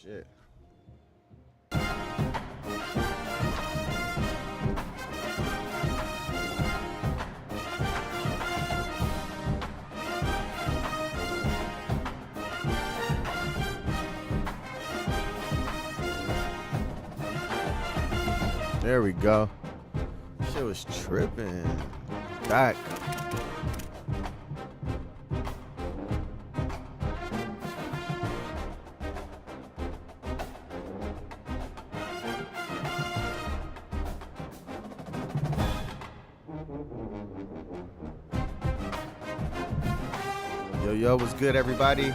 shit. There we go. Shit was tripping. Back. Yo, what's good, everybody?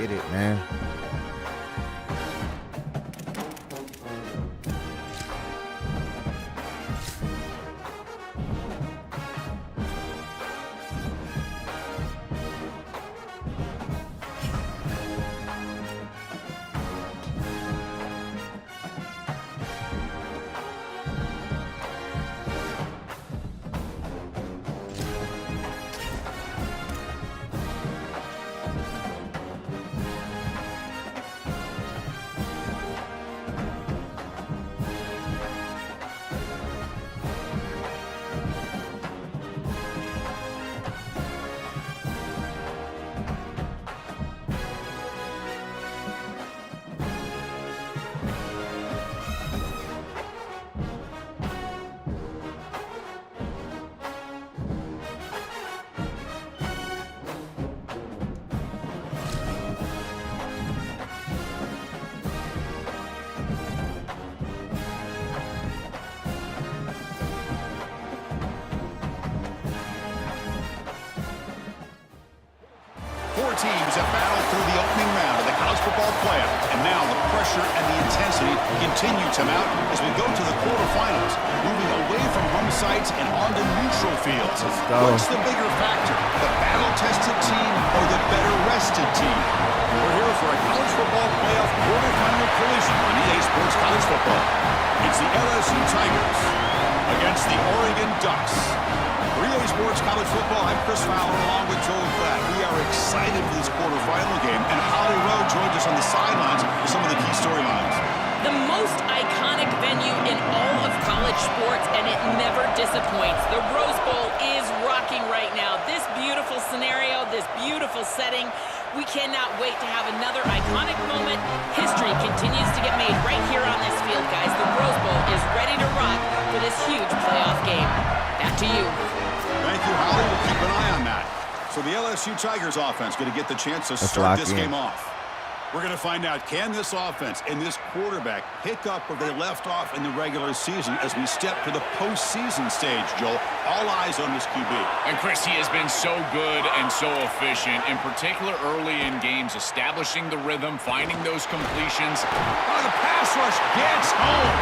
Get it, man. Four teams have battled through the opening round of the college football playoff, and now the pressure and the intensity continue to mount as we go to the quarterfinals, moving away from home sites and onto neutral fields. What's the bigger factor, the battle-tested team or the better-rested team? We're here for a college football playoff quarterfinal collision on EA Sports College Football. It's the LSU Tigers against the Oregon Ducks. For EA Sports College Football, I'm Chris Fowler along with Joel Klatt. We are excited for this quarterfinal game, and Holly Rowe joins us on the sidelines with some of the key storylines. The most iconic venue in all of college sports, and it never disappoints. The Rose We cannot wait to have another iconic moment. History continues to get made right here on this field, guys. The Rose Bowl is ready to rock for this huge playoff game. Back to you. Thank you, Holly. We'll keep an eye on that. So the LSU Tigers offense going to get the chance to start this game off. We're going to find out, can this offense and this quarterback pick up where they left off in the regular season as we step to the postseason stage, Joel? All eyes on this QB. And, Chris, he has been so good and so efficient, in particular early in games, establishing the rhythm, finding those completions. Oh, the pass rush gets home.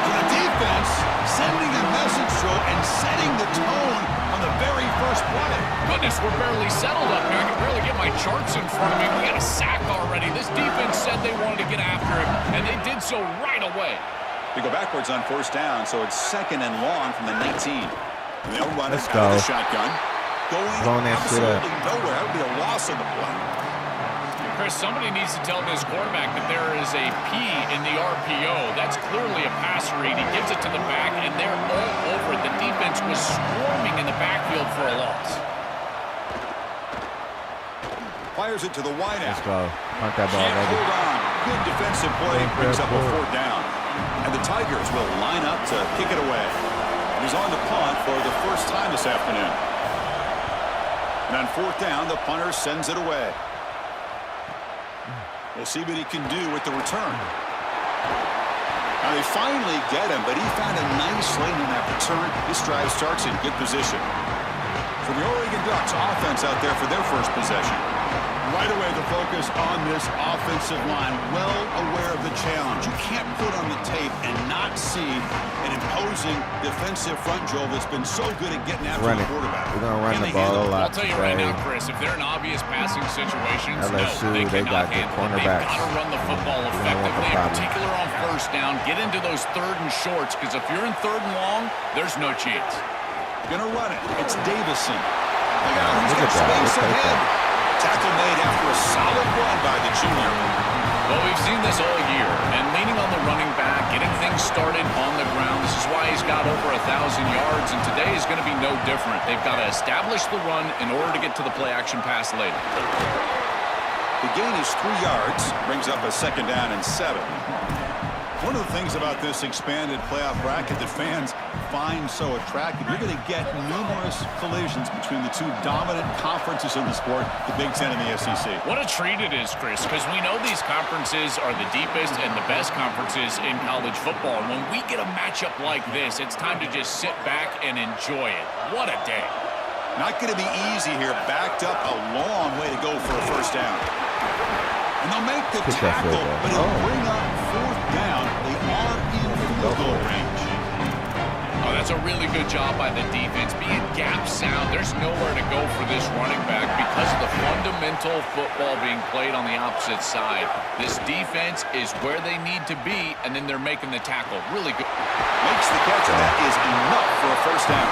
To the defense, sending a message, Joel, and setting the tone on the very first play. Goodness, we're barely settled up here. I can barely get my charts in front of me. We got a sack already. This defense said they wanted to get after him, and they did so right away. They go backwards on first down, so it's 2nd and long from the 19. And they'll run it Let's out of go. the shotgun. Going absolutely nowhere. That would be a loss of the play. Chris, somebody needs to tell this quarterback that there is a P in the RPO. That's clearly a pass read. He gives it to the back, and they're all over it. The defense was swarming in the backfield for a loss. Fires it to the wideout. Let's go. Punt that ball, Can't baby. hold on. Good defensive play. Brings up a 4th down. And the Tigers will line up to kick it away. He's on the punt for the first time this afternoon. And on 4th down, the punter sends it away. We'll see what he can do with the return. Now they finally get him, but he found a nice lane in that return. This drive starts in good position. For the Oregon Ducks, offense out there for their first possession. Right away, the focus on this offensive line. Well aware of the challenge. You can't put on the tape and not see an imposing defensive front, Joel, that's been so good at getting after the quarterback. We're going to run Can the they ball handle a it? lot. I'll tell you right now, Chris, if they're in obvious passing situations, LSU, no, they got good cornerbacks. They've got to run the football effectively, in particular on first down. Get into those 3rd and shorts, because if you're in 3rd and long, there's no chance. Gonna run it. It's Davison. Look out, he's got Look at that. space Look at ahead. that. Tackle made after a solid run by the junior. Well, we've seen this all year, and leaning on the running back, getting things started on the ground. This is why he's got over 1,000 yards, and today is going to be no different. They've got to establish the run in order to get to the play-action pass later. The gain is 3 yards, brings up a 2nd down and 7. One of the things about this expanded playoff bracket that fans find so attractive, you're going to get numerous collisions between the two dominant conferences in the sport, the Big Ten and the SEC. What a treat it is, Chris, because we know these conferences are the deepest and the best conferences in college football. When we get a matchup like this, it's time to just sit back and enjoy it. What a day. Not going to be easy here. Backed up a long way to go for a first down. And they'll make the tackle, but it'll bring up 4th down. They are in field goal range. Oh, that's a really good job by the defense. Being gap sound, there's nowhere to go for this running back because of the fundamental football being played on the opposite side. This defense is where they need to be, and then they're making the tackle. Really good. Makes the catch, and that is enough for a first down.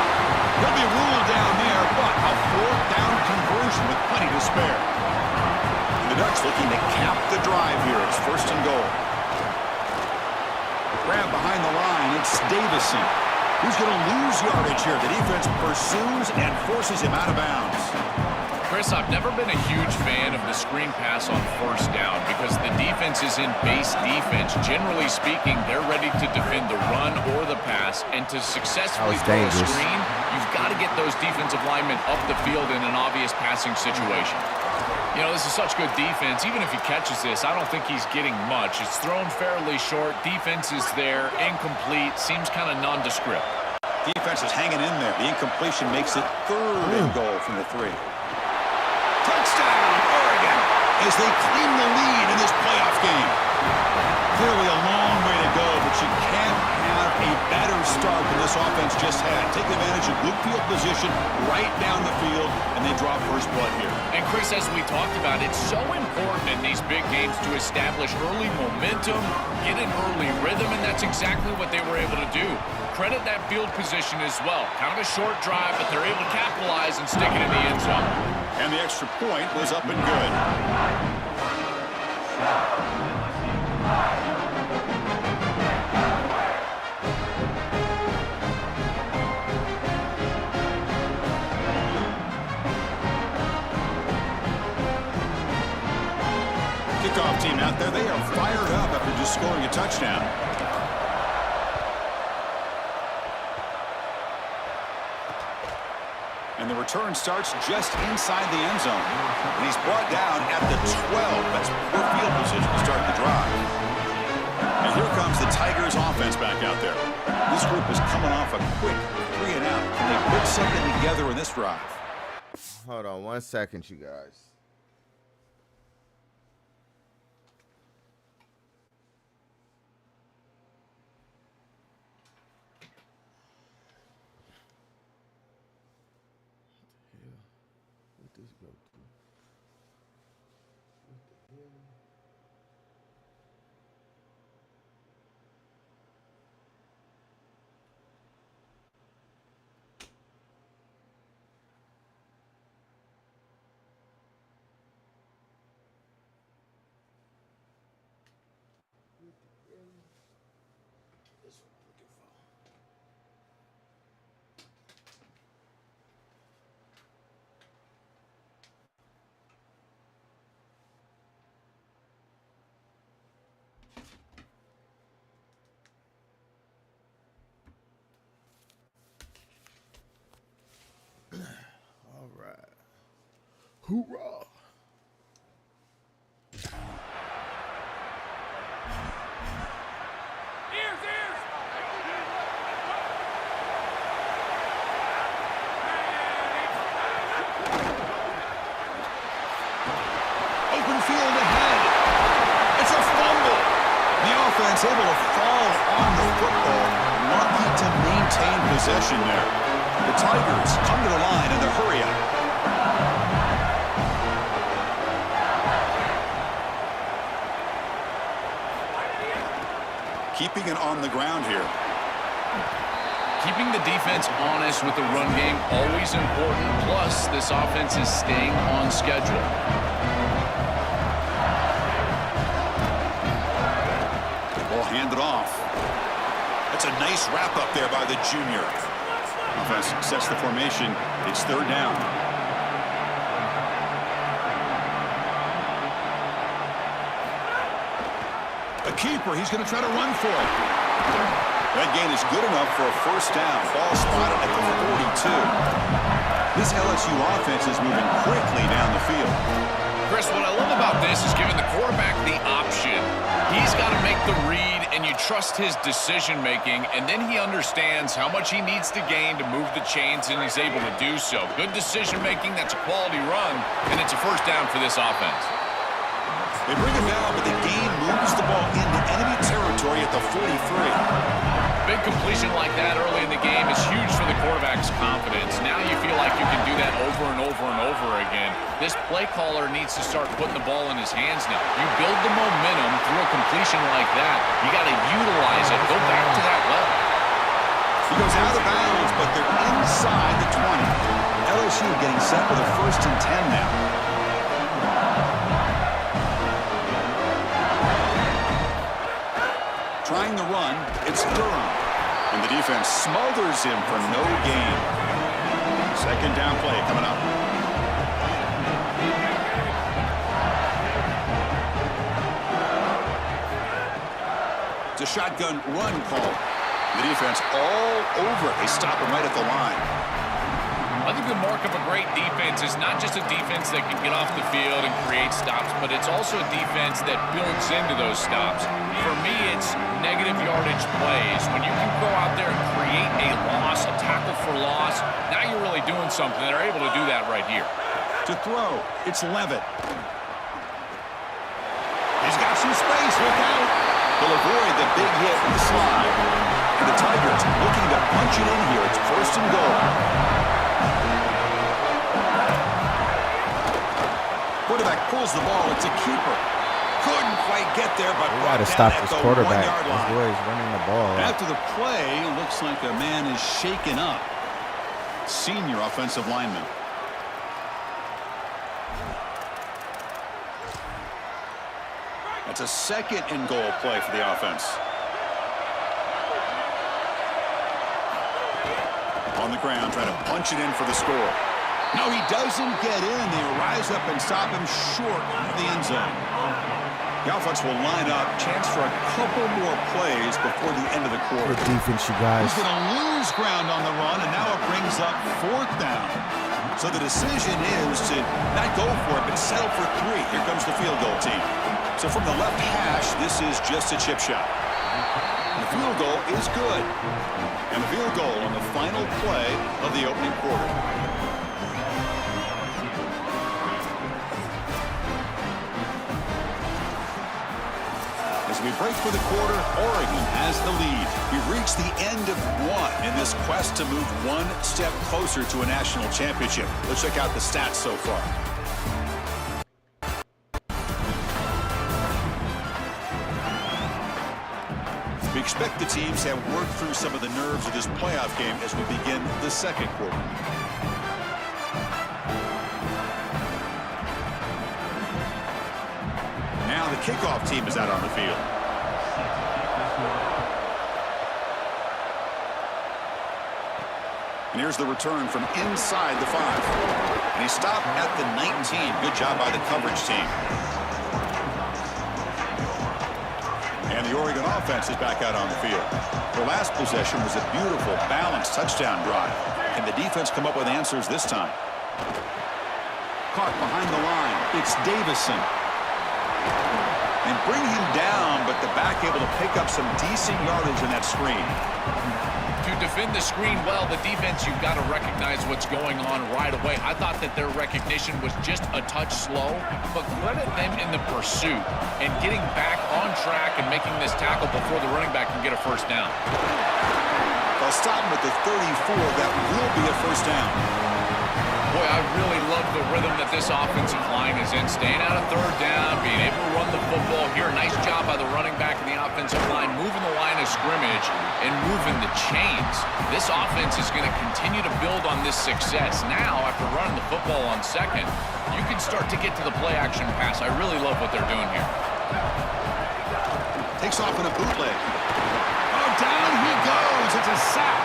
There'll be a rule down there, but a 4th down conversion with plenty to spare. The Ducks looking to cap the drive here. It's 1st and goal. Grab behind the line. It's Davison. Who's going to lose yardage here? The defense pursues and forces him out of bounds. Chris, I've never been a huge fan of the screen pass on first down because the defense is in base defense. Generally speaking, they're ready to defend the run or the pass, and to successfully throw a screen, you've got to get those defensive linemen up the field in an obvious passing situation. You know, this is such good defense. Even if he catches this, I don't think he's getting much. It's thrown fairly short. Defense is there. Incomplete. Seems kind of nondescript. Defense is hanging in there. The incompletion makes it 3rd and goal from the 3. Touchdown, Oregon, as they claim the lead in this playoff game. Clearly a long way to go, but you can't have a better start than this offense just had. Take advantage of good field position right down the field, and they draw first blood here. And Chris, as we talked about, it's so important in these big games to establish early momentum, get an early rhythm, and that's exactly what they were able to do. Credit that field position as well. Kind of a short drive, but they're able to capitalize and stick it in the end zone. And the extra point was up and good. And out there, they are fired up after just scoring a touchdown. And the return starts just inside the end zone. And he's brought down at the 12. That's poor field position to start the drive. And here comes the Tigers offense back out there. This group is coming off a quick 3-and-out. Can they put something together in this drive? Hold on 1 second, you guys. What this go to? What the hell? That's what I'm looking for. All right. Hoorah. Open field ahead. It's a fumble. The offense able to fall on the football. Lucky to maintain possession there. The Tigers come to the line in the hurry up. Keeping it on the ground here. Keeping the defense honest with the run game, always important. Plus, this offense is staying on schedule. Ball handed off. That's a nice wrap up there by the junior. Offense sets the formation. It's third down. A keeper. He's going to try to run for it. That gain is good enough for a first down. Ball spotted at the 42. This LSU offense is moving quickly down the field. Chris, what I love about this is giving the quarterback the option. He's got to make the read, and you trust his decision-making, and then he understands how much he needs to gain to move the chains, and he's able to do so. Good decision-making, that's a quality run, and it's a first down for this offense. They bring him down, but the gain moves the ball into enemy territory at the 43. Big completion like that early in the game is huge for the quarterback's confidence. Now you feel like you can do that over and over and over again. This play caller needs to start putting the ball in his hands now. You build the momentum through a completion like that. You got to utilize it. Go back to that level. He goes out of bounds, but they're inside the 20. LSU getting set with a 1st and 10 now. Trying the run, it's Durham. And the defense smothers him for no gain. Second down play coming up. It's a shotgun run call. The defense all over it. They stop him right at the line. I think the mark of a great defense is not just a defense that can get off the field and create stops, but it's also a defense that builds into those stops. For me, it's negative yardage plays. When you can go out there and create a loss, a tackle for loss, now you're really doing something. They're able to do that right here. To throw, it's Levitt. He's got some space. Look out. He'll avoid the big hit with the slide. And the Tigers looking to punch it in here. It's 1st and goal. Quarterback pulls the ball. It's a keeper. Couldn't quite get there, but We got to stop this quarterback. This boy is running the ball. After the play, looks like a man is shaken up. Senior offensive lineman. That's a 2nd and goal play for the offense. On the ground, trying to punch it in for the score. No, he doesn't get in. They rise up and stop him short of the end zone. The offense will line up. Chance for a couple more plays before the end of the quarter. Good defense, you guys. He's going to lose ground on the run, and now it brings up 4th down. So the decision is to not go for it, but settle for 3. Here comes the field goal team. So from the left hash, this is just a chip shot. The field goal is good. And the field goal on the final play of the opening quarter. As we break for the quarter, Oregon has the lead. We've reached the end of 1 in this quest to move 1 step closer to a national championship. Let's check out the stats so far. We expect the teams to have worked through some of the nerves of this playoff game as we begin the second quarter. Now the kickoff team is out on the field. And here's the return from inside the 5. And he stopped at the 19. Good job by the coverage team. And the Oregon offense is back out on the field. Their last possession was a beautiful, balanced touchdown drive. Can the defense come up with answers this time? Caught behind the line. It's Davison. And bring him down, but the back able to pick up some decent yardage in that screen. To defend the screen well, the defense, you've got to recognize what's going on right away. I thought that their recognition was just a touch slow, but credit them in the pursuit and getting back on track and making this tackle before the running back can get a first down. They'll stop him at the 34. That will be a first down. Boy, I really love the rhythm that this offensive line is in. Staying out of 3rd down, being able to run the football here. Nice job by the running back and the offensive line, moving the line of scrimmage and moving the chains. This offense is going to continue to build on this success. Now, after running the football on 2nd, you can start to get to the play-action pass. I really love what they're doing here. Takes off in a bootleg. Oh, down he goes. It's a sack.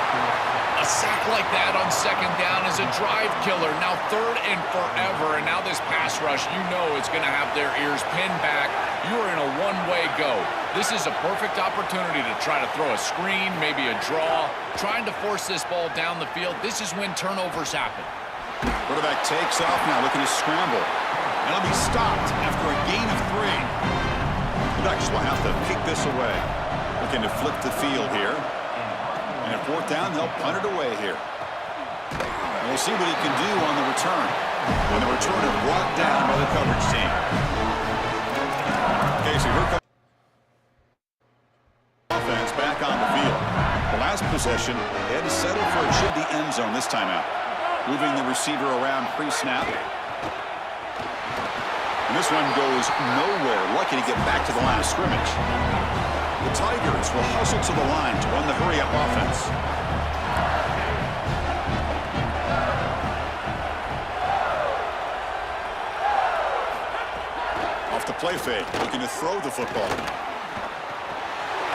A sack like that on 2nd down is a drive killer. Now 3rd and forever, and now this pass rush, you know it's going to have their ears pinned back. You're in a one-way go. This is a perfect opportunity to try to throw a screen, maybe a draw, trying to force this ball down the field. This is when turnovers happen. Quarterback takes off now, looking to scramble. And he'll be stopped after a gain of 3. The Ducks will have to kick this away. Looking to flip the field here. And at 4th down, they'll punt it away here. And we'll see what he can do on the return. And the returner brought down by the coverage team. Okay, so here comes offense back on the field. The last possession, they had to settle for a chip the end zone this time out. Moving the receiver around pre-snap. And this one goes nowhere. Lucky to get back to the line of scrimmage. The Tigers will hustle to the line to run the hurry-up offense. Off the play fake, looking to throw the football.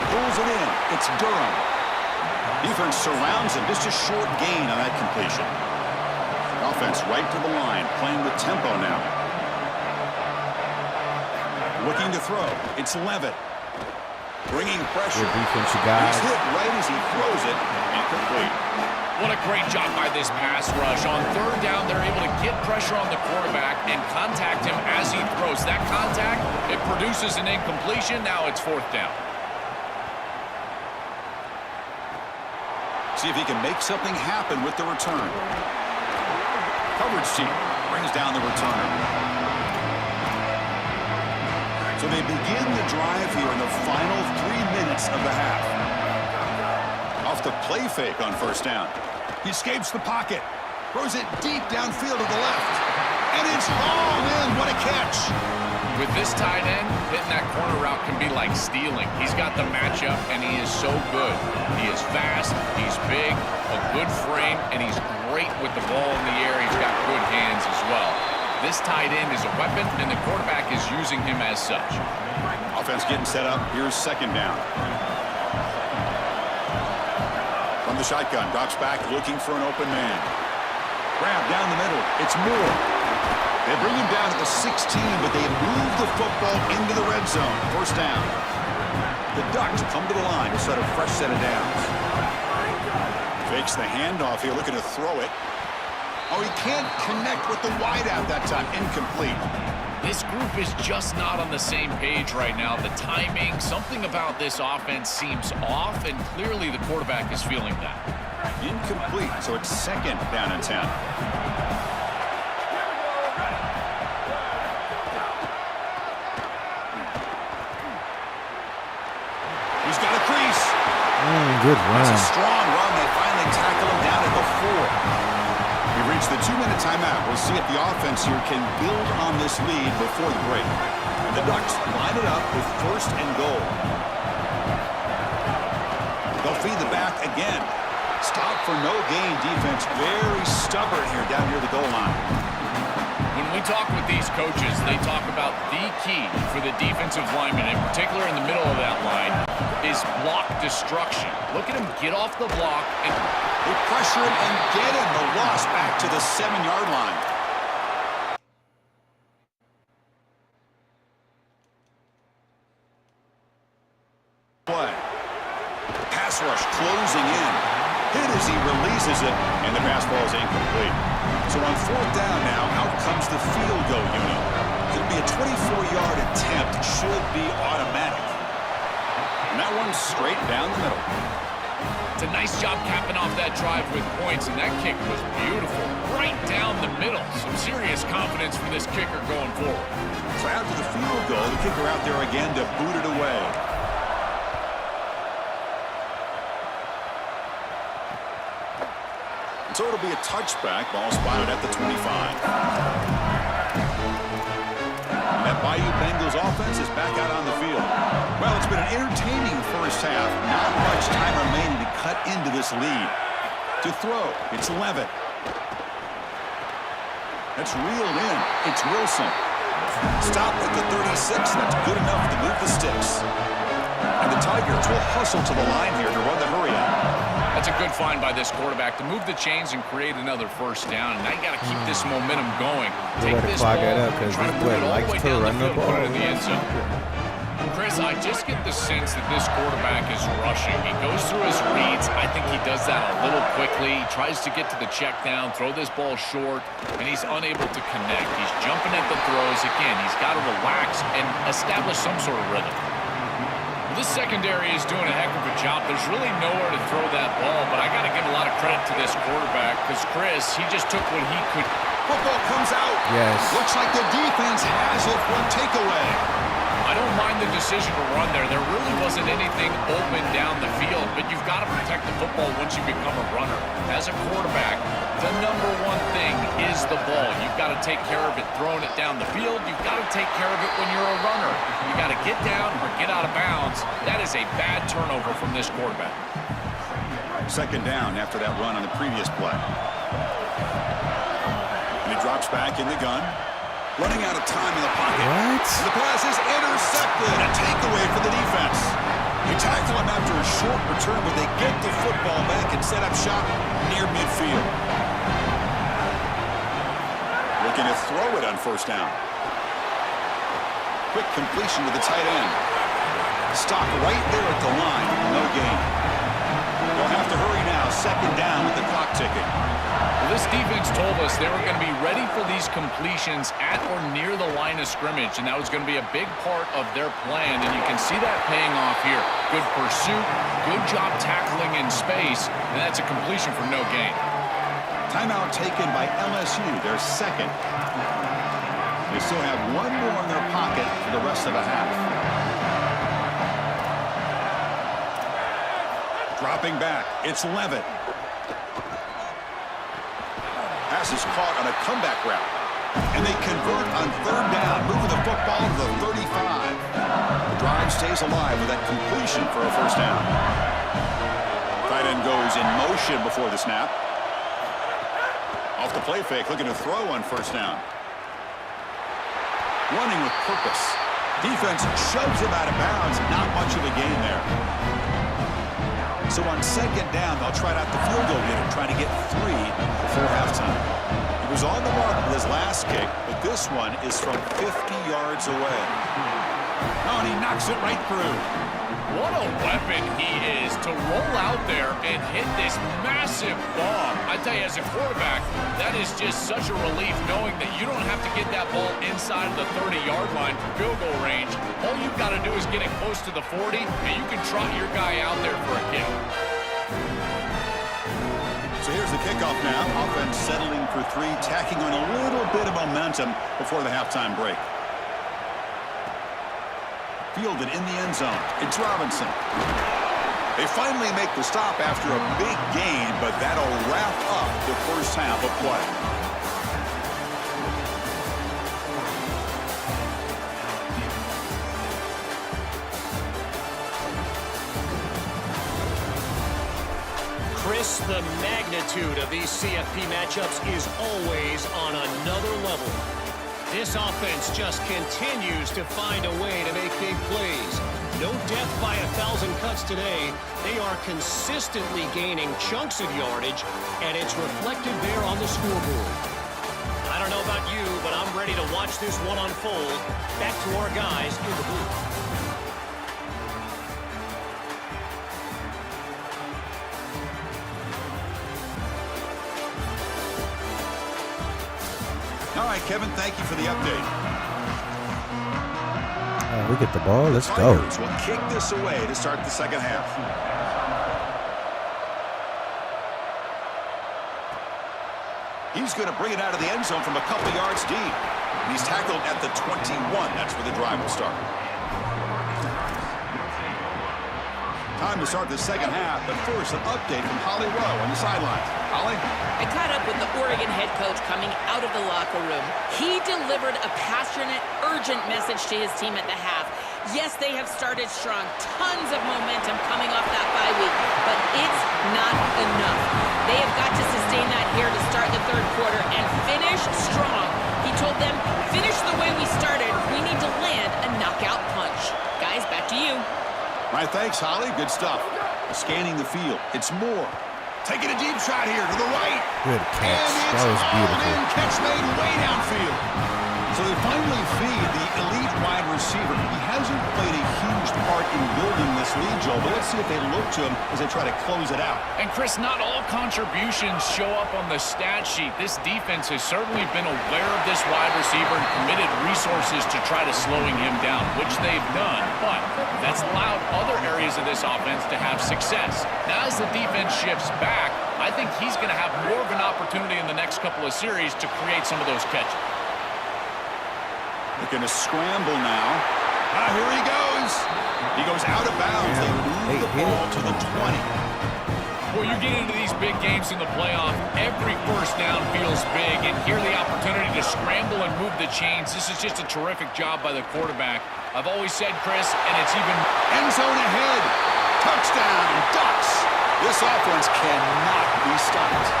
Pulls it in. It's Durham. Defense surrounds him. Just a short gain on that completion. Offense right to the line, playing with tempo now. Looking to throw. It's Levitt. Bringing pressure. Good defense, you guys. He's hit right as he throws it. Incomplete. What a great job by this pass rush. On 3rd down, they're able to get pressure on the quarterback and contact him as he throws. That contact, it produces an incompletion. Now it's 4th down. See if he can make something happen with the return. Coverage team brings down the return. So they begin the drive here in the final 3 minutes of the half. Off the play fake on 1st down. He escapes the pocket. Throws it deep downfield to the left. And it's hauled in. What a catch. With this tight end, hitting that corner route can be like stealing. He's got the matchup, and he is so good. He is fast, he's big, a good frame, and he's great with the ball in the air. He's got good hands as well. This tight end is a weapon, and the quarterback is using him as such. Offense getting set up. Here's 2nd down. From the shotgun, drops back, looking for an open man. Grab down the middle. It's Moore. They bring him down to the 16, but they move the football into the red zone. First down. The Ducks come to the line to set a fresh set of downs. Fakes the handoff here, looking to throw it. Oh, he can't connect with the wideout that time. Incomplete. This group is just not on the same page right now. The timing, something about this offense seems off, and clearly the quarterback is feeling that. Incomplete, so it's second down and 10. He's got a crease. Good run. It's a strong run. They finally tackle him down at the 4. We've reached the 2-minute timeout. We'll see if the offense here can build on this lead before the break. And the Ducks line it up with first and goal. They'll feed the back again. Stop for no gain defense. Very stubborn here down near the goal line. When we talk with these coaches, they talk about the key for the defensive lineman, in particular in the middle of that line, is block destruction. Look at him get off the block and they pressure him and get him. The loss back to the 7-yard line. Play. Pass rush closing in. Hit as he releases it, and the pass ball is incomplete. So on fourth down now, out comes the field goal unit. It'll be a 24-yard attempt. Should be automatic. And that one's straight down the middle. It's a nice job capping off that drive with points, and that kick was beautiful. Right down the middle. Some serious confidence from this kicker going forward. So after the field goal, the kicker out there again to boot it away. So it'll be a touchback. Ball spotted at the 25. And that Bayou Bengals offense is back out on the field. Well, it's been an entertaining first half. Not much time remaining to cut into this lead. To throw, it's Levitt. That's reeled in. It's Wilson. Stop at the 36. That's good enough to move the sticks. And the Tigers will hustle to the line here to run the hurry out. That's a good find by this quarterback to move the chains and create another first down. And now you got to keep this momentum going. Take this ball and try to move it all the way down the field, put it in the end zone. Chris, I just get the sense that this quarterback is rushing. He goes through his reads. I think he does that a little quickly. He tries to get to the check down, throw this ball short, and he's unable to connect. He's jumping at the throws. Again, he's got to relax and establish some sort of rhythm. Well, this secondary is doing a heck of a job. There's really nowhere to throw that ball, but I got to give a lot of credit to this quarterback because, Chris, he just took what he could. Football comes out. Yes. Looks like the defense has it for a takeaway. I don't mind the decision to run there. There really wasn't anything open down the field, but you've got to protect the football once you become a runner. As a quarterback, the number one thing is the ball. You've got to take care of it throwing it down the field. You've got to take care of it when you're a runner. You've got to get down or get out of bounds. That is a bad turnover from this quarterback. Second down after that run on the previous play. And he drops back in the gun. Running out of time in the pocket. What? The pass is intercepted. A takeaway for the defense. They tackle him after a short return, but they get the football back and set up shop near midfield. Looking to throw it on first down. Quick completion to the tight end. Stop right there at the line. No gain. They'll have to hurry now. Second down with the clock ticking. Well, this defense told us they were going to be ready for these completions at or near the line of scrimmage, and that was going to be a big part of their plan, and you can see that paying off here. Good pursuit, good job tackling in space, and that's a completion for no gain. Timeout taken by LSU, their second. They still have one more in their pocket for the rest of the half. Dropping back, it's Levitt. Pass is caught on a comeback route. And they convert on third down, moving the football to the 35. The drive stays alive with that completion for a first down. Tight end goes in motion before the snap. Off the play fake, looking to throw on first down. Running with purpose. Defense shoves him out of bounds. Not much of a gain there. So on second down, they'll try out the field goal unit, trying to get 3 before halftime. He was on the mark with his last kick, but this one is from 50 yards away. Oh, and he knocks it right through. What a weapon he is to roll out there and hit this massive bomb. I tell you, as a quarterback, that is just such a relief knowing that you don't have to get that ball inside of the 30-yard line for field goal range. All you've got to do is get it close to the 40, and you can trot your guy out there for a kick. So here's the kickoff now. Offense settling for 3, tacking on a little bit of momentum before the halftime break. Fielded in the end zone. It's Robinson. They finally make the stop after a big gain, but that'll wrap up the first half of play. Chris, the magnitude of these CFP matchups is always on another level. This offense just continues to find a way to make big plays. No death by 1,000 cuts today. They are consistently gaining chunks of yardage, and it's reflected there on the scoreboard. I don't know about you, but I'm ready to watch this one unfold. Back to our guys in the booth. All right, Kevin, thank you for the update. We get the ball. Let's go. Tigers will kick this away to start the second half. He's going to bring it out of the end zone from a couple yards deep. And he's tackled at the 21. That's where the drive will start. Time to start the second half, but first an update from Holly Rowe on the sidelines. Holly? I caught up with the Oregon head coach coming out of the locker room. He delivered a passionate, urgent message to his team at the half. Yes, they have started strong. Tons of momentum coming off that bye week, but it's not enough. They have got to sustain that here to start the third quarter and finish strong. He told them, finish the way we started. We need to land a knockout punch. Guys, back to you. All right, thanks, Holly. Good stuff. Scanning the field. It's Moore. Taking a deep shot here to the right. Good catch. And That was beautiful. In catch made way downfield. So they finally feed the elite wide receiver. He hasn't played a huge part in building this lead, Joe, but let's see if they look to him as they try to close it out. And, Chris, not all contributions show up on the stat sheet. This defense has certainly been aware of this wide receiver and committed resources to try to slowing him down, which they've done. But that's allowed other areas of this offense to have success. Now, as the defense shifts back, I think he's going to have more of an opportunity in the next couple of series to create some of those catches. They're going to scramble now. Here he goes. He goes out of bounds. They move the ball to the 20. Well, you get into these big games in the playoff, every first down feels big, and here the opportunity to scramble and move the chains. This is just a terrific job by the quarterback. I've always said, Chris, and it's even End zone ahead. Touchdown. Ducks. This offense cannot be stopped.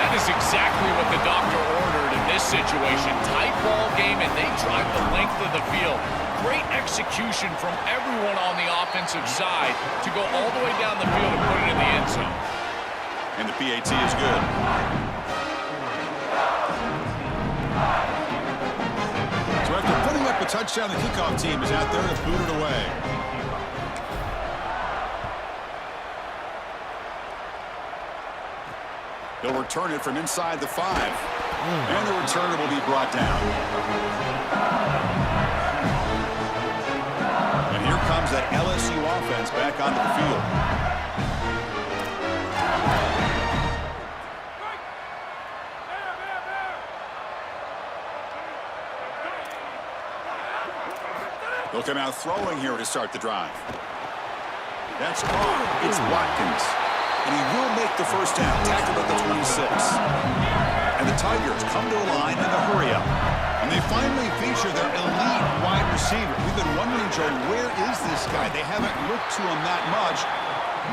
That is exactly what the doctor ordered in this situation. Tight ball game, and they drive the length of the field. Great execution from everyone on the offensive side to go all the way down the field and put it in the end zone. And the PAT is good. So after putting up a touchdown, the kickoff team is out there to boot it away. They'll return it from inside the 5. And the returner will be brought down. And here comes that LSU offense back onto the field. They'll come out throwing here to start the drive. That's caught. It's Watkins. And he will make the first down, tackled at the 26. And the Tigers come to a line in a hurry-up. And they finally feature their elite wide receiver. We've been wondering, Joe, where is this guy? They haven't looked to him that much.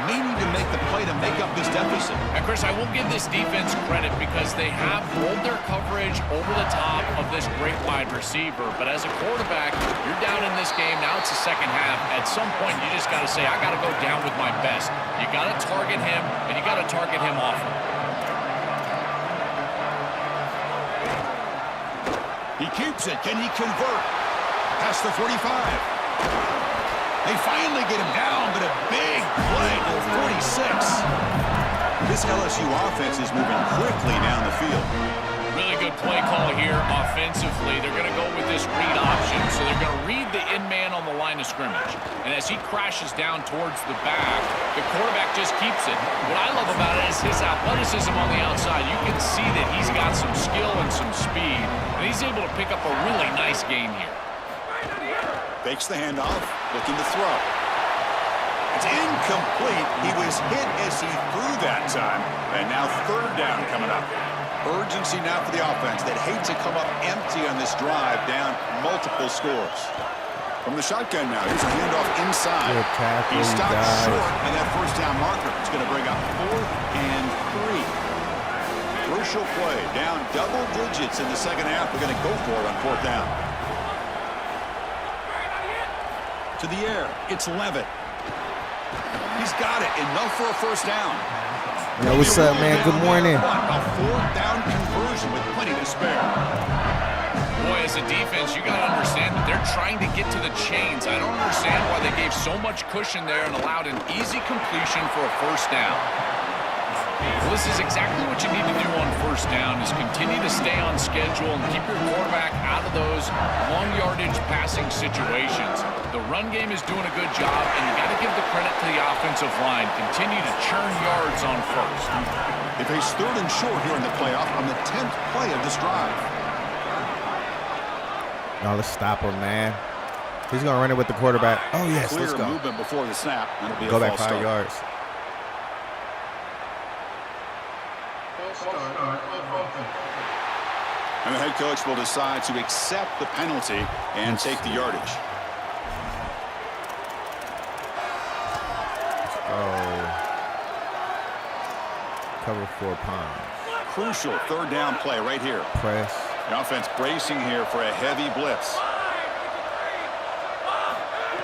may need to make the play to make up this deficit. And Chris, I will give this defense credit because they have rolled their coverage over the top of this great wide receiver. But as a quarterback, you're down in this game. Now it's the second half. At some point, you just got to say, I got to go down with my best. You got to target him, and you got to target him often. He keeps it. Can he convert? Past the 45. They finally get him down, but a big play to 46. This LSU offense is moving quickly down the field. Really good play call here offensively. They're going to go with this read option, so they're going to read the in man on the line of scrimmage. And as he crashes down towards the back, the quarterback just keeps it. What I love about it is his athleticism on the outside. You can see that he's got some skill and some speed, and he's able to pick up a really nice gain here. Fakes the handoff, looking to throw. It's incomplete. He was hit as he threw that time, and now third down coming up. Urgency now for the offense that hate to come up empty on this drive, down multiple scores. From the shotgun now, here's a handoff inside. He stopped short, and that first down marker is going to bring up 4th and 3. Crucial play, down double digits in the second half. We're going to go for it on 4th down. To the air, it's Levitt. He's got it, enough for a first down. Yo, what's up, man? Good morning. A 4th down conversion with plenty to spare. Boy, as a defense, you got to understand that they're trying to get to the chains. I don't understand why they gave so much cushion there and allowed an easy completion for a first down. Well, this is exactly what you need to do on first down is continue to stay on schedule and keep your quarterback out of those long yardage passing situations. The run game is doing a good job, and you got to give the credit to the offensive line. Continue to churn yards on first. They face 3rd and short here in the playoff on the 10th play of this drive. No, let's stop him, man. He's going to run it with the quarterback. Oh, yes, let's Clear go. movement before the snap. That'll be Go a back false 5 start. yards. And the head coach will decide to accept the penalty and take the yardage. Cover 4 pounds. Crucial 3rd down play right here. Press. The offense bracing here for a heavy blitz.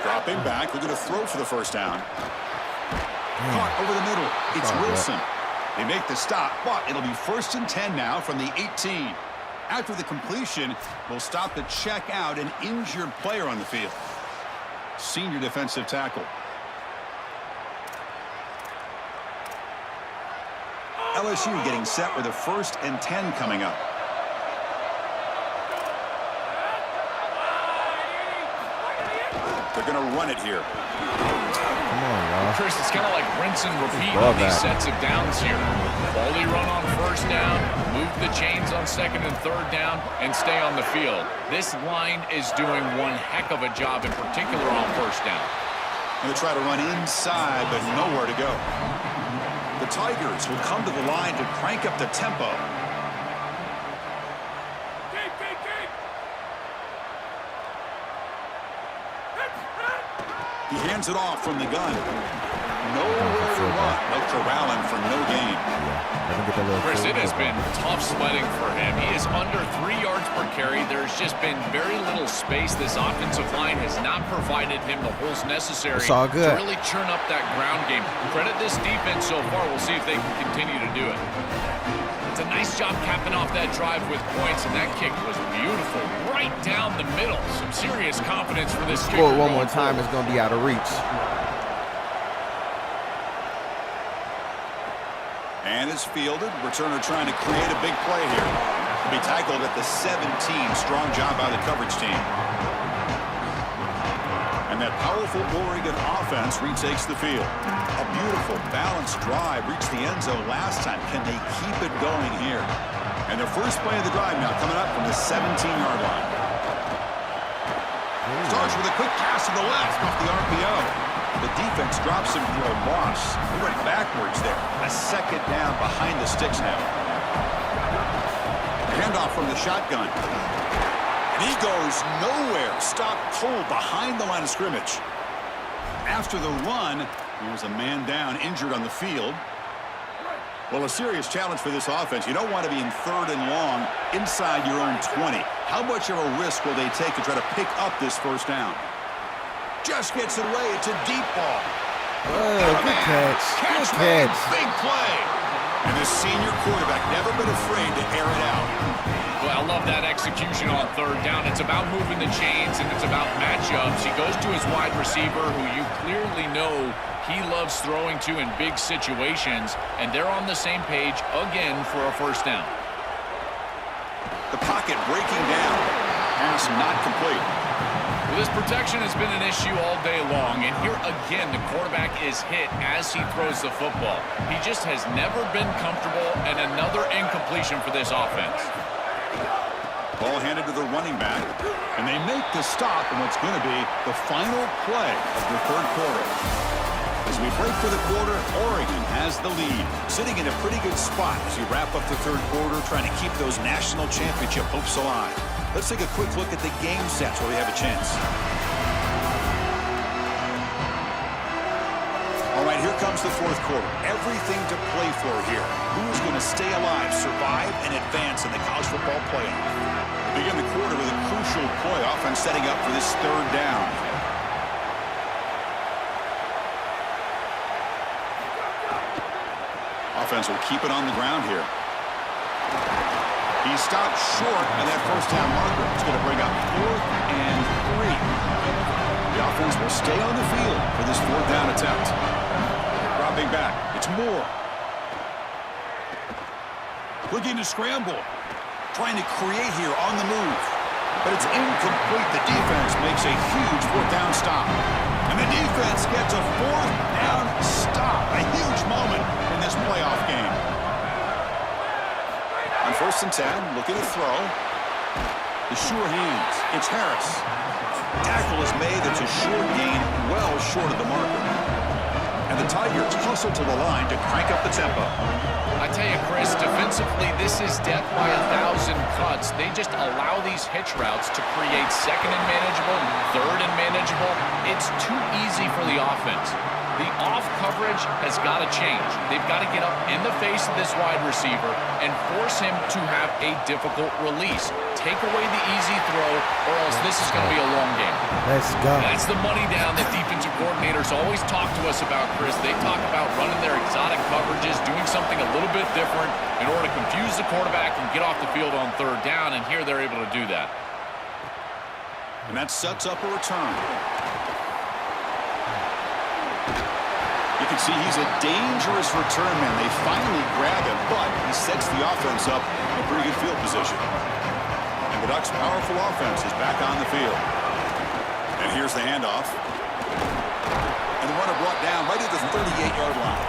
Dropping back, looking to throw for the first down. Caught over the middle. It's Wilson. They make the stop, but it'll be 1st and 10 now from the 18. After the completion, we'll stop to check out an injured player on the field. Senior defensive tackle. LSU getting set with a 1st and 10 coming up. They're going to run it here. Come on, y'all. Chris, it's kind of like rinse and repeat on these sets of downs here. Quality run on first down, move the chains on 2nd and 3rd down, and stay on the field. This line is doing one heck of a job, in particular on first down. Going to try to run inside, but nowhere to go. The Tigers will come to the line to crank up the tempo. He hands it off from the gun. Nowhere to run. No corralling for no gain. Chris, it has been tough sledding for him. He is under 3 yards per carry. There's just been very little space. This offensive line has not provided him the holes necessary all good. to really churn up that ground game. Credit this defense so far. We'll see if they can continue to do it. It's a nice job capping off that drive with points, and that kick was beautiful. Right down the middle. Some serious confidence for this kicker. Score one more time, it's going to be out of reach. And it's fielded. Returner trying to create a big play here. To be tackled at the 17. Strong job by the coverage team. And that powerful Oregon offense retakes the field. A beautiful, balanced drive reached the end zone last time. Can they keep it going here? And their first play of the drive now coming up from the 17-yard line. Starts with a quick pass to the left off the RPO. The defense drops him for a loss. He went backwards there. A 2nd down behind the sticks now. Handoff from the shotgun. And he goes nowhere. Stopped cold behind the line of scrimmage. After the run, Here's a man down, injured on the field. Well, a serious challenge for this offense. You don't want to be in 3rd and long inside your own 20. How much of a risk will they take to try to pick up this first down? Just gets it away. It's a deep ball. Oh, good catch. Good catch. Big play. And the senior quarterback never been afraid to air it out. Well, I love that execution on 3rd down. It's about moving the chains, and it's about matchups. He goes to his wide receiver, who you clearly know he loves throwing to in big situations, and they're on the same page again for a first down. The pocket breaking down. Pass not complete. Well, this protection has been an issue all day long, and here again the quarterback is hit as he throws the football. He just has never been comfortable, and another incompletion for this offense. Ball handed to the running back, and they make the stop in what's going to be the final play of the 3rd quarter. As we break for the quarter, Oregon has the lead, sitting in a pretty good spot as we wrap up the 3rd quarter, trying to keep those national championship hopes alive. Let's take a quick look at the game sets where we have a chance. All right, here comes the 4th quarter. Everything to play for here. Who's going to stay alive, survive, and advance in the college football playoff? We begin the quarter with a crucial play, offense setting up for this 3rd down. Offense will keep it on the ground here. He stopped short of that first down marker. It's going to bring up 4th and 3. The offense will stay on the field for this 4th down attempt. Dropping back. It's Moore. Looking to scramble. Trying to create here on the move. But it's incomplete. The defense makes a huge 4th down stop. And the defense gets a 4th down stop. A huge moment in this playoff game. On 1st and 10, looking to throw. The sure hands. It's Harris. Tackle is made. It's a short gain, well short of the marker. And the Tigers hustle to the line to crank up the tempo. I tell you, Chris, defensively, this is death by 1,000 cuts. They just allow these hitch routes to create 2nd and manageable, 3rd and manageable. It's too easy for the offense. The off coverage has got to change. They've got to get up in the face of this wide receiver and force him to have a difficult release. Take away the easy throw, or else this is going to be a long game. Let's go. That's the money down that defensive coordinators always talk to us about, Chris. They talk about running their exotic coverages, doing something a little bit different in order to confuse the quarterback and get off the field on 3rd down, and here they're able to do that. And that sets up a return. You can see he's a dangerous return man. They finally grab him, but he sets the offense up in a pretty good field position. And the Ducks' powerful offense is back on the field. And here's the handoff. And the runner brought down right at the 38-yard line.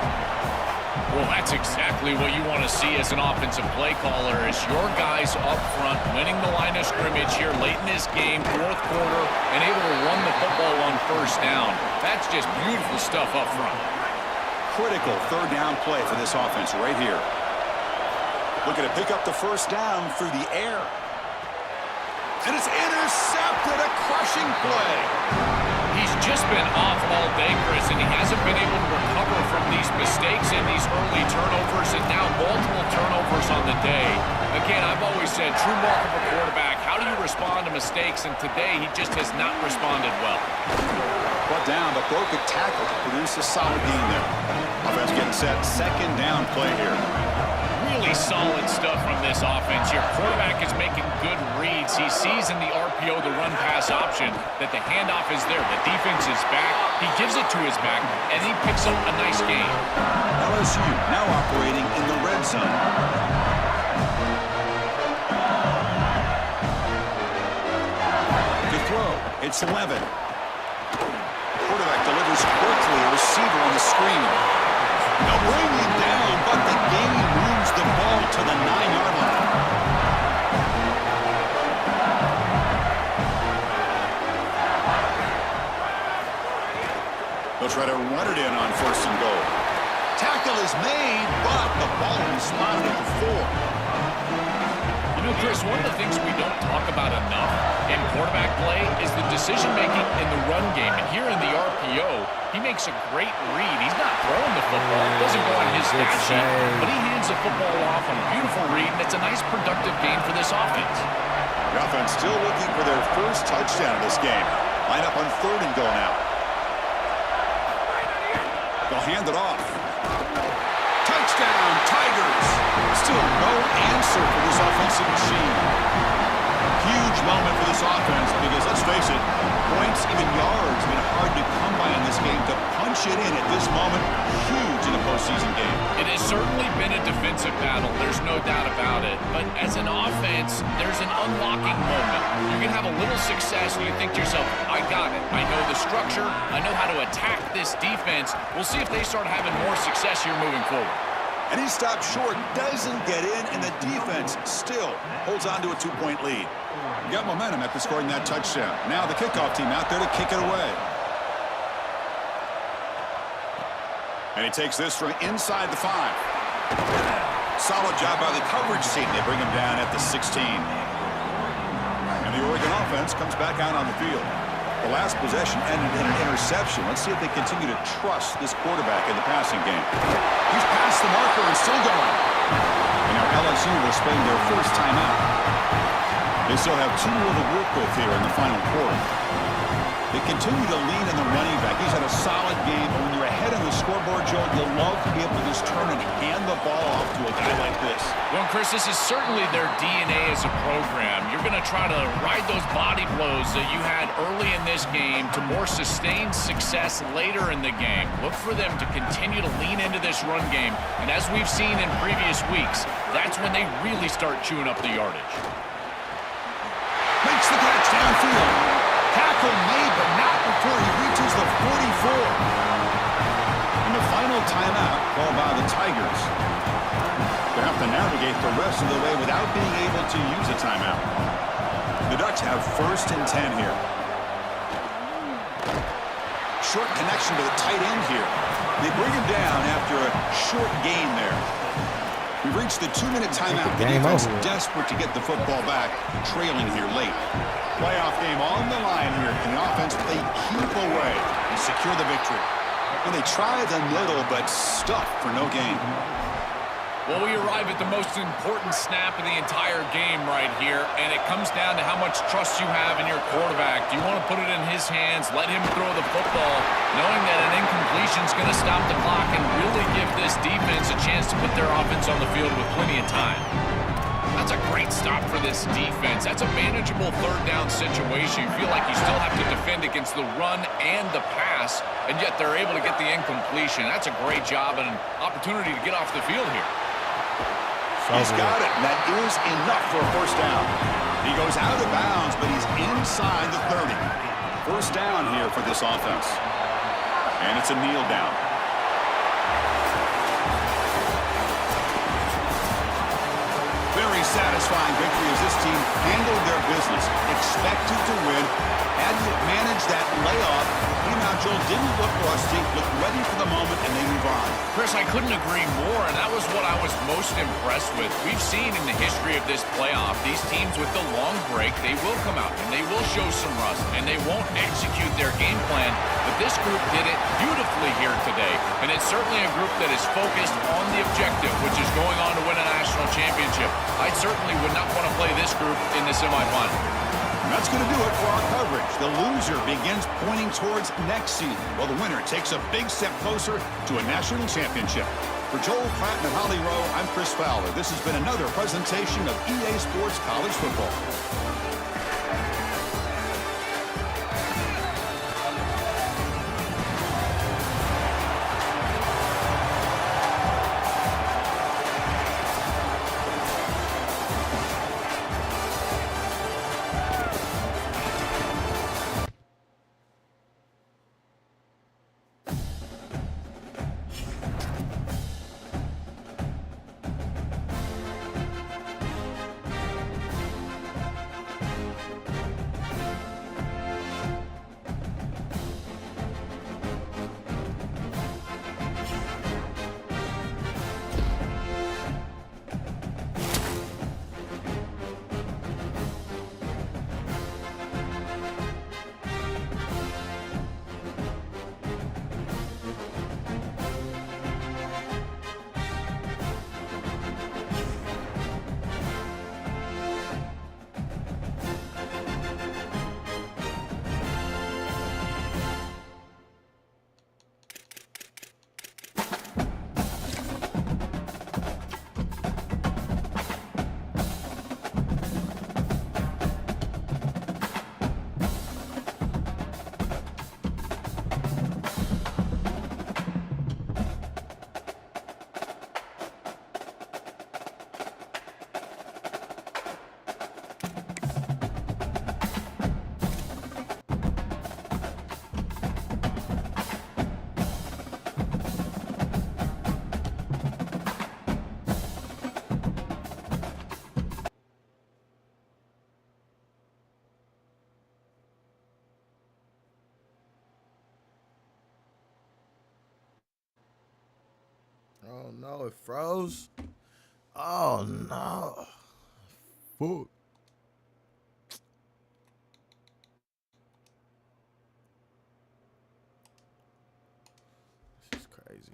Well, that's exactly what you want to see as an offensive play caller, is your guys up front winning the line of scrimmage here late in this game, 4th quarter, and able to run the football on 1st down. That's just beautiful stuff up front. Critical 3rd down play for this offense right here. Looking to pick up the 1st down through the air. And it's intercepted, a crushing play. He's just been off all day, Chris, and he hasn't been able to recover from these mistakes and these early turnovers, and now multiple turnovers on the day. Again, I've always said, true mark of a quarterback, how do you respond to mistakes? And today, he just has not responded well. Brought down, but broke a tackle to produce a solid gain there. Offense getting set, 2nd down play here. Really solid stuff from this offense. Your quarterback is making good reads. He sees in the RPO, the run-pass option, that the handoff is there. The defense is back. He gives it to his back, and he picks up a nice gain. LSU now operating in the red zone. To throw, it's Levin. Quarterback delivers quickly, a receiver on the screen. They'll bring him down, but the game moves the ball to the 9-yard line. They'll try to run it in on 1st and goal. Tackle is made, but the ball is spotted at the 4. You You know, Chris, one of the things we don't talk about enough in quarterback play is the decision-making in the run game. And here in the RPO, he makes a great read. He's not throwing the football. It doesn't go on his stat sheet, but he hands the football off on a beautiful read, and it's a nice productive gain for this offense. The offense still looking for their first touchdown of this game. Line up on 3rd and go now. They'll hand it off. Touchdown, Tigers! Still no answer for this offensive machine. Huge moment for this offense because, let's face it, points, even yards, have been hard to come by in this game. To punch it in at this moment, huge in a postseason game. It has certainly been a defensive battle. There's no doubt about it. But as an offense, there's an unlocking moment. You can have a little success and you think to yourself, I got it. I know the structure. I know how to attack this defense. We'll see if they start having more success here moving forward. And he stops short, doesn't get in, and the defense still holds on to a 2-point lead. Got momentum after scoring that touchdown. Now the kickoff team out there to kick it away. And he takes this from inside the 5. Solid job by the coverage team. They bring him down at the 16. And the Oregon offense comes back out on the field. The last possession ended in an interception. Let's see if they continue to trust this quarterback in the passing game. He's past the marker and still going. And now LSU will spend their first timeout. They still have 2 more to work with here in the final quarter. They continue to lean in the running back. He's had a solid game, but when you're ahead on the scoreboard, Joe, you'll love to be able to just turn and hand the ball off to a guy like this. Well, Chris, this is certainly their DNA as a program. You're going to try to ride those body blows that you had early in this game to more sustained success later in the game. Look for them to continue to lean into this run game. And as we've seen in previous weeks, that's when they really start chewing up the yardage. Makes the catch downfield. Tackle made, but not before he reaches the 44. And the final timeout called by the Tigers. They have to navigate the rest of the way without being able to use a timeout. The Ducks have 1st and 10 here. Short connection to the tight end here. They bring him down after a short gain there. We've reached the 2-minute timeout. The defense desperate to get the football back, trailing here late. Playoff game on the line here. Can the offense play keep away and secure the victory? And they try the middle, but stuff for no gain. Well, we arrive at the most important snap of the entire game right here, and it comes down to how much trust you have in your quarterback. Do you want to put it in his hands, let him throw the football, knowing that an incompletion is going to stop the clock and really give this defense a chance to put their offense on the field with plenty of time? That's a great stop for this defense. That's a manageable 3rd down situation. You feel like you still have to defend against the run and the pass, and yet they're able to get the incompletion. That's a great job and an opportunity to get off the field here. He's got it, and that is enough for a 1st down. He goes out of bounds, but he's inside the 30. 1st down here for this offense. And it's a kneel down. Very satisfying victory as this team handled their business. Expected to win. Had to manage that layoff. Came out, Joel, didn't look rusty, looked ready for the moment, and they move on. Chris, I couldn't agree more, and that was what I was most impressed with. We've seen in the history of this playoff, these teams with the long break, they will come out, and they will show some rust, and they won't execute their game plan, but this group did it beautifully here today, and it's certainly a group that is focused on the objective, which is going on to win a national championship. I certainly would not want to play this group in the semifinal. And that's going to do it for our coverage. The loser begins pointing towards next season, while the winner takes a big step closer to a national championship. For Joel Platt and Holly Rowe, I'm Chris Fowler. This has been another presentation of EA Sports College Football. Oh no, it froze. Oh no. Fuck. This is crazy.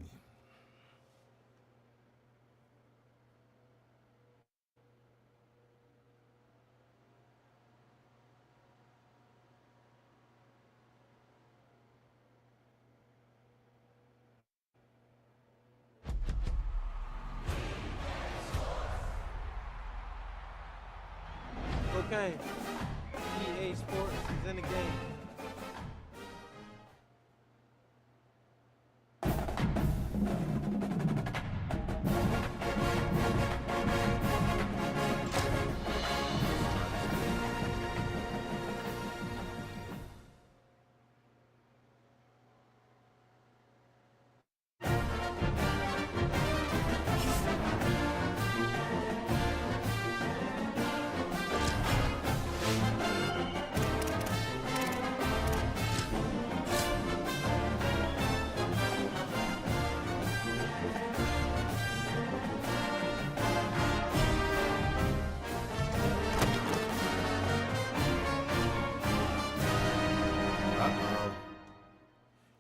Okay, EA Sports is in the game.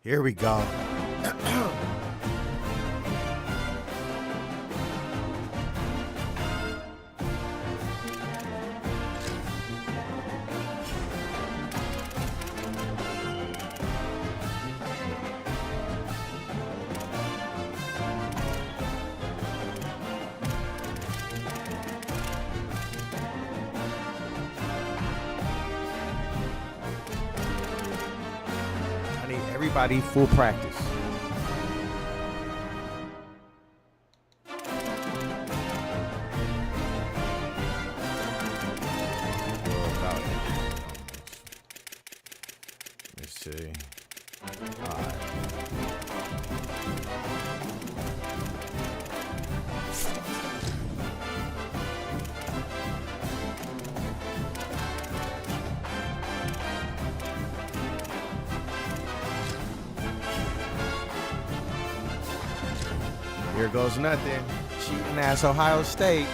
Here we go. I need everybody full practice. Let's see. All right. Here goes nothing. Cheating ass Ohio State.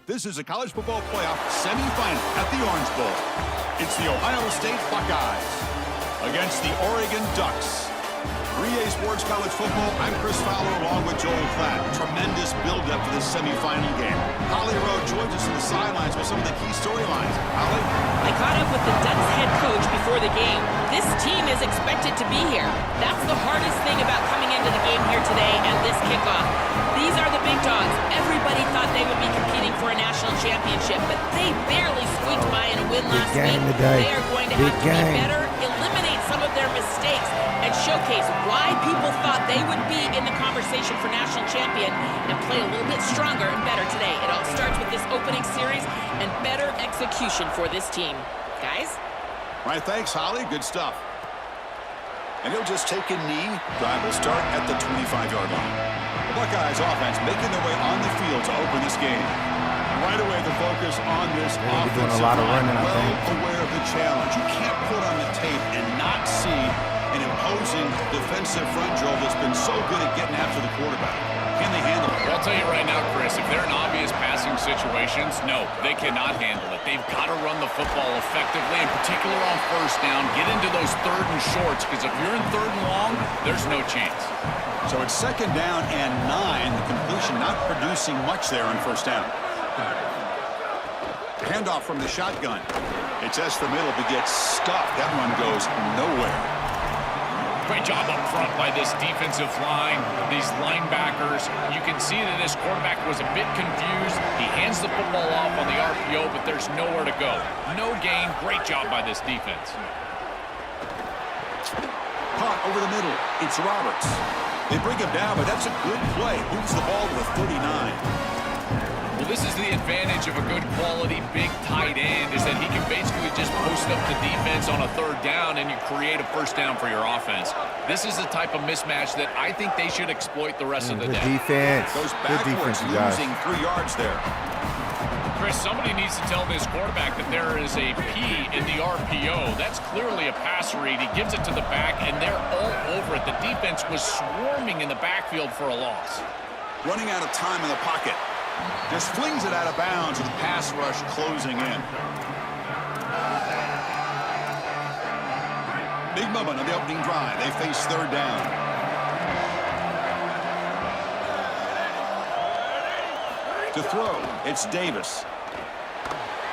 This is a college football playoff semifinal at the Orange Bowl. It's the Ohio State Buckeyes against the Oregon Ducks. 3A Sports College Football, I'm Chris Fowler along with Joel Klatt. Tremendous build-up for this semifinal game. Holly Rowe joins us on the sidelines with some of the key storylines. Holly? I caught up with the Ducks head coach before the game. This team is expected to be here. That's the hardest thing about coming into the game here today and this kickoff. These are the big dogs. Everybody thought they would be competing for a national championship, but they barely squeaked by in a win last week. They are going to have to be better, eliminate some of their mistakes, and showcase why people thought they would be in the conversation for national champion and play a little bit stronger and better today. It all starts with this opening series and better execution for this team. Guys? All right, thanks, Holly. Good stuff. And he'll just take a knee. Drive will start at the 25-yard line. The Buckeyes offense making their way on the field to open this game. Right away, the focus on this offensive doing a lot of running, I think. well aware of the challenge. You can't put on the tape and not see an imposing defensive front drill that's been so good at getting after the quarterback. Can they handle it? Well, I'll tell you right now, Chris, if they're in obvious passing situations, no, they cannot handle it. They've got to run the football effectively, in particular on first down. Get into those third and shorts, because if you're in third and long, there's no chance. So it's second down and 9. The completion not producing much there on first down. Handoff from the shotgun. It's the middle, but gets stuck. That one goes nowhere. Great job up front by this defensive line, these linebackers. You can see that this quarterback was a bit confused. He hands the football off on the RPO, but there's nowhere to go. No gain. Great job by this defense. over the middle. It's Roberts. They bring him down, but that's a good play. Moves the ball to the 39. Well, this is the advantage of a good quality big tight end, is that he can basically just post up the defense on a third down and you create a first down for your offense. This is the type of mismatch that I think they should exploit the rest of the day. Defense. Goes Good backwards, defense, you guys. losing 3 yards there. Chris, somebody needs to tell this quarterback that there is a P in the RPO. That's clearly a pass read. He gives it to the back, and they're all over it. The defense was swarming in the backfield for a loss. Running out of time in the pocket. Just flings it out of bounds with the pass rush closing in. Big moment on the opening drive. They face third down. To throw, it's Davis.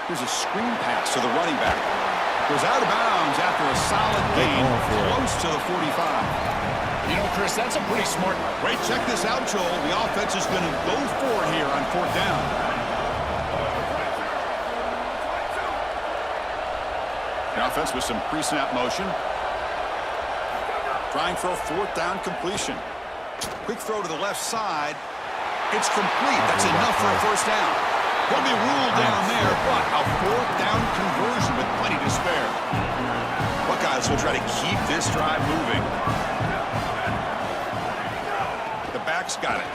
Here's a screen pass to the running back. Goes out of bounds after a solid gain, close to the 45. You know, Chris, that's a pretty smart... Great, check this out, Joel. The offense is going to go for it here on fourth down. The offense with some pre-snap motion. Trying for a fourth down completion. Quick throw to the left side. It's complete. That's enough for a first down. He'll be ruled down there, but a fourth down conversion with plenty to spare. Buckeyes will try to keep this drive moving. Back's got it.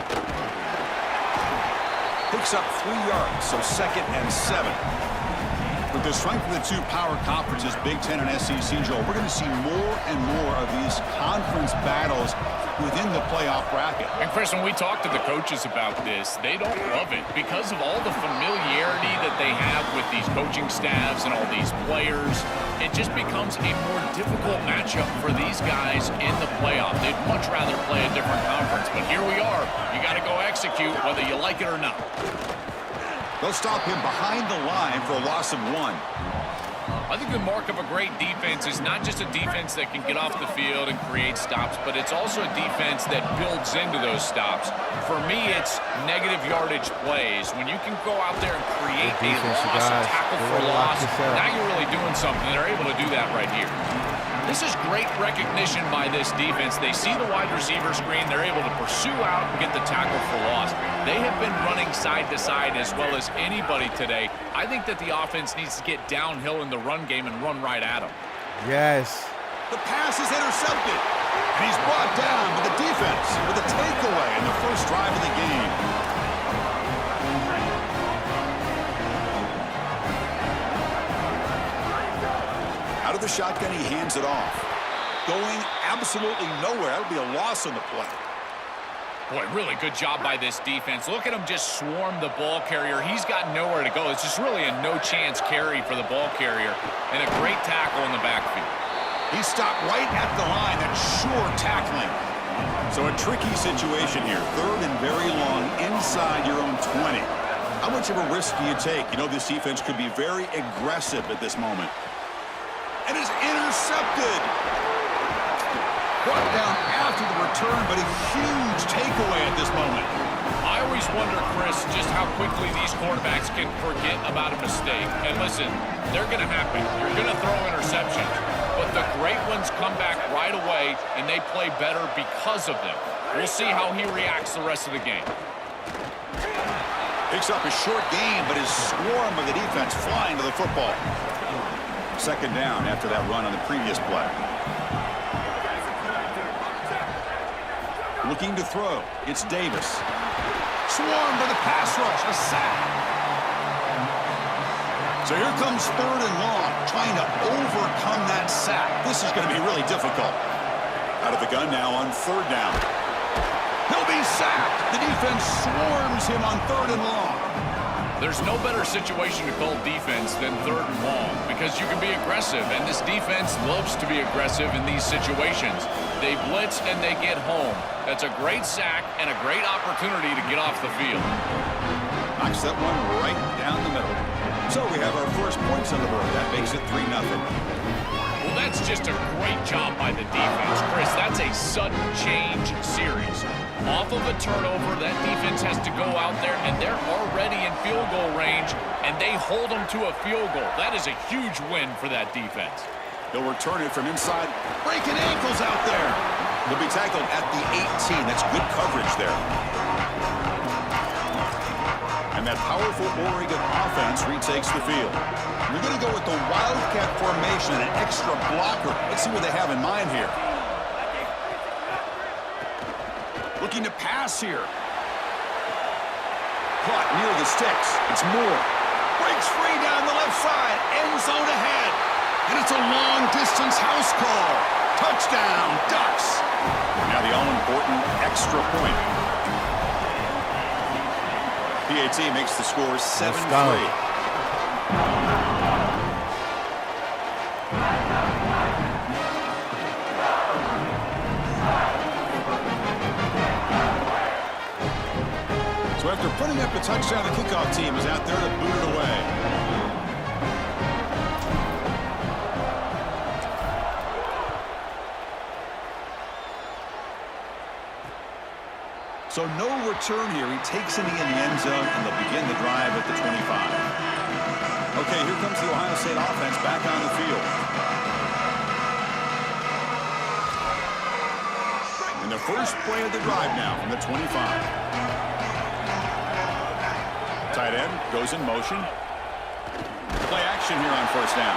Picks up 3 yards, so 2nd and 7. With the strength of the two power conferences, Big Ten and SEC, Joel, we're going to see more and more of these conference battles within the playoff bracket. And Chris, when we talk to the coaches about this, they don't love it because of all the familiarity that they have with these coaching staffs and all these players. It just becomes a more difficult matchup for these guys in the playoff. They'd much rather play a different conference, but here we are. You got to go execute whether you like it or not. They'll stop him behind the line for a loss of 1. I think the mark of a great defense is not just a defense that can get off the field and create stops, but it's also a defense that builds into those stops. For me, it's negative yardage plays. When you can go out there and create a loss, a tackle for loss, now you're really doing something. They're able to do that right here. This is great recognition by this defense. They see the wide receiver screen. They're able to pursue out and get the tackle for loss. They have been running side to side as well as anybody today. I think that the offense needs to get downhill in the run game and run right at them. Yes. The pass is intercepted. And he's brought down by the defense with a takeaway in the first drive of the game. Out of the shotgun, he hands it off. Going absolutely nowhere. That'll be a loss on the play. Boy, really good job by this defense. Look at him just swarm the ball carrier. He's got nowhere to go. It's just really a no-chance carry for the ball carrier. And a great tackle in the backfield. He stopped right at the line. That's sure tackling. So a tricky situation here. Third and very long inside your own 20. How much of a risk do you take? You know, this defense could be very aggressive at this moment. And it's intercepted. Brought down after the return, but a huge takeaway at this moment. I always wonder, Chris, just how quickly these quarterbacks can forget about a mistake. And listen, they're going to happen. You're going to throw interceptions. But the great ones come back right away, and they play better because of them. We'll see how he reacts the rest of the game. Picks up a short gain, but his swarm of the defense flying to the football. Second down after that run on the previous play. Looking to throw. It's Davis. Swarmed by the pass rush. A sack. So here comes third and long, trying to overcome that sack. This is going to be really difficult. Out of the gun now on third down. He'll be sacked. The defense swarms him on third and long. There's no better situation to call defense than third and long because you can be aggressive, and this defense loves to be aggressive in these situations. They blitz and they get home. That's a great sack and a great opportunity to get off the field. Knocks that one right down the middle. So we have our first points on the board. That makes it 3-0. Well, that's just a great job by the defense. Chris, that's a sudden change series. Off of a turnover, that defense has to go out there, and they're already in field goal range, and they hold them to a field goal. That is a huge win for that defense. They'll return it from inside. Breaking ankles out there. He'll be tackled at the 18. That's good coverage there. And that powerful Oregon offense retakes the field. We're going to go with the Wildcat formation and an extra blocker. Let's see what they have in mind here. Looking to pass here. Caught near the sticks. It's Moore. Breaks free down the left side. End zone ahead. And it's a long-distance house call. Touchdown, Ducks. Now the all-important extra point. PAT makes the score 7-3. So after putting up a touchdown, the kickoff team is out there to boot it away. So no return here. He takes it in the end zone, and they'll begin the drive at the 25. Okay, here comes the Ohio State offense back on the field. And the first play of the drive now from the 25. Tight end goes in motion. Play action here on first down.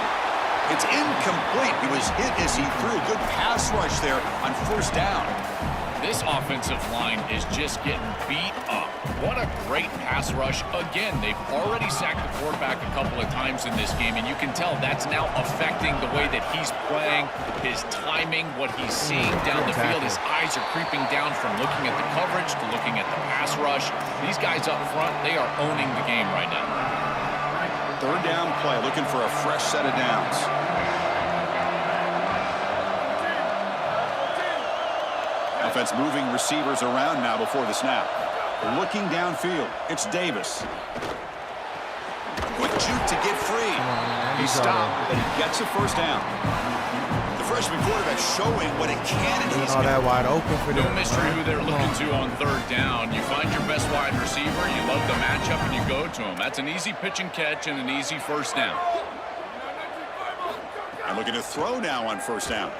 It's incomplete. He was hit as he threw. Good pass rush there on first down. This offensive line is just getting beat up. What a great pass rush. Again, they've already sacked the quarterback a couple of times in this game, and you can tell that's now affecting the way that he's playing, his timing, what he's seeing down the field. His eyes are creeping down from looking at the coverage to looking at the pass rush. These guys up front, they are owning the game right now. Third down play, looking for a fresh set of downs. Offense moving receivers around now before the snap. Looking downfield, it's Davis. Quick juke to get free. He stopped, but he gets a first down. The freshman quarterback showing what it can, and he's all that wide open for them. No mystery who they're looking to on third down. You find your best wide receiver, you love the matchup, and you go to him. That's an easy pitch and catch and an easy first down. And looking to throw now on first down.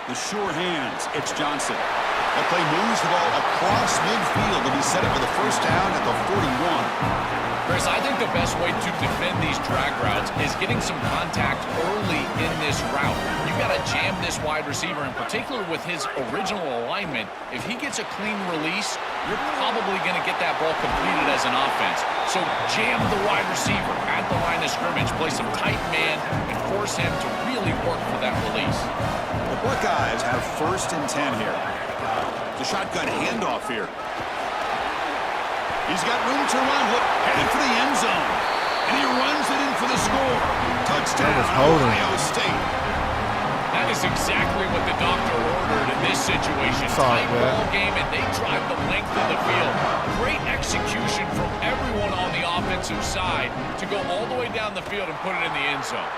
The sure hands. It's Johnson. That play moves the ball across midfield to be set up for the first down at the 41. Chris, I think the best way to defend these drag routes is getting some contact early in this route. You've got to jam this wide receiver, in particular with his original alignment. If he gets a clean release, you're probably going to get that ball completed as an offense. So jam the wide receiver at the line of scrimmage, play some tight man, and force him to really work for that release. The Buckeyes have 1st and 10 here. The shotgun handoff here. He's got room to run. Look, headed for the end zone. And he runs it in for the score. Touchdown, Ohio State. That is exactly what the doctor ordered in this situation. Tight ball game, and they drive the length of the field. Great execution from everyone on the offensive side to go all the way down the field and put it in the end zone.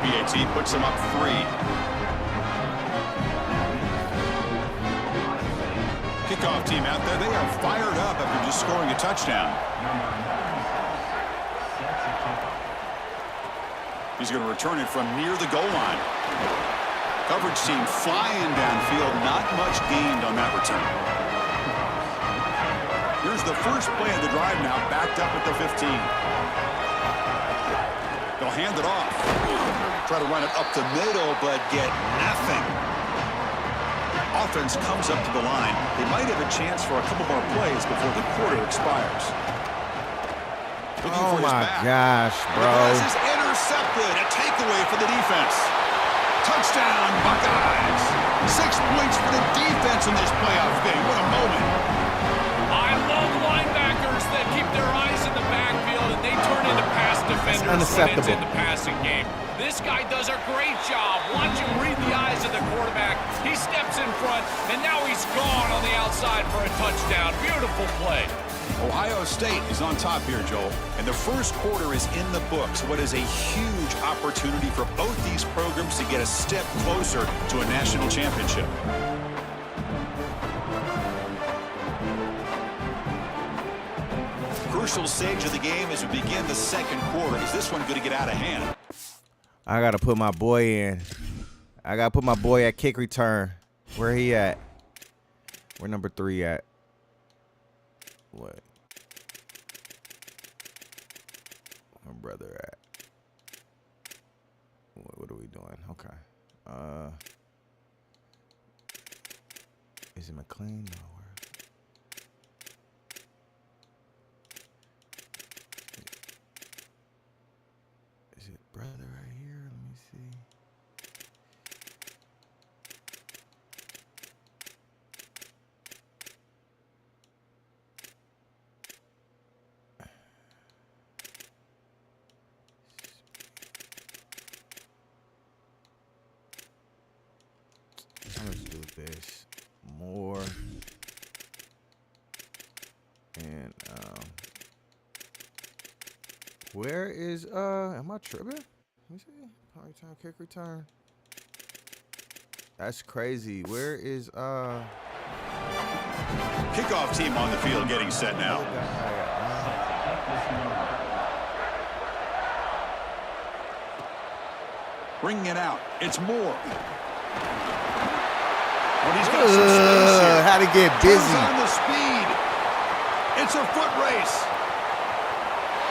The PAT puts him up 3. Kickoff team out there, they are fired up after just scoring a touchdown. He's going to return it from near the goal line. Coverage team flying downfield, not much gained on that return. Here's the first play of the drive now, backed up at the 15. They'll hand it off. Try to run it up the middle, but get nothing. Offense comes up to the line. They might have a chance for a couple more plays before the quarter expires. Looking for his back. Gosh, bro. The pass is intercepted. A takeaway for the defense. Touchdown, Buckeyes. 6 points for the defense in this playoff game. What a moment. I love linebackers that keep their eyes in the backfield and they turn into pass defenders when it's in the passing game. This guy does a great job. Watch him read the eyes of the quarterback. He steps in front, and now he's gone on the outside for a touchdown. Beautiful play. Ohio State is on top here, Joel, and the first quarter is in the books. What is a huge opportunity for both these programs to get a step closer to a national championship. Crucial stage of the game as we begin the second quarter. Is this one going to get out of hand? I got to put my boy in. I got to put my boy at kick return. Where he at? Where number 3 at? What? My brother at? What are we doing? Okay. Is it McLean? No. Is it brother right here? Let me see. Let's do this more. And where is am I tripping? Let me see. Power time kick return. That's crazy. Where is Kickoff team on the field getting set now. Bringing it out. It's Moore. But he's got some space here. How to get busy. Turns on the speed. It's a foot race.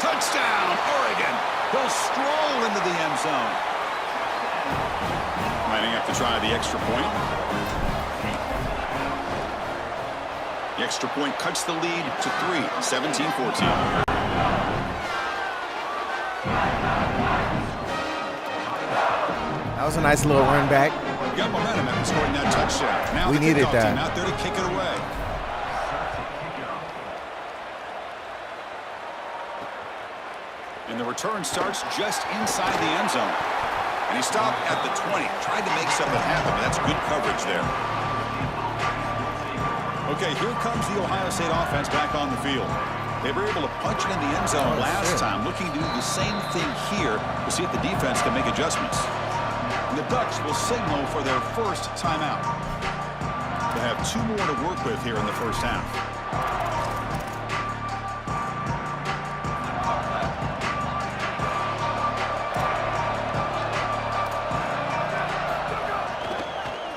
Touchdown, Oregon. He'll stroll into the end zone. Might have to try the extra point. The extra point cuts the lead to 3, 17-14. That was a nice little run back. Got momentum after scoring that touchdown. Now We the needed kickoff that. team out there to kick it away. And the return starts just inside the end zone. And he stopped at the 20. Tried to make something happen, but that's good coverage there. Okay, here comes the Ohio State offense back on the field. They were able to punch it in the end zone last time, looking to do the same thing here to see if the defense can make adjustments. And the Ducks will signal for their first timeout. They have 2 more to work with here in the first half.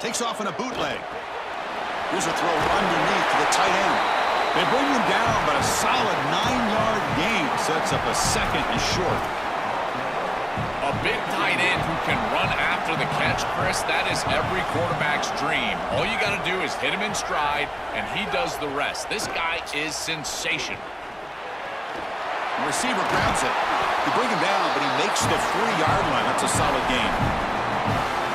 Takes off in a bootleg. Here's a throw underneath to the tight end. They bring him down, but a solid 9-yard gain sets up a second and short. A big tight end who can run after the catch, Chris, that is every quarterback's dream. All you got to do is hit him in stride, and he does the rest. This guy is sensational. The receiver grabs it. They bring him down, but he makes the 3-yard line. That's a solid gain.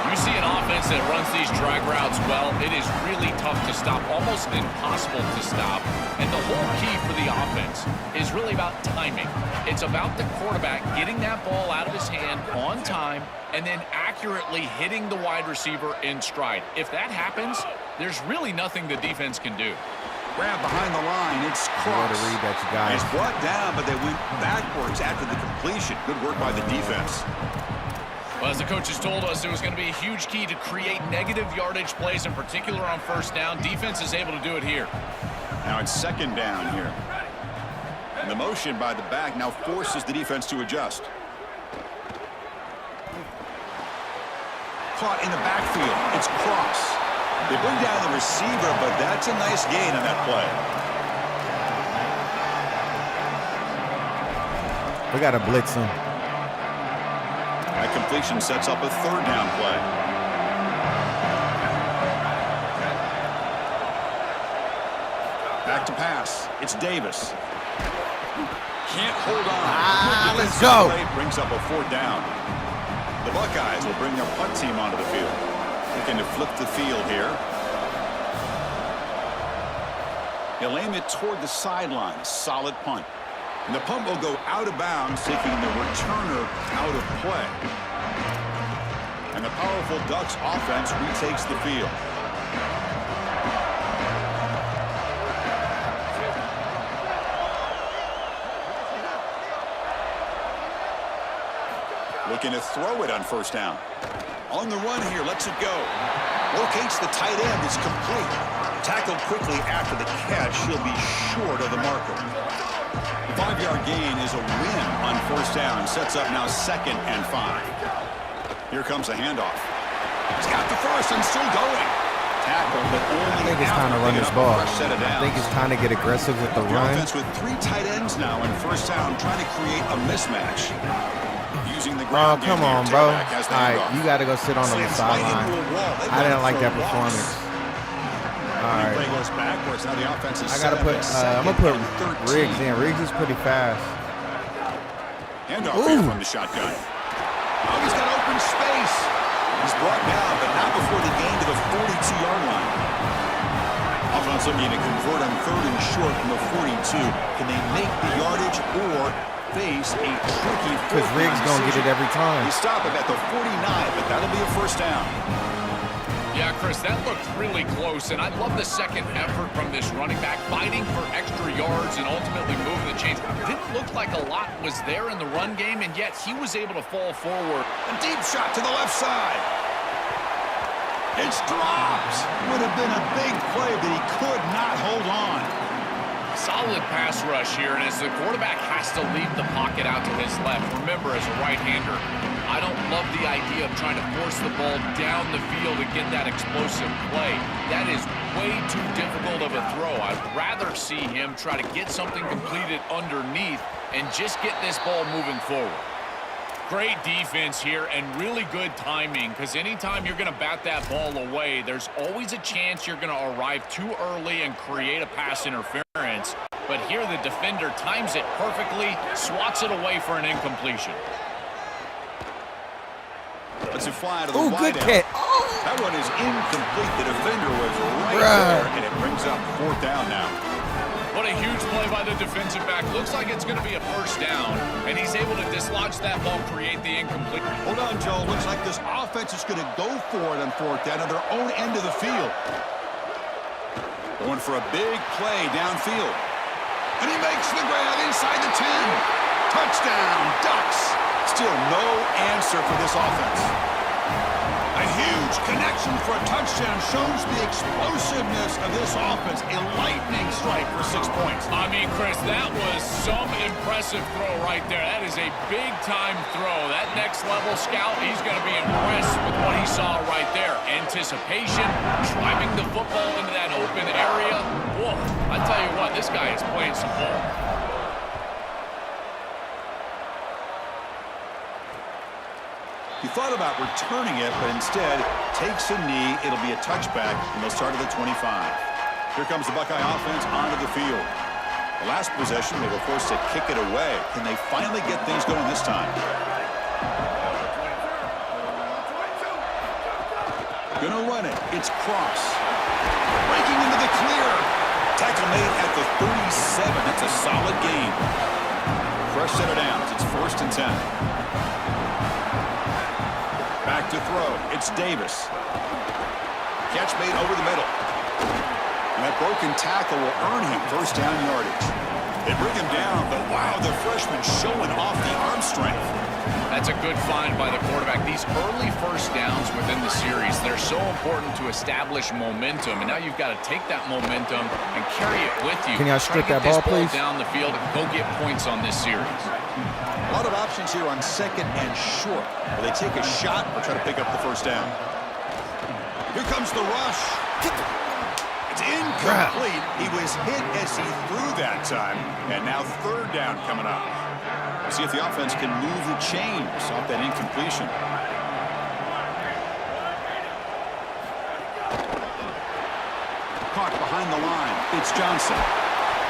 You see an offense that runs these drag routes well, it is really tough to stop, almost impossible to stop. And the whole key for the offense is really about timing. It's about the quarterback getting that ball out of his hand on time and then accurately hitting the wide receiver in stride. If that happens, there's really nothing the defense can do. Grab behind the line. It's You Cross. gotta read that, you guys. It's brought down, but they went backwards after the completion. Good work by the defense. Well, as the coaches told us, it was going to be a huge key to create negative yardage plays, in particular on first down. Defense is able to do it here. Now it's second down here. And the motion by the back now forces the defense to adjust. Caught in the backfield. It's Cross. They bring down the receiver, but that's a nice gain on that play. We got to blitz him. That completion sets up a third down play. Back to pass. It's Davis. Can't hold on. Let's go. Play brings up a 4th down. The Buckeyes will bring their punt team onto the field. Looking to flip the field here. He'll aim it toward the sideline. Solid punt. And the punt will go out of bounds, taking the returner out of play. And the powerful Ducks offense retakes the field. Looking to throw it on first down. On the run here, lets it go. Locates the tight end, it's complete. Tackled quickly after the catch, he'll be short of the marker. The 5-yard gain is a win on first down. Sets up now 2nd and 5. Here comes the handoff. He's got the first and still going. Tackle, but only I think it's time to run this ball. I think it's time to get aggressive with the run. Offense with 3 tight ends now in first down, trying to create a mismatch. Using the Oh, ground come game on, here, bro. tailback has the All right, handoff. you got to go sit on the Slams right sideline. into a wall. They I didn't went like for that a loss. performance. All right. Play goes backwards. Now the offense is I got to set put, up at I'm going to put 2nd and 13. Riggs in. Riggs is pretty fast. Handoff here from the shotgun. Oh, he's got open space. He's brought down, but not before the gain to the 42-yard line. Offense looking to convert on 3rd and short from the 42. Can they make the yardage or face a tricky Because Riggs going to get it every time. They stop him at the 49, but that'll be a first down. Yeah, Chris, that looked really close, and I love the second effort from this running back, fighting for extra yards and ultimately moving the chains. Didn't look like a lot was there in the run game, and yet he was able to fall forward. A deep shot to the left side. It's dropped. Would have been a big play, but he could not hold on. Solid pass rush here, and as the quarterback has to leave the pocket out to his left, remember, as a right-hander, I don't love the idea of trying to force the ball down the field and get that explosive play. That is way too difficult of a throw. I'd rather see him try to get something completed underneath and just get this ball moving forward. Great defense here and really good timing, because anytime you're going to bat that ball away, there's always a chance you're going to arrive too early and create a pass interference. But here the defender times it perfectly, swats it away for an incompletion. Let's fly to the Ooh, good wideout. catch. That one is incomplete. The defender was right there, and it brings up 4th down now. What a huge play by the defensive back. Looks like it's going to be a first down, and he's able to dislodge that ball, create the incomplete. Hold on, Joe. Looks like this offense is going to go for it on 4th down on their own end of the field. Going for a big play downfield. And he makes the grab inside the 10. Touchdown, Ducks. Still no answer for this offense. A huge connection for a touchdown shows the explosiveness of this offense. A lightning strike for 6 points. I mean, Chris, that was some impressive throw right there. That is a big-time throw. That next-level scout, he's going to be impressed with what he saw right there. Anticipation, driving the football into that open area. Whoa, I tell you what, this guy is playing some ball. He thought about returning it, but instead takes a knee. It'll be a touchback, and they'll start at the 25. Here comes the Buckeye offense onto the field. The last possession, they were forced to kick it away. Can they finally get things going this time? Gonna run it. It's Cross. Breaking into the clear. Tackle made at the 37. That's a solid gain. Fresh set of downs. It's 1st and 10. Back to throw. It's Davis. Catch made over the middle. And that broken tackle will earn him first down yardage. They bring him down, but wow, the freshman showing off the arm strength. That's a good find by the quarterback. These early first downs within the series, they're so important to establish momentum. And now you've got to take that momentum and carry it with you. Can y'all strip that ball, please? Down the field and go get points on this series. A lot of options here on 2nd and short. Will they take a shot or try to pick up the first down? Here comes the rush. It's incomplete. He was hit as he threw that time. And now 3rd down coming up. We'll see if the offense can move the chains off that incompletion. Caught behind the line. It's Johnson.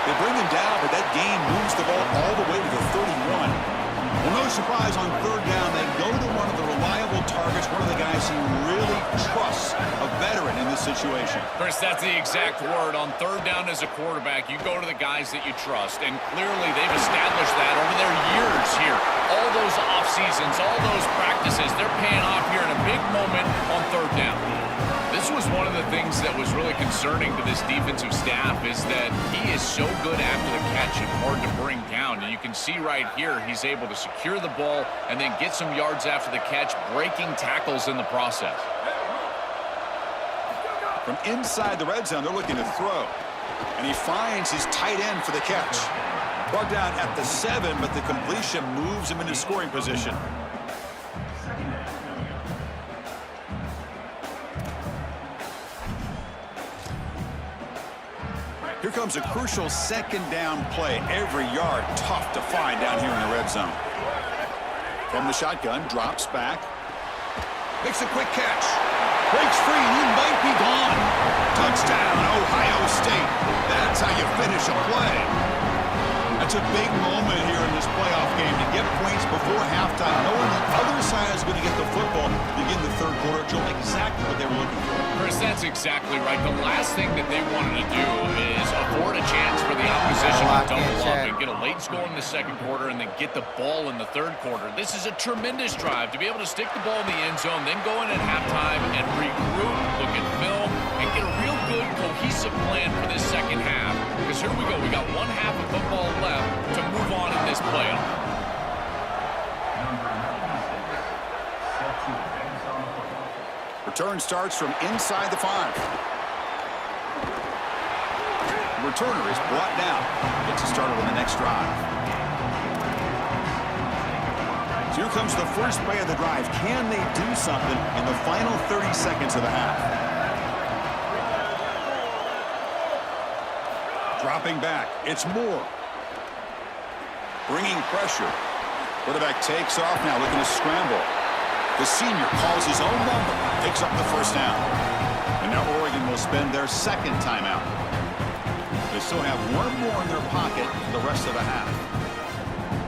They bring him down, but that gain moves the ball all the way to the 31. Well, no surprise on 3rd down. They go to one of the reliable targets, one of the guys he really trusts, a veteran in this situation. Chris, that's the exact word. On 3rd down as a quarterback, you go to the guys that you trust, and clearly they've established that over their years here. All those off seasons, all those practices, they're paying off here in a big moment on 3rd down. This was one of the things that was really concerning to this defensive staff, is that he is so good after the catch and hard to bring down. And you can see right here, he's able to secure the ball and then get some yards after the catch, breaking tackles in the process. From inside the red zone, they're looking to throw. And he finds his tight end for the catch. Brought down at the 7, but the completion moves him into scoring position. Here comes a crucial second down play. Every yard tough to find down here in the red zone. From the shotgun, drops back. Makes a quick catch. Breaks free, and he might be gone. Touchdown, Ohio State. That's how you finish a play. That's a big moment here in this playoff game to get points before halftime, knowing the other side is going to get the football to begin the third quarter. Joel, exactly what they were looking for. Chris, that's exactly right. The last thing that they wanted to do is afford a chance for the opposition to double up and get a late score in the second quarter and then get the ball in the third quarter. This is a tremendous drive to be able to stick the ball in the end zone, then go in at halftime and regroup, look at film, and get a real good cohesive plan for this second half. Because here we go. We got one half of football left to move on in this playoff. Return starts from inside the 5. The returner is brought down. Gets us started on the next drive. So here comes the first play of the drive. Can they do something in the final 30 seconds of the half? Dropping back. It's Moore. Bringing pressure. Quarterback takes off now, looking to scramble. The senior calls his own number, picks up the first down. And now Oregon will spend their second timeout. They still have one more in their pocket for the rest of the half.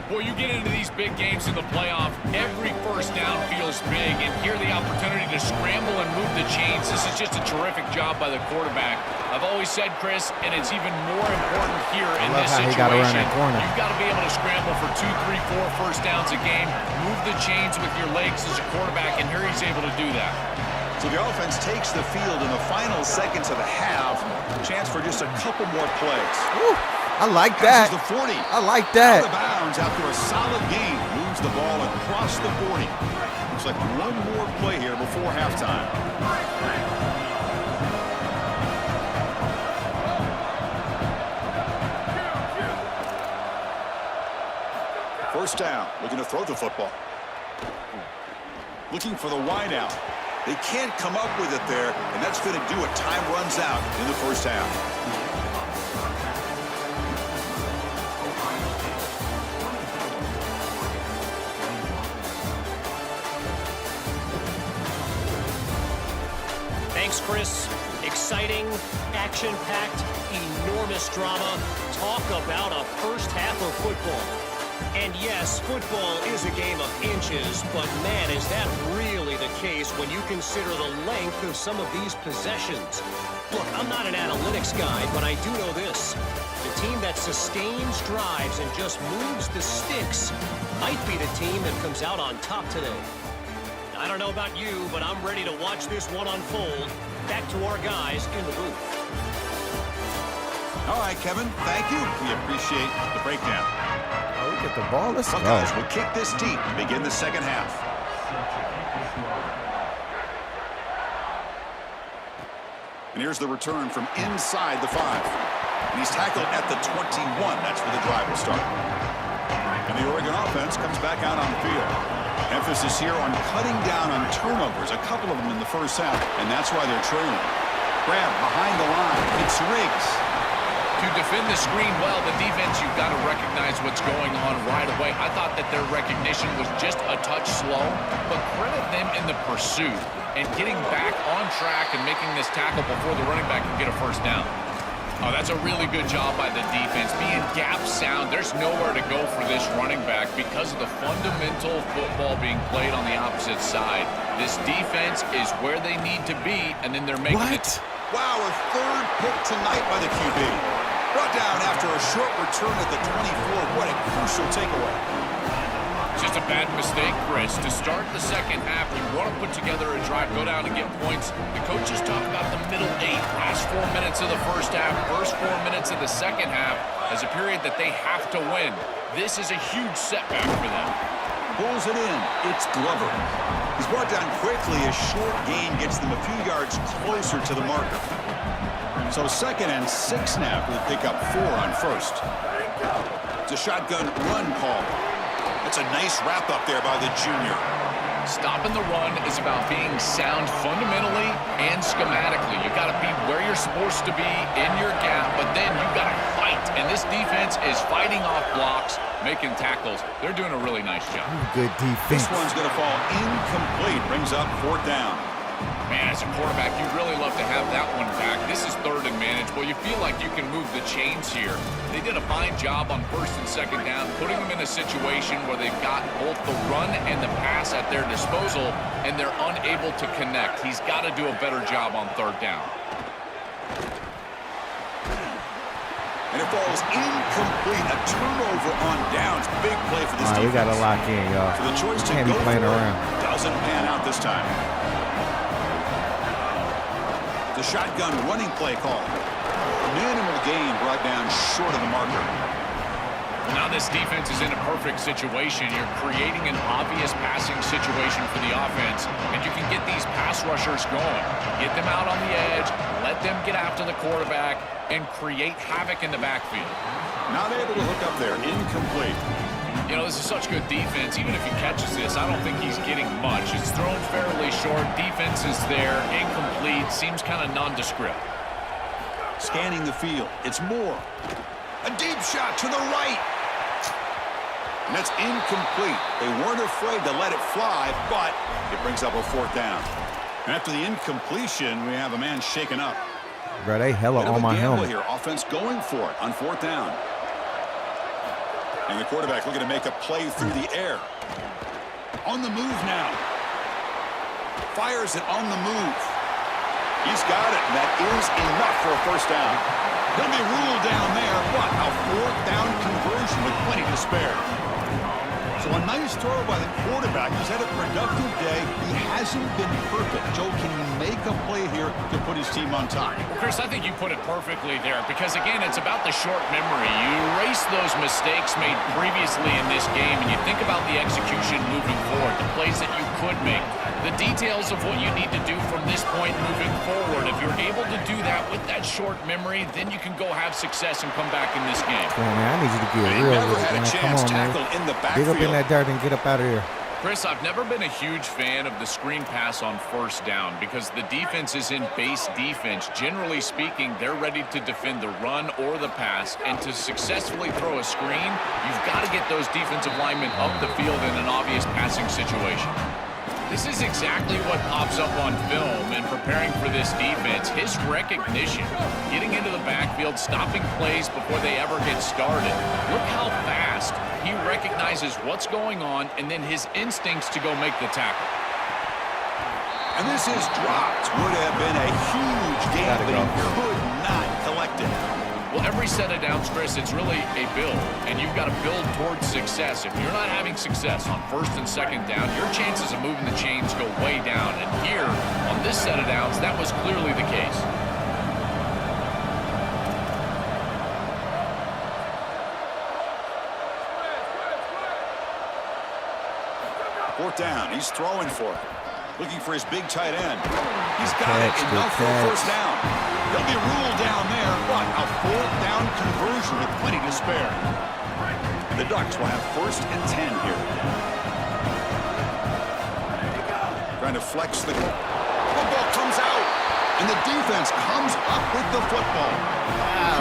Boy, you get into these big games in the playoff, every first down feels big, and here the opportunity to scramble and move the chains. This is just a terrific job by the quarterback. I've always said, Chris, and it's even more important here in this situation. You've got to be able to scramble for 2, 3, 4 first downs a game, move the chains with your legs as a quarterback, and here he's able to do that. So the offense takes the field in the final seconds of the half. Chance for just a couple more plays. Woo, I like that. The 40. I like that. Out of bounds after a solid game. Moves the ball across the 40. Looks like one more play here before halftime. First down. Looking to throw the football. Looking for the wide out. They can't come up with it there, and that's going to do it. Time runs out in the first half. Thanks, Chris. Exciting, action-packed, enormous drama. Talk about a first half of football. And yes, football is a game of inches, but man, is that really the case when you consider the length of some of these possessions. Look, I'm not an analytics guy, but I do know this. The team that sustains drives and just moves the sticks might be the team that comes out on top today. I don't know about you, but I'm ready to watch this one unfold. Back to our guys in the booth. All right, Kevin, thank you. We appreciate the breakdown. Oh, we get the ball. Let's go. Buckeyes will kick this deep to begin the second half. And here's the return from inside the 5. And he's tackled at the 21. That's where the drive will start. And the Oregon offense comes back out on the field. Emphasis here on cutting down on turnovers, a couple of them in the first half, and that's why they're trailing. Grab behind the line. It's Riggs. To defend the screen well, the defense, you've got to recognize what's going on right away. I thought that their recognition was just a touch slow, but credit them in the pursuit and getting back on track and making this tackle before the running back can get a first down. Oh, that's a really good job by the defense. Being gap sound, there's nowhere to go for this running back because of the fundamental football being played on the opposite side. This defense is where they need to be, and then they're making it. Wow, a third pick tonight by the QB. Brought down after a short return at the 24. What a crucial takeaway. Just a bad mistake, Chris. To start the second half, you want to put together a drive, go down and get points. The coaches talk about the middle 8, last 4 minutes of the first half, first 4 minutes of the second half as a period that they have to win. This is a huge setback for them. Pulls it in. It's Glover. He's brought down quickly. A short gain gets them a few yards closer to the marker. So 2nd and 6 now. We'll pick up 4 on first. It's a shotgun run call. That's a nice wrap up there by the junior. Stopping the run is about being sound fundamentally and schematically. You've got to be where you're You're supposed to be in your gap, but then you got to fight. And this defense is fighting off blocks, making tackles. They're doing a really nice job. Good defense. This one's going to fall incomplete. Brings up 4th down. Man, as a quarterback, you'd really love to have that one back. This is 3rd and manageable. You feel like you can move the chains here. They did a fine job on 1st and 2nd down, putting them in a situation where they've got both the run and the pass at their disposal, and they're unable to connect. He's got to do a better job on 3rd down. And it falls incomplete. A turnover on downs. Big play for this defense. We got to lock in, y'all. So the choice to Can't be go playing for it around. doesn't pan out this time. The shotgun running play call. Minimal gain brought down short of the marker. Now this defense is in a perfect situation. You're creating an obvious passing situation for the offense, and you can get these pass rushers going. Get them out on the edge, let them get after the quarterback, and create havoc in the backfield. Not able to hook up there. Incomplete. You know, this is such good defense. Even if he catches this, I don't think he's getting much. It's thrown fairly short. Defense is there. Incomplete. Seems kind of nondescript. Scanning the field. It's Moore. A deep shot to the right. And that's incomplete. They weren't afraid to let it fly, but it brings up a 4th down. And after the incompletion, we have a man shaken up. Bro, they hella Bit of on a my gamble helmet. here. Offense going for it on 4th down. And the quarterback looking to make a play through the air. On the move now. Fires it on the move. He's got it, and that is enough for a 1st down. He'll be ruled down there, but a 4th down conversion with plenty to spare. So a nice throw by the quarterback. He's had a productive day. He hasn't been perfect. Joe, can he make a play here to put his team on top? Well, Chris, I think you put it perfectly there because, again, it's about the short memory. You erase those mistakes made previously in this game, and you think about the execution moving forward, the plays that you could make, the details of what you need to do from this point moving forward. If you're able to do that with that short memory, then you can go have success and come back in this game. Come on, man. I need you to get He real never with it, had a man. Come chance on, man. tackled in the Dig up in backfield. that dirt and get up out of here. Chris, I've never been a huge fan of the screen pass on 1st down because the defense is in base defense. Generally speaking, they're ready to defend the run or the pass, and to successfully throw a screen, you've got to get those defensive linemen up the field in an obvious passing situation. This is exactly what pops up on film in preparing for this defense. His recognition, getting into the backfield, stopping plays before they ever get started. Look how fast he recognizes what's going on and then his instincts to go make the tackle. And this is dropped. Would have been a huge game, but he could not collect it. Well, every set of downs, Chris, it's really a build, and you've got to build towards success. If you're not having success on 1st and 2nd down, your chances of moving the chains go way down. And here, on this set of downs, that was clearly the case. Fourth down. He's throwing for it. Looking for his big tight end. He's got it. Enough for a 1st down. He'll be ruled down there, but a 4th down conversion with plenty to spare. And the Ducks will have 1st and 10 here. Trying to flex the football comes out, and the defense comes up with the football.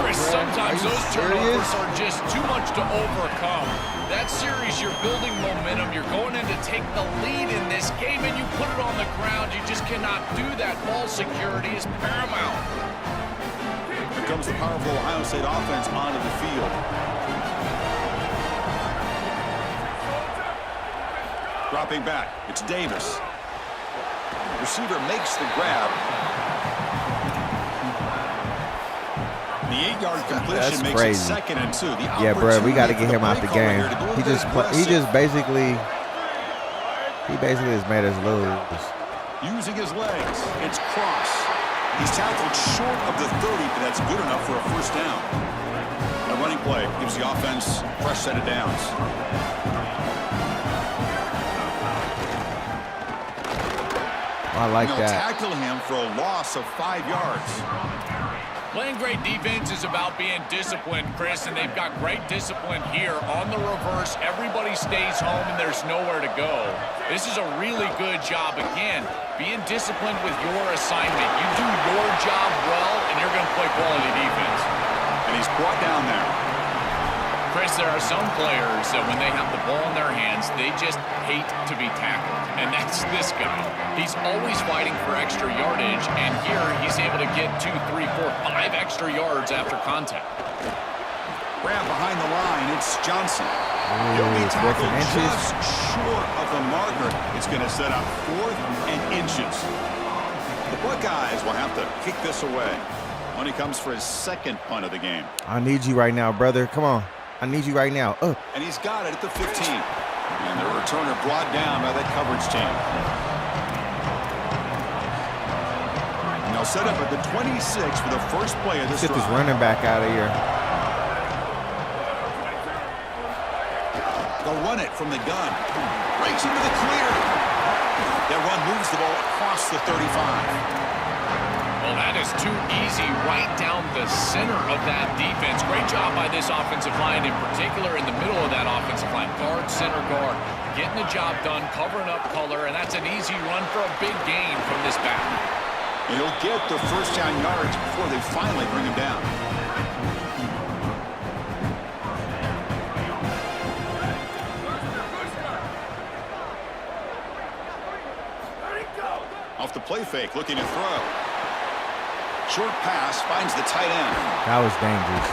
Chris, sometimes those turnovers are just too much to overcome. That series, you're building momentum. You're going in to take the lead in this game, and you put it on the ground. You just cannot do that. Ball security is paramount. Here comes the powerful Ohio State offense onto the field. Dropping back. It's Davis. Receiver makes the grab. The 8-yard completion makes it 2nd and 2. Yeah, bro, we got to get him out the game. He basically has made us lose. Using his legs, it's Cross. He's tackled short of the 30, but that's good enough for a 1st down. A running play gives the offense a fresh set of downs. I like They'll that. tackle him for a loss of 5 yards. Playing great defense is about being disciplined, Chris, and they've got great discipline here. On the reverse, everybody stays home and there's nowhere to go. This is a really good job. Again, being disciplined with your assignment. You do your job well, and you're going to play quality defense. And he's brought down there. Chris, there are some players that when they have the ball in their hands, they just hate to be tackled. And that's this guy. He's always fighting for extra yardage, and here he's able to get 2, 3, 4, 5 extra yards after contact. Grab behind the line. It's Johnson. He'll be 4th tackled and inches. just short of the marker. It's going to set up 4th and inches. The Buckeyes will have to kick this away when he comes for his second punt of the game. I need you right now, brother. Come on. I need you right now. And he's got it at the 15. And the returner brought down by that coverage team. And they'll set up at the 26 for the first play of this Get this drive. running back out of here. They'll run it from the gun. Breaks into the clear. That run moves the ball across the 35. Well, that is too easy right down the center of that defense. Great job by this offensive line, in particular in the middle of that offensive line. Guard, center guard, getting the job done, covering up color, and that's an easy run for a big gain from this back. And he'll get the first down yards before they finally bring him down. Off the play fake, looking to throw. Short pass finds the tight end. That was dangerous.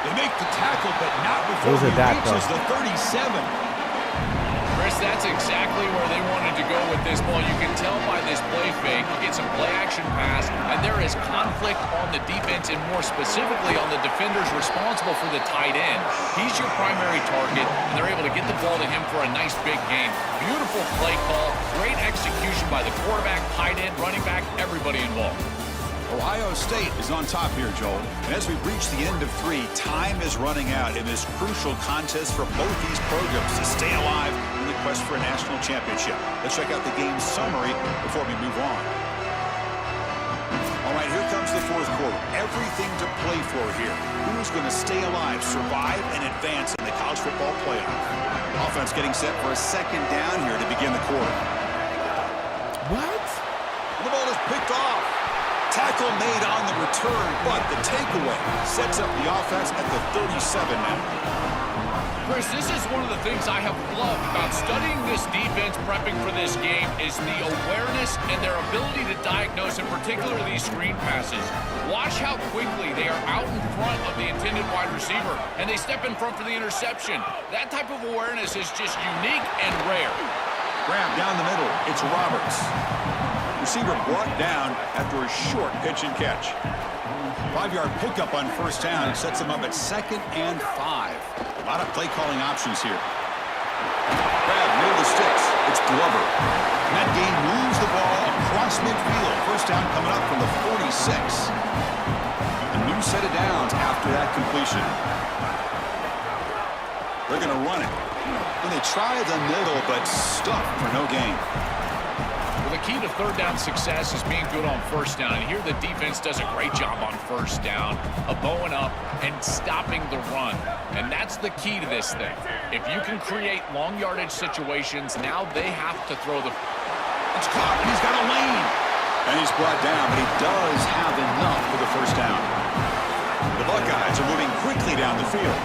They make the tackle, but not before he reaches the 37. Chris, that's exactly where they wanted to go with this ball. You can tell by this play fake. It's a play-action pass, and there is conflict on the defense, and more specifically on the defenders responsible for the tight end. He's your primary target, and they're able to get the ball to him for a nice big gain. Beautiful play call, great execution by the quarterback, tight end, running back, everybody involved. Ohio State is on top here, Joel. And as we reach the end of 3, time is running out in this crucial contest for both these programs to stay alive in the quest for a national championship. Let's check out the game summary before we move on. All right, here comes the 4th quarter. Everything to play for here. Who's going to stay alive, survive, and advance in the college football playoff? Offense getting set for a second down here to begin the quarter. What? The ball is picked off. Tackle made on the return, but the takeaway sets up the offense at the 37 now. Chris, this is one of the things I have loved about studying this defense, prepping for this game, is the awareness and their ability to diagnose, in particular, these screen passes. Watch how quickly they are out in front of the intended wide receiver, and they step in front for the interception. That type of awareness is just unique and rare. Grab down the middle. It's Roberts. Receiver brought down after a short pitch and catch. 5-yard pickup on first down. It sets them up at 2nd and 5. A lot of play calling options here. Grab near the sticks. It's Glover. And that gain moves the ball across midfield. First down coming up from the 46. A new set of downs after that completion. They're going to run it. And they try the middle, but stuffed for no gain. Well, the key to third down success is being good on first down. And here the defense does a great job on first down of bowing up and stopping the run. And that's the key to this thing. If you can create long yardage situations, now they have to throw the... It's caught, and he's got a lane. And he's brought down, but he does have enough for the first down. The Buckeyes are moving quickly down the field.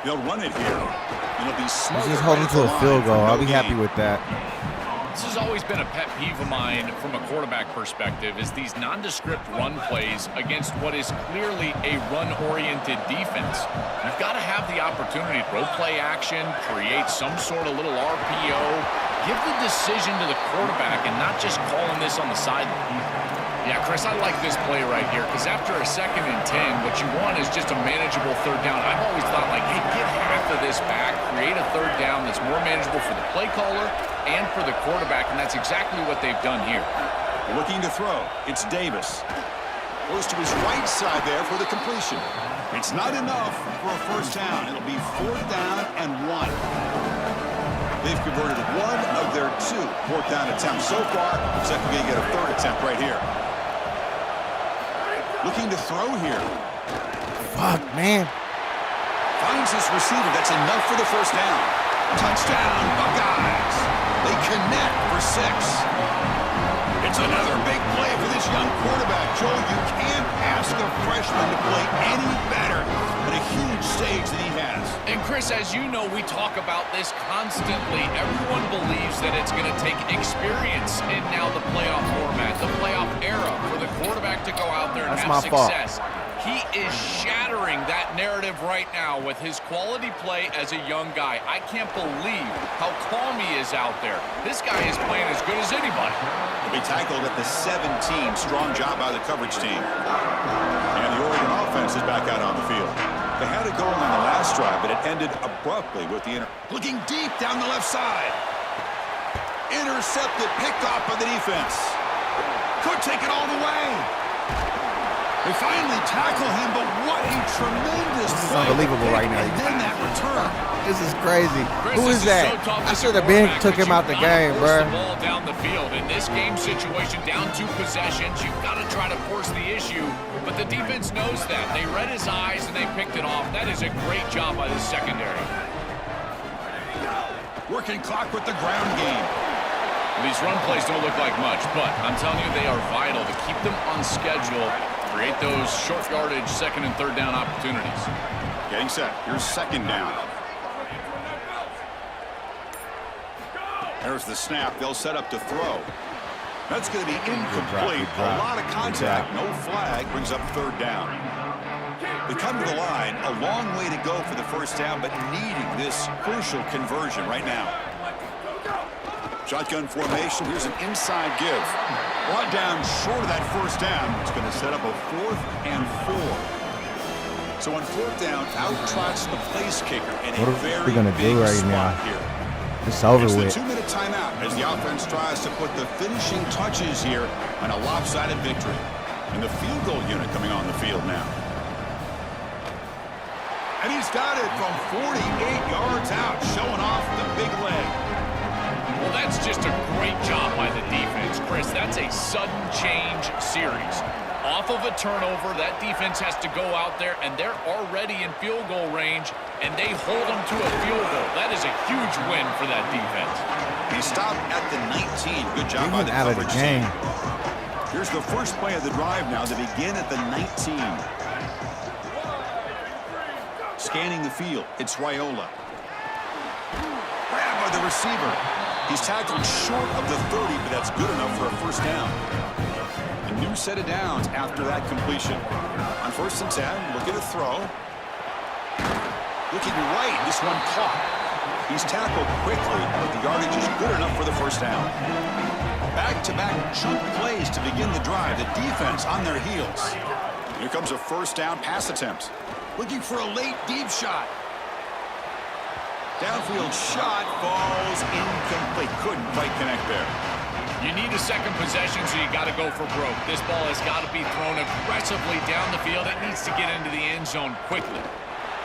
They'll run it here. It'll be smart. He's just holding to a field goal. I'll be happy with that. This has always been a pet peeve of mine from a quarterback perspective, is these nondescript run plays against what is clearly a run-oriented defense. You've got to have the opportunity to throw play action, create some sort of little RPO, give the decision to the quarterback and not just calling this on the sideline. Yeah, Chris, I like this play right here because after a 2nd and 10, what you want is just a manageable third down. I've always thought, like, hey, get half of this back, create a third down that's more manageable for the play caller and for the quarterback, and that's exactly what they've done here. Looking to throw. It's Davis. Goes to his right side there for the completion. It's not enough for a first down. It'll be 4th down and 1. They've converted 1 of their 2 4th down attempts so far. Looks like we're going to get a 3rd attempt right here. Looking to throw here. Fuck, man. Finds his receiver. That's enough for the first down. Touchdown, Buckeyes. They connect for ask a freshman to play any better at a huge stage that he has. And Chris, as you know, we talk about this constantly. Everyone believes that it's going to take experience in now the playoff format, the playoff era, for the quarterback to go out there and have success. He is shattering that narrative right now with his quality play as a young guy. I can't believe how calm he is out there. This guy is playing as good as anybody. He'll be tackled at the 17. Strong job by the coverage team. And the Oregon offense is back out on the field. They had a goal on the last drive, but it ended abruptly with the looking deep down the left side. Intercepted, picked off by the defense. Could take it all the way. They finally tackle him, but what a tremendous This is play. unbelievable right now. And then that return. This is crazy. Chris, Who is that? So I should have been took him out the game, bro. The ball down the field. In this game situation, down 2 possessions, you've got to try to force the issue. But the defense knows that. They read his eyes and they picked it off. That is a great job by the secondary. Working clock with the ground game. These run plays don't look like much, but I'm telling you, they are vital to keep them on schedule, create those short yardage second and third down opportunities. Getting set. Here's second down. There's the snap. They'll set up to throw. That's going to be incomplete. A lot of contact. No flag. Brings up third down. They come to the line. A long way to go for the first down, but needing this crucial conversion right now. Shotgun formation. Here's an inside give. Brought down short of that first down. It's going to set up a 4th and 4. So on 4th down, out-trots the place kicker in a very big spot here. It's over with. It's the 2-minute timeout as the offense tries to put the finishing touches here on a lopsided victory. And the field goal unit coming on the field now. And he's got it from 48 yards out, showing off the big leg. Well, that's just a great job by the defense, Chris. That's a sudden change series. Off of a turnover, that defense has to go out there, and they're already in field goal range, and they hold them to a field goal. That is a huge win for that defense. He stopped at the 19. Good job by the coverage team. Here's the first play of the drive now to begin at the 19. Scanning the field, it's Raiola. Grabbed by the receiver. He's tackled short of the 30, but that's good enough for a first down. A new set of downs after that completion. On 1st and 10, look at the throw. Looking right, this one caught. He's tackled quickly, but the yardage is good enough for the first down. Back-to-back chunk plays to begin the drive. The defense on their heels. Here comes a first down pass attempt. Looking for a late deep shot. Downfield shot falls incomplete. Couldn't quite connect there. You need a second possession, so you got to go for broke. This ball has got to be thrown aggressively down the field. It needs to get into the end zone quickly.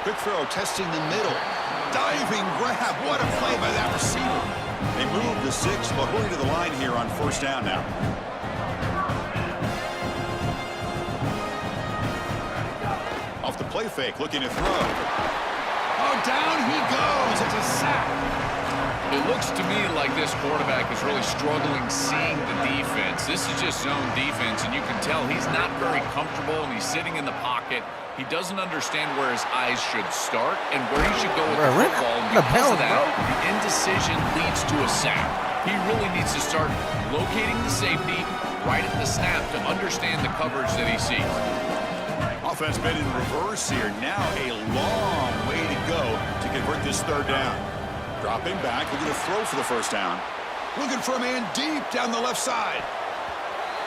Quick throw, testing the middle. Diving grab. What a play by that receiver. They move the 6, but hurry to the line here on first down now. Off the play fake, looking to throw. Oh, down he goes. It's a sack. It looks to me like this quarterback is really struggling seeing the defense. This is just zone defense, and you can tell he's not very comfortable, and he's sitting in the pocket. He doesn't understand where his eyes should start and where he should go with the football. And because of that, the indecision leads to a sack. He really needs to start locating the safety right at the snap to understand the coverage that he sees. Offense been in reverse here. Now a long way to go to convert this third down. Dropping back, looking to throw for the first down. Looking for a man deep down the left side.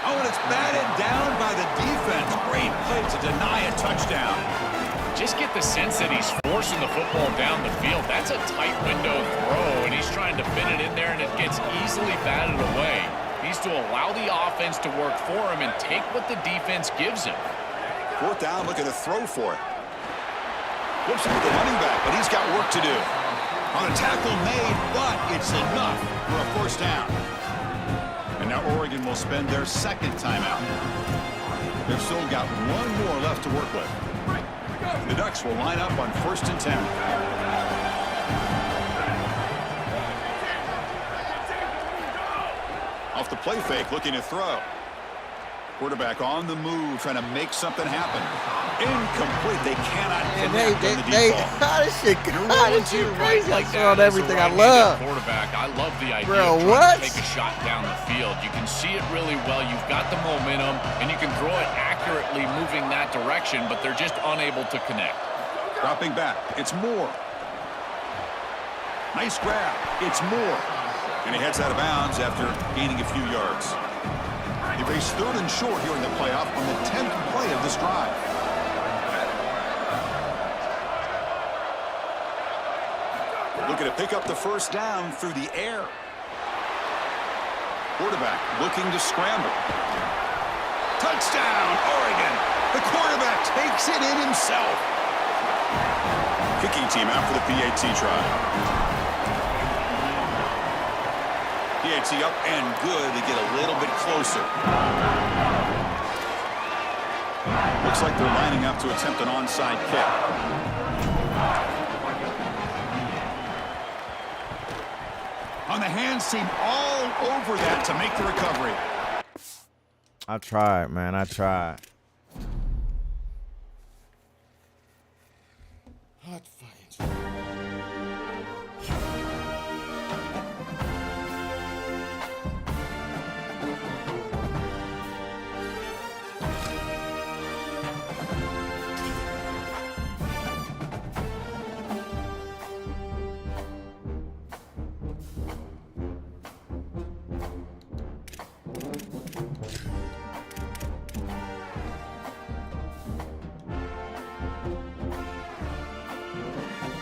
Oh, and it's batted down by the defense. Great play to deny a touchdown. Just get the sense that he's forcing the football down the field. That's a tight window throw, and he's trying to fit it in there, and it gets easily batted away. He needs to allow the offense to work for him and take what the defense gives him. 4th down, looking to throw for it. Whoops with the running back, but he's got work to do. On a tackle made, but it's enough for a first down. And now Oregon will spend their second timeout. They've still got one more left to work with. The Ducks will line up on 1st and 10. Off the play fake, looking to throw. Quarterback on the move, trying to make something happen. Incomplete. They cannot And connect on the deep ball. this shit You're crazy. right, like I that saw as a everything I right-handed love. Quarterback, I love the idea Bro, of trying what? to take a shot down the field. You can see it really well. You've got the momentum, and you can throw it accurately moving that direction, but they're just unable to connect. Dropping back. It's Moore. Nice grab. It's Moore. And he heads out of bounds after gaining a few yards. They race 3rd and short here in the playoff on the 10th play of this drive. Looking to pick up the first down through the air. Quarterback looking to scramble. Touchdown, Oregon. The quarterback takes it in himself. Kicking team out for the PAT try. PAT up and good to get a little bit closer. Looks like they're lining up to attempt an onside kick. On the hands team all over that to make the recovery. I tried, man. I tried. Hot fire.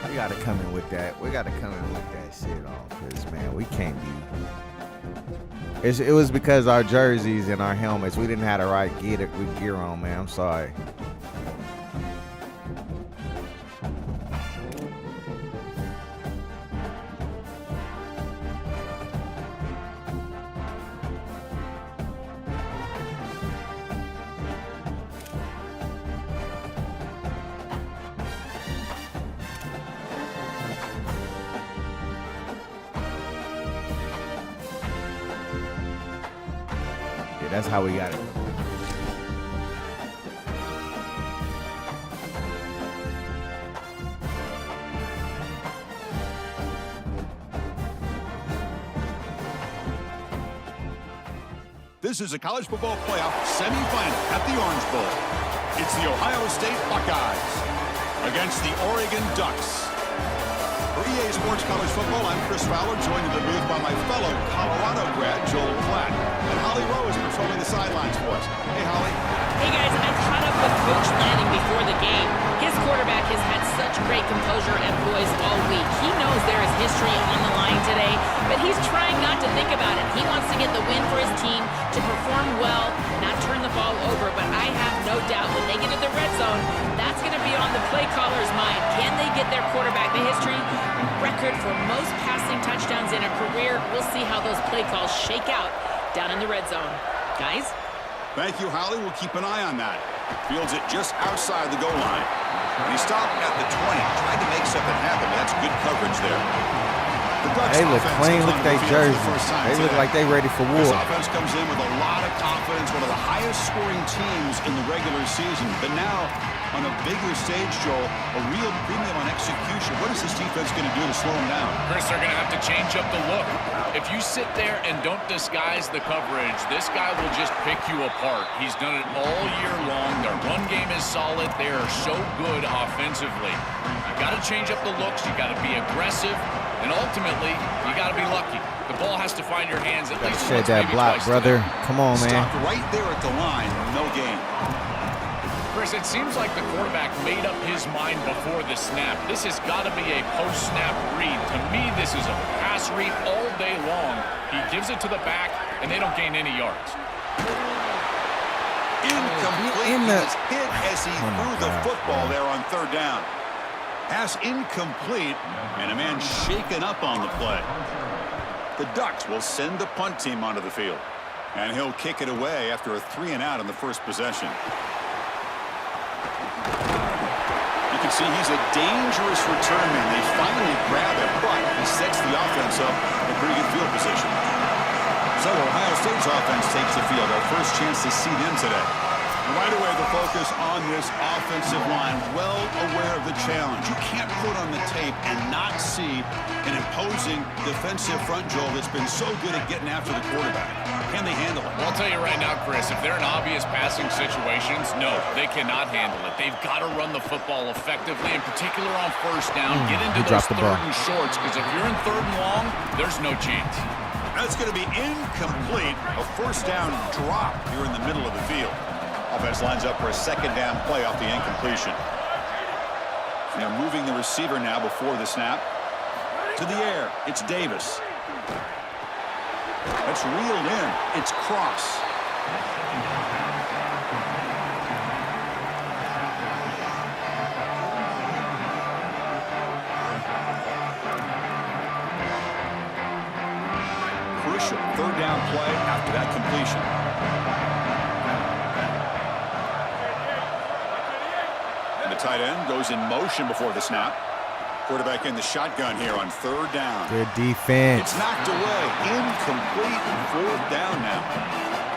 We gotta come in with that. We gotta come in with that shit on, cause man, we can't be. It was because our jerseys and our helmets, we didn't have the right gear on, man. I'm sorry. That's how we got it. This is a college football playoff semifinal at the Orange Bowl. It's the Ohio State Buckeyes against the Oregon Ducks. For EA Sports College Football, I'm Chris Fowler, joined in the booth by my fellow Colorado grad, Joel Platt. And Holly Rowe is patrolling the sidelines for us. Hey, Holly. Hey, guys, I caught up with Coach Lanning before the game. His quarterback has had such great composure and poise all week. He knows there is history on the line today, but he's trying not to think about it. He wants to get the win for his team, to perform well, not turn the ball over. But I have no doubt when they get to the red zone, that's going to be on the play caller's mind. Can they get their quarterback the history? Record for most passing touchdowns in a career. We'll see how those play calls shake out down in the red zone. Guys? Thank you, Holly. We'll keep an eye on that. Fields it just outside the goal line. And he stopped at the 20. Tried to make something happen. That's good coverage there. The Ducks They look offense clean. comes Look onto at the their field for the jerseys. first time They look today. like they ready for This war. offense comes in with a lot of confidence, one of the highest scoring teams in the regular season. But now, on a bigger stage, Joel, a real premium on execution. What is this defense going to do to slow them down? Chris, they're going to have to change up the look. If you sit there and don't disguise the coverage, this guy will just pick you apart. He's done it all year long. Their run game is solid. They are so good offensively. You got to change up the looks. You got to be aggressive. And ultimately, you got to be lucky. The ball has to find your hands at least Shed once, that maybe block, twice brother. today. Come on, man. Stopped right there at the line. No gain. Chris, it seems like the quarterback made up his mind before the snap. This has got to be a post-snap read. To me, this is a pass read all day long. He gives it to the back, and they don't gain any yards. Incomplete. He was hit as he threw the football there on 3rd down. Pass incomplete, and a man shaken up on the play. The Ducks will send the punt team onto the field. And he'll kick it away after a 3-and-out on the first possession. You can see he's a dangerous return man. They finally grab him, but he sets the offense up in pretty good field position. So Ohio State's offense takes the field. Our first chance to see them today. Right away, the focus on this offensive line. Well aware of the challenge. You can't put on the tape and not see an imposing defensive front, Joel, that's been so good at getting after the quarterback. Can they handle it? Well, I'll tell you right now, Chris, if they're in obvious passing situations, no, they cannot handle it. They've got to run the football effectively, in particular on first down. Get into those third and shorts, because if you're in third and long, there's no chance. That's going to be incomplete. A first down drop here in the middle of the field. Offense lines up for a second down play off the incompletion. They're moving the receiver now before the snap. To the air, it's Davis. That's reeled in. It's Cross. Crucial third down play after that completion. Tight end goes in motion before the snap. Quarterback in the shotgun here on third down. Good defense. It's knocked away. Incomplete. Fourth down now.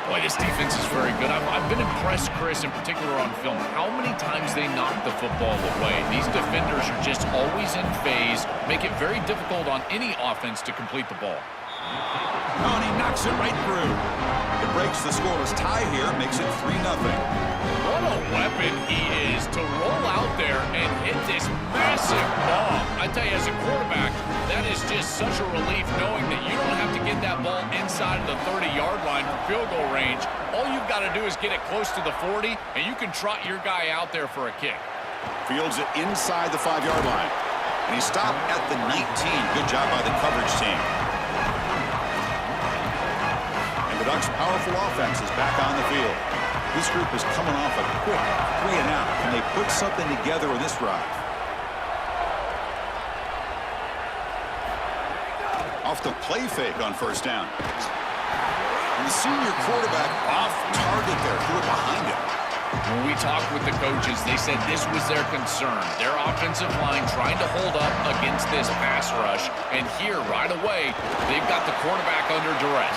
Boy, this defense is very good. I've been impressed, Chris, in particular on film, how many times they knock the football away. These defenders are just always in phase, make it very difficult on any offense to complete the ball. Oh, and he knocks it right through. It breaks the scoreless tie here, makes it 3-0. What a weapon he is to roll out there and hit this massive bomb. I tell you, as a quarterback, that is just such a relief knowing that you don't have to get that ball inside of the 30-yard line for field goal range. All you've got to do is get it close to the 40, and you can trot your guy out there for a kick. Fields it inside the 5-yard line. And he stopped at the 19. Good job by the coverage team. And the Ducks' powerful offense is back on the field. This group is coming off a quick 3-and-out. Can they put something together in this drive? Off the play fake on first down. And the senior quarterback off target there. Threw it behind him. When we talked with the coaches, they said this was their concern. Their offensive line trying to hold up against this pass rush. And here, right away, they've got the quarterback under duress.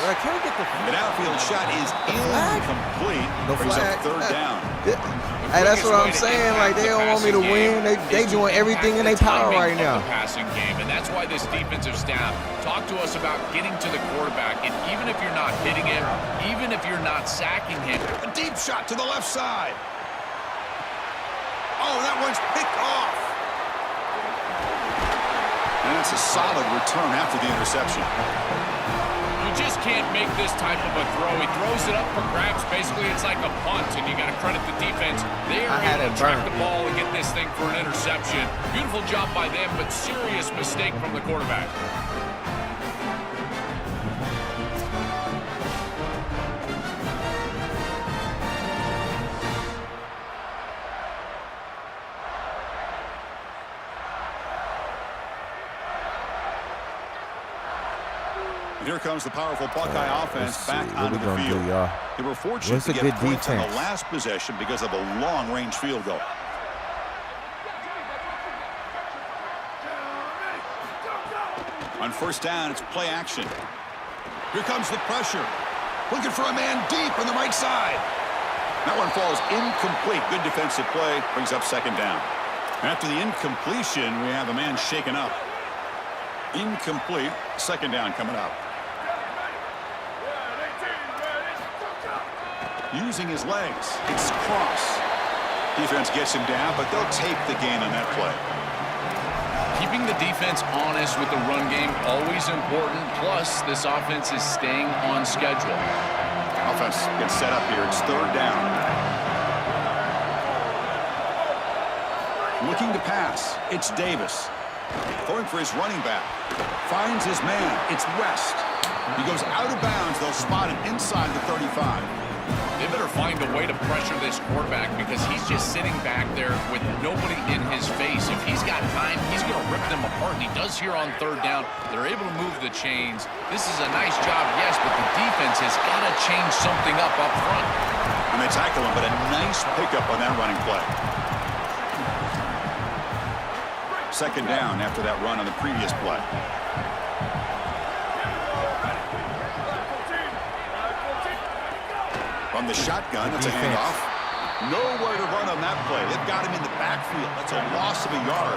An outfield shot is incomplete. No Brings flag. up third down. Hey, that's what I'm saying. Like, they don't want me to win. They doing everything in their power right now. Passing game, and that's why this defensive staff talk to us about getting to the quarterback. And even if you're not hitting him, even if you're not sacking him, A deep shot to the left side. Oh, that one's picked off. And that's a solid return after the interception. you just can't make this type of a throw. He throws it up for grabs. Basically, it's like a punt, and you got to credit the defense. They are able to track the ball and get this thing for an interception. Beautiful job by them, but serious mistake from the quarterback. Here comes the powerful Buckeye offense back onto the field. They were fortunate to get points on the last possession because of a long-range field goal. On first down, it's play action. Here comes the pressure. Looking for a man deep on the right side. That one falls incomplete. Good defensive play. Brings up second down. After the incompletion, we have a man shaken up. Incomplete. Second down coming up. Using his legs. It's Cross. Defense gets him down, but they'll take the gain on that play. Keeping the defense honest with the run game, always important. Plus, this offense is staying on schedule. Offense gets set up here. It's third down. Looking to pass. It's Davis. Going for his running back. Finds his man. It's West. He goes out of bounds. They'll spot him inside the 35. They better find a way to pressure this quarterback because he's just sitting back there with nobody in his face. If he's got time, he's going to rip them apart, and he does here on third down. They're able to move the chains. This is a nice job, yes, but the defense has got to change something up front. And they tackle him, but a nice pickup on that running play. Second down after that run on the previous play. From the shotgun, it's a handoff. Nowhere to run on that play. They've got him in the backfield. That's a loss of a yard.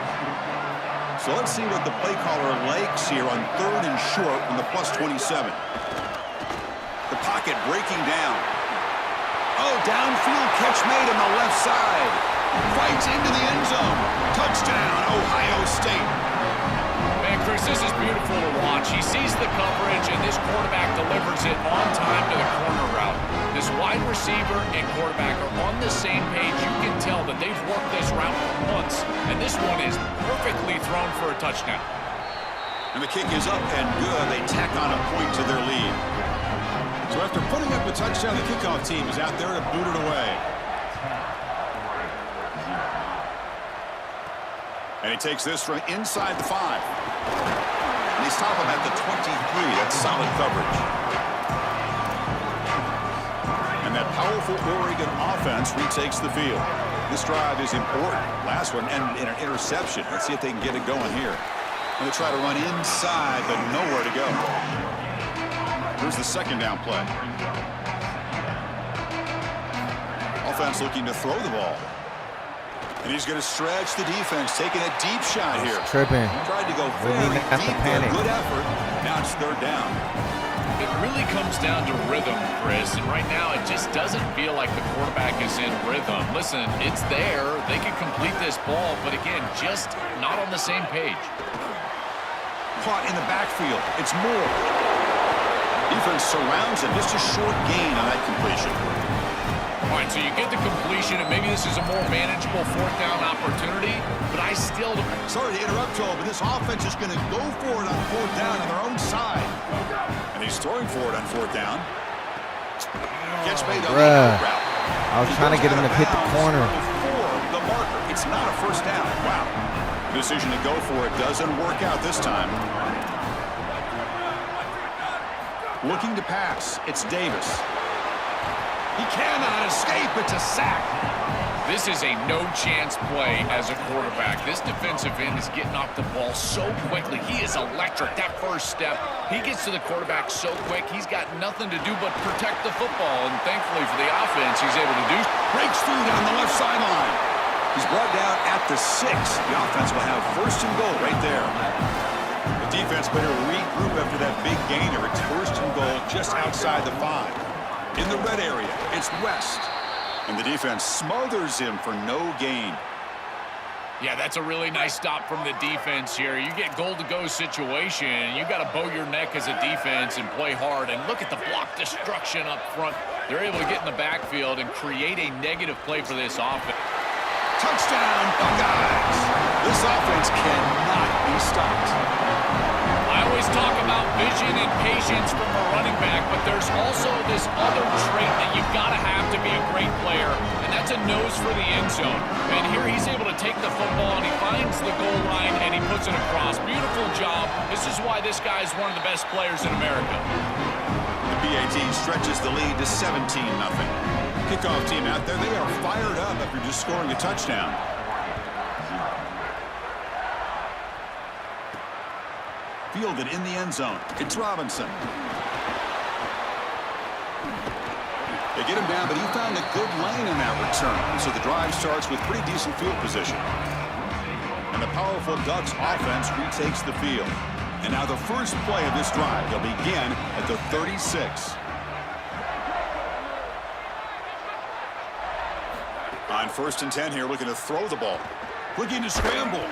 So let's see what the play caller likes here on 3rd and short from the +27. The pocket breaking down. Oh, downfield catch made on the left side. Fights into the end zone. Touchdown, Ohio State. Man, Chris, this is beautiful to watch. He sees the coverage, and this quarterback delivers it on time to the corner route. This wide receiver and quarterback are on the same page. You can tell that they've worked this route for months, and this one is perfectly thrown for a touchdown. And the kick is up and good. They tack on a point to their lead. So after putting up a touchdown, the kickoff team is out there to boot it away. And he takes this from inside the 5. And they stop him at the 23. That's solid coverage. And that powerful Oregon offense retakes the field. This drive is important. Last one ended in an interception. Let's see if they can get it going here. And they try to run inside, but nowhere to go. Here's the second down play. Offense looking to throw the ball. And he's going to stretch the defense, taking a deep shot here. Tripping. Tried to go very deep there. Good effort. Now it's 3rd down. It really comes down to rhythm, Chris, and right now it just doesn't feel like the quarterback is in rhythm. Listen, it's there. They can complete this ball, but again, just not on the same page. Caught in the backfield. It's Moore. Defense surrounds him. Just a short gain on that completion. All right, so you get the completion, and maybe this is a more manageable 4th down opportunity, but I still don't... Sorry to interrupt, Joe, but this offense is going to go for it on 4th down on their own side. And he's throwing for it on 4th down. Gets made on the route. I was trying to get him to hit the corner. Before the marker. It's not a 1st down. Wow. Decision to go for it doesn't work out this time. Looking to pass. It's Davis. He cannot escape. It's a sack. This is a no-chance play as a quarterback. This defensive end is getting off the ball so quickly. He is electric. That first step, he gets to the quarterback so quick. He's got nothing to do but protect the football, and thankfully for the offense, he's able to do. Breaks through down the left sideline. He's brought down at the 6. The offense will have 1st and goal right there. The defense better regroup after that big gainer. It's 1st and goal just outside the 5. In the red area, it's West. And the defense smothers him for no gain. Yeah, that's a really nice stop from the defense here. You get goal-to-go situation, you got to bow your neck as a defense and play hard. And look at the block destruction up front. They're able to get in the backfield and create a negative play for this offense. Touchdown, Buckeyes! This offense cannot be stopped. I always talk about vision and patience from a running back, but there's also this other trait that you've got to have to be a great player, and that's a nose for the end zone. And here he's able to take the football, and he finds the goal line, and he puts it across. Beautiful job. This is why this guy is one of the best players in America. The BAT stretches the lead to 17-0. Kickoff team out there, they are fired up after just scoring a touchdown. Fielded in the end zone. It's Robinson. They get him down, but he found a good lane in that return. So the drive starts with pretty decent field position. And the powerful Ducks offense retakes the field. And now the first play of this drive, they'll begin at the 36. On 1st and 10 here, looking to throw the ball. Looking to scramble.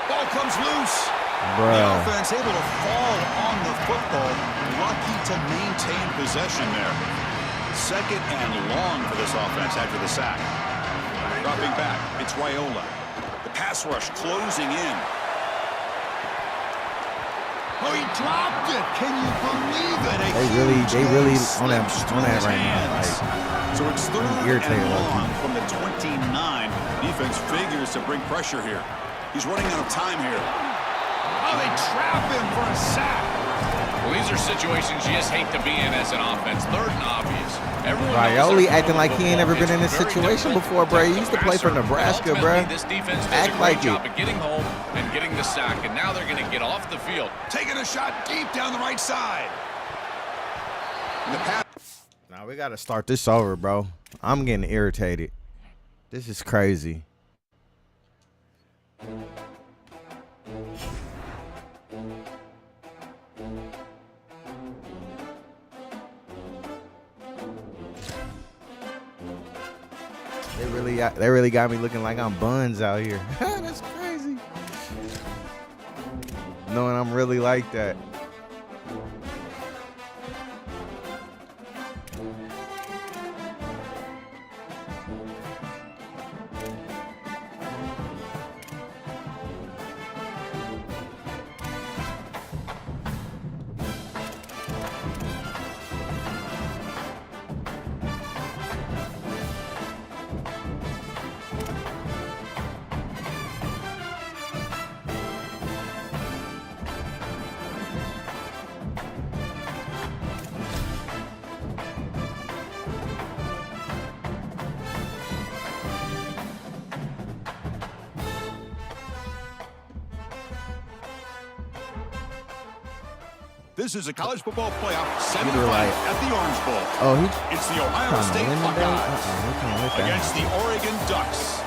Ball comes loose. Bruh. The offense able to fall on the football. Lucky to maintain possession there. 2nd and long for this offense after the sack. Dropping back, it's Raiola. The pass rush closing in. Oh, he dropped it. Can you believe it? They really on that right now. Like, so it's 3rd irritated and like long from the 29. Defense figures to bring pressure here. He's running out of time here. Oh, they trap him for a sack. Well, these are situations you just hate to be in as an offense. 3rd and obvious. Raiola acting like he ain't ever been in this situation before, bro. He used to play for Nebraska, bro. This defense does Act a great like job it. of getting home and getting the sack, and now they're going to get off the field. Taking a shot deep down the right side. And the pass. Now We got to start this over, bro. I'm getting irritated. This is crazy. They really got me looking like I'm buns out here. That's crazy. Knowing I'm really like that. This is a college football playoff semifinal at the Orange Bowl. Oh, it's the Ohio State Buckeyes against the Oregon Ducks.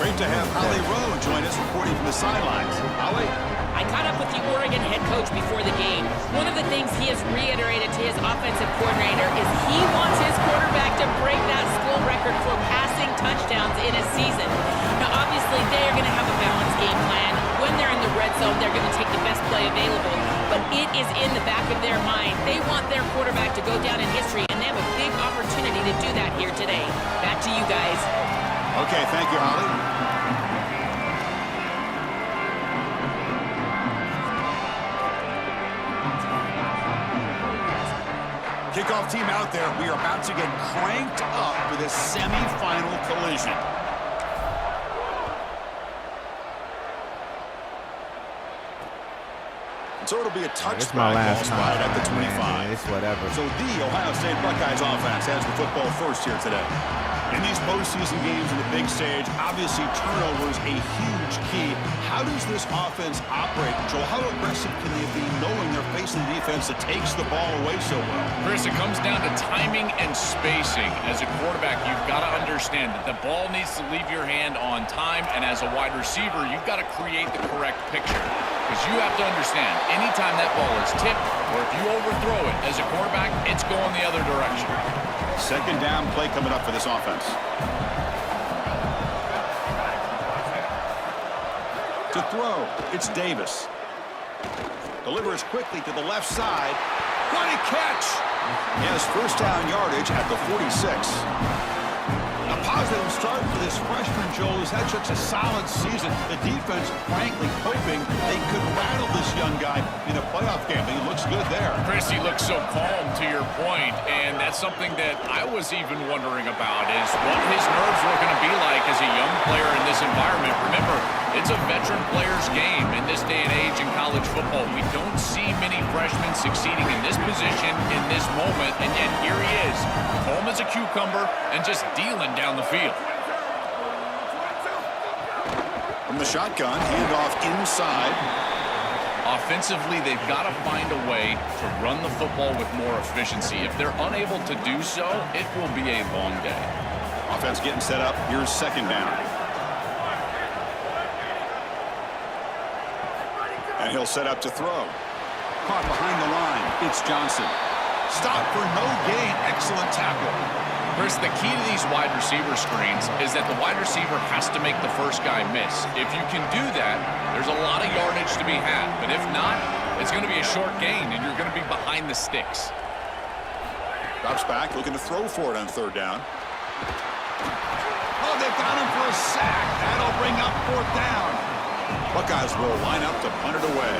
Great to have Holly Rowe join us reporting from the sidelines. Holly? I caught up with the Oregon head coach before the game. One of the things he has reiterated to his offensive coordinator is he wants his quarterback to break that school record for passing touchdowns in a season. Now, obviously, they are going to have a balanced game plan. When they're in the red zone, they're going to take the best play available. But it is in the back of their mind. They want their quarterback to go down in history, and they have a big opportunity to do that here today. Back to you guys. Okay, thank you, Holly. Kickoff team out there. We are about to get cranked up for this semifinal collision. So it'll be a touchback ball spot at the 25. Man, it's whatever. So the Ohio State Buckeyes offense has the football first here today. In these postseason games on the big stage, obviously turnovers a huge key. How does this offense operate, Joel? How aggressive can they be knowing they're facing a defense that takes the ball away so well? Chris, it comes down to timing and spacing. As a quarterback, you've got to understand that the ball needs to leave your hand on time, and as a wide receiver, you've got to create the correct picture. Because you have to understand, anytime that ball is tipped, or if you overthrow it as a quarterback, it's going the other direction. Second down play coming up for this offense. To throw, it's Davis. Delivers quickly to the left side. What a catch! He has first down yardage at the 46. A positive start for this freshman, Joel, who's had such a solid season. The defense, frankly, hoping they could rattle this young guy in a playoff game. He looks good there. Chris, he looks so calm, to your point, and that's something that I was even wondering about, is what his nerves were going to be like as a young player in this environment. Remember, it's a veteran player's game in this day and age in college football. We don't see many freshmen succeeding in this position in this moment, and yet here he is, calm as a cucumber and just dealing down the field. From the shotgun, handoff inside. Offensively, they've got to find a way to run the football with more efficiency. If they're unable to do so, it will be a long day. Offense getting set up. Here's second down. And he'll set up to throw. Caught behind the line. It's Johnson. Stop for no gain. Excellent tackle. Chris, the key to these wide receiver screens is that the wide receiver has to make the first guy miss. If you can do that, there's a lot of yardage to be had. But if not, it's going to be a short gain, and you're going to be behind the sticks. Drops back, looking to throw for it on third down. Oh, they've got him for a sack. That'll bring up fourth down. Buckeyes will line up to punt it away.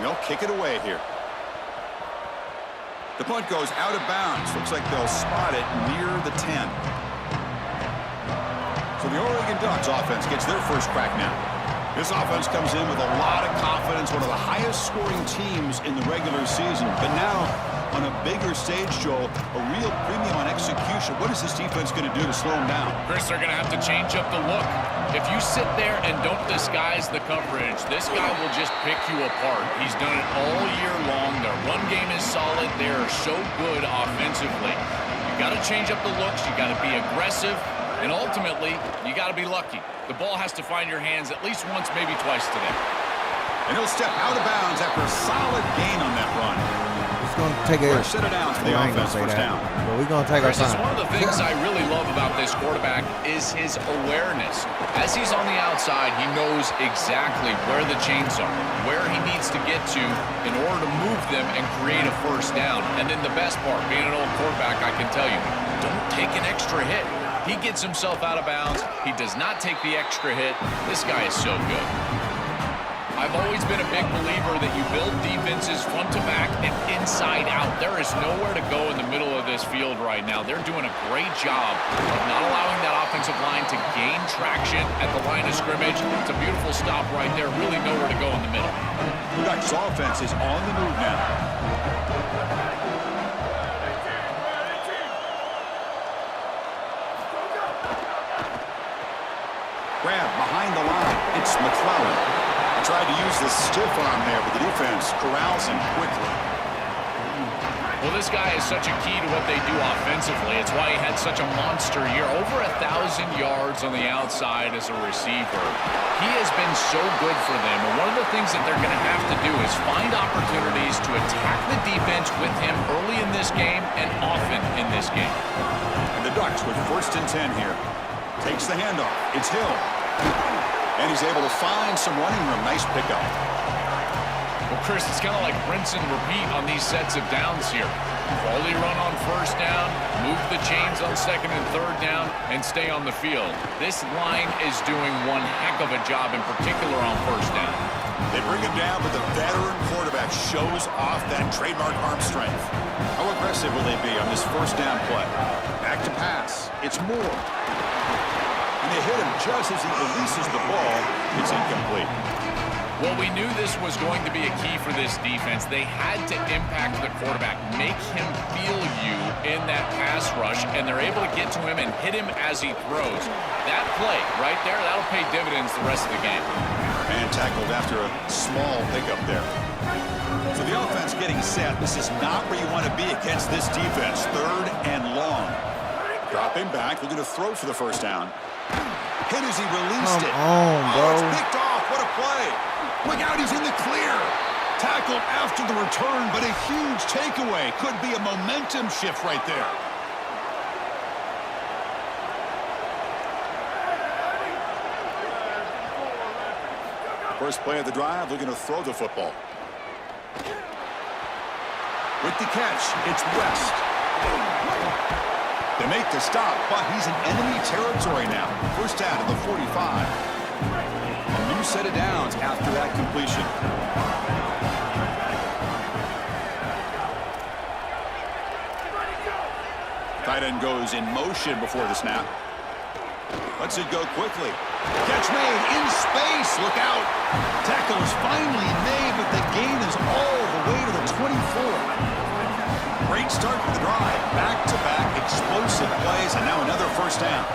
They'll kick it away here. The punt goes out of bounds. Looks like they'll spot it near the 10. So the Oregon Ducks offense gets their first crack now. This offense comes in with a lot of confidence, one of the highest scoring teams in the regular season. But now on a bigger stage, Joel, a real premium on execution. What is this defense going to do to slow him down? Chris, they're going to have to change up the look. If you sit there and don't disguise the coverage, this guy will just pick you apart. He's done it all year long. Their run game is solid. They're so good offensively. You got to change up the looks. You got to be aggressive. And ultimately, you got to be lucky. The ball has to find your hands at least once, maybe twice today. And he'll step out of bounds after a solid gain on that run. It's going to take a... Set it down for the offense, first down. But we're going to take our Chris, time. one of the things I really love about this quarterback is his awareness. As he's on the outside, he knows exactly where the chains are, where he needs to get to in order to move them and create a first down. And then the best part, being an old quarterback, I can tell you, don't take an extra hit. He gets himself out of bounds. He does not take the extra hit. This guy is so good. I've always been a big believer that you build defenses front to back and inside out. There is nowhere to go in the middle of this field right now. They're doing a great job of not allowing that offensive line to gain traction at the line of scrimmage. It's a beautiful stop right there. Really nowhere to go in the middle. The Ducks offense is on the move now. Grab behind the line. It's McClellan. Tried to use the stiff arm there, but the defense corrals him quickly. Well, this guy is such a key to what they do offensively. It's why he had such a monster year. Over 1,000 yards on the outside as a receiver. He has been so good for them. And one of the things that they're going to have to do is find opportunities to attack the defense with him early in this game and often in this game. And the Ducks with 1st and 10 here. Takes the handoff. It's Hill. And he's able to find some running room. Nice pickup. Well, Chris, it's kind of like rinse and repeat on these sets of downs here. Quality run on first down, move the chains on 2nd and 3rd down, and stay on the field. This line is doing one heck of a job, in particular on first down. They bring him down, but the veteran quarterback shows off that trademark arm strength. How aggressive will they be on this first down play? Back to pass. It's Moore. And they hit him just as he releases the ball. It's incomplete. Well, we knew this was going to be a key for this defense. They had to impact the quarterback, make him feel you in that pass rush, and they're able to get to him and hit him as he throws. That play right there, that'll pay dividends the rest of the game. And tackled after a small pickup there. So the offense getting set. This is not where you want to be against this defense. 3rd and long. Dropping back, looking to throw for the first down. Hit as he released it. Bro. It's picked off. What a play. Look out, he's in the clear. Tackled after the return, but a huge takeaway. Could be a momentum shift right there. First play of the drive, looking to throw the football. With the catch, it's West. They make the stop, but he's in enemy territory now. First down to the 45. A new set of downs after that completion. Tight end goes in motion before the snap. Lets it go quickly. Catch made in space. Look out. Tackle is finally made, but the gain is all the way to the 24. Great start to the drive. Back-to-back explosive plays, and now another first down.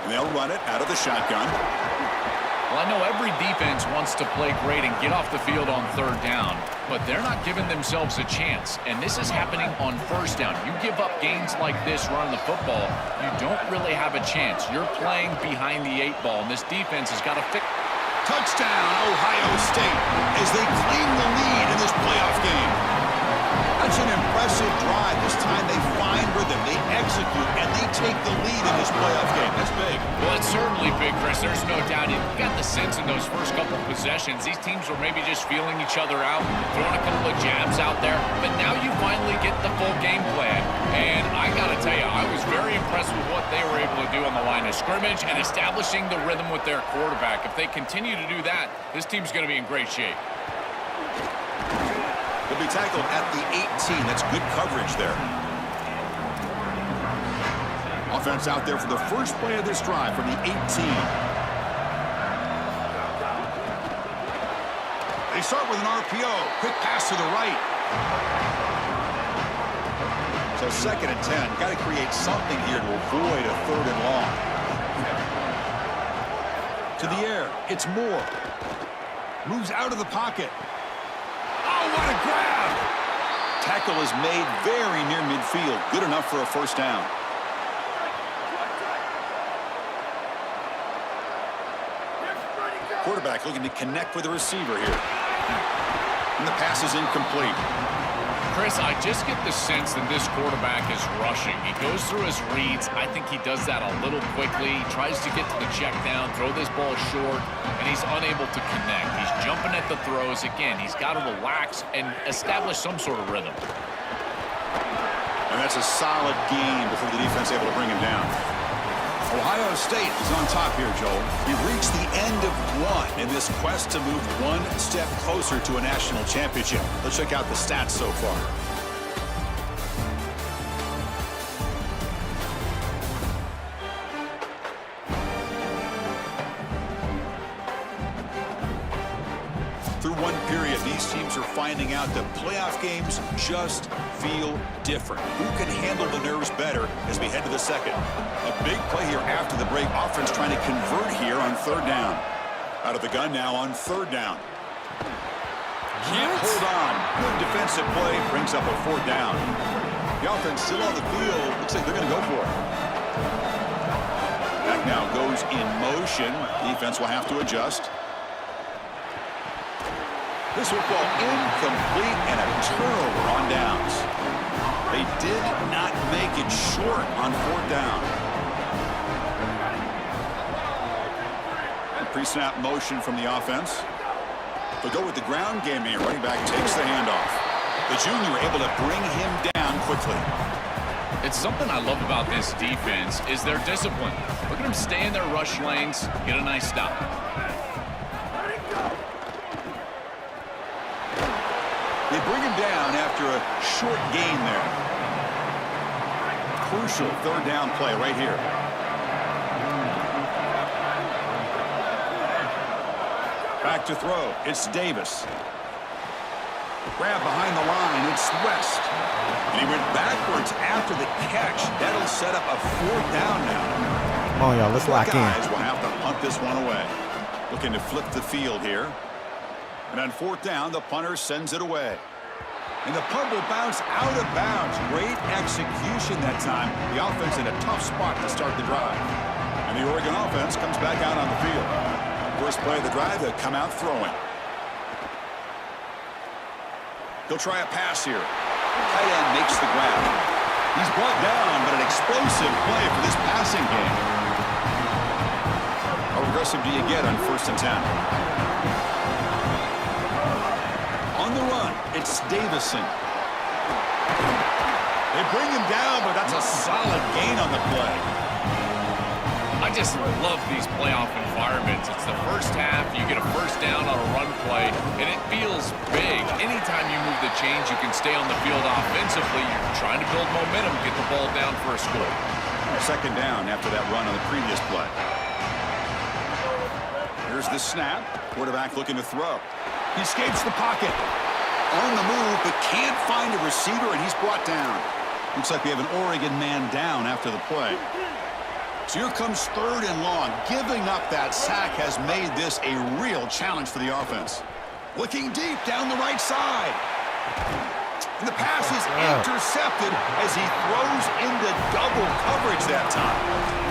And they'll run it out of the shotgun. Well, I know every defense wants to play great and get off the field on 3rd down, but they're not giving themselves a chance, and this is happening on first down. You give up gains like this running the football, you don't really have a chance. You're playing behind the 8 ball, and this defense has got to fix. Touchdown, Ohio State, as they claim the lead in this playoff game. That's an impressive drive. This time they find rhythm, they execute, and they take the lead in this playoff game. That's big. Well, it's certainly big, Chris. There's no doubt. You got the sense in those first couple of possessions, these teams were maybe just feeling each other out, throwing a couple of jabs out there. But now you finally get the full game plan. And I got to tell you, I was very impressed with what they were able to do on the line of scrimmage and establishing the rhythm with their quarterback. If they continue to do that, this team's going to be in great shape. He'll be tackled at the 18. That's good coverage there. Offense out there for the first play of this drive from the 18. They start with an RPO. Quick pass to the right. So 2nd and 10. Got to create something here to avoid a 3rd and long. To the air. It's Moore. Moves out of the pocket. Oh, what a grab! Tackle is made very near midfield. Good enough for a 1st down. Quarterback looking to connect with the receiver here. And the pass is incomplete. Chris, I just get the sense that this quarterback is rushing. He goes through his reads. I think he does that a little quickly. He tries to get to the check down, throw this ball short, and he's unable to connect. He's jumping at the throws. Again, he's got to relax and establish some sort of rhythm. And that's a solid gain before the defense able to bring him down. Ohio State is on top here, Joel. He reached the end of one in this quest to move one step closer to a national championship. Let's check out the stats so far. Through one period, these teams are finding out that playoff games just feel different. Who can handle the nerves better as we head to the 2nd? A big play here after the break. Offense trying to convert here on 3rd down. Out of the gun now on 3rd down. Can't hold on. Good defensive play. Brings up a 4th down. The offense still on the field. Looks like they're going to go for it. Back now goes in motion. Defense will have to adjust. This football incomplete and a turnover on downs. They did not make it short on 4th down. Pre-snap motion from the offense. They'll go with the ground game here. Running back takes the handoff. The junior able to bring him down quickly. It's something I love about this defense is their discipline. Look at them stay in their rush lanes, get a nice stop. They bring him down after a short gain there. Crucial 3rd down play right here. Back to throw. It's Davis. Grab behind the line. It's West. And he went backwards after the catch. That'll set up a 4th down now. Come on, y'all. Let's lock in. Guys will have to punt this one away. Looking to flip the field here. And on 4th down, the punter sends it away. And the punt will bounce out of bounds. Great execution that time. The offense in a tough spot to start the drive. And the Oregon offense comes back out on the field. First play of the drive, they'll come out throwing. He'll try a pass here. Tight end makes the grab. He's brought down, but an explosive play for this passing game. How aggressive do you get on 1st and 10? On the run, it's Davison. They bring him down, but that's a solid gain on the play. I just love these playoff environments. It's the first half, you get a 1st down on a run play, and it feels big. Anytime you move the chains, you can stay on the field offensively. You're trying to build momentum, get the ball down for a score. 2nd down after that run on the previous play. Here's the snap. Quarterback looking to throw. He escapes the pocket. On the move, but can't find a receiver, and he's brought down. Looks like we have an Oregon man down after the play. So here comes 3rd and long. Giving up that sack has made this a real challenge for the offense. Looking deep down the right side. And the pass is intercepted as he throws into double coverage that time.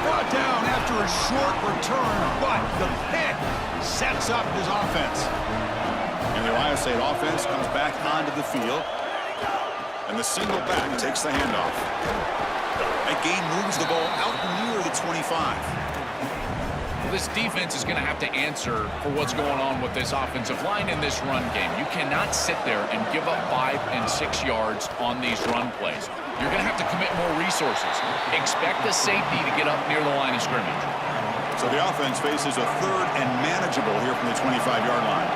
Brought down after a short return, but the pick sets up his offense. And the Ohio State offense comes back onto the field. And the single back takes the handoff. That gain moves the ball out near the 25. Well, this defense is going to have to answer for what's going on with this offensive line in this run game. You cannot sit there and give up 5 and 6 yards on these run plays. You're going to have to commit more resources. Expect the safety to get up near the line of scrimmage. So the offense faces a 3rd and manageable here from the 25-yard line.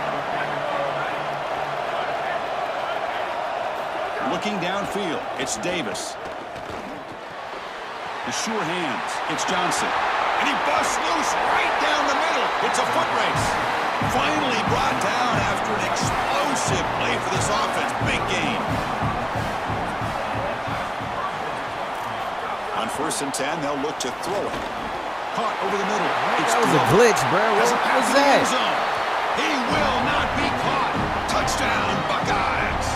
Looking downfield, it's Davis. The sure hands, it's Johnson. And he busts loose right down the middle. It's a foot race. Finally brought down after an explosive play for this offense. Big gain. 10. They'll look to throw it. Caught over the middle. It's That was a glitch, bro. What was that? He will not be caught. Touchdown, Buckeyes.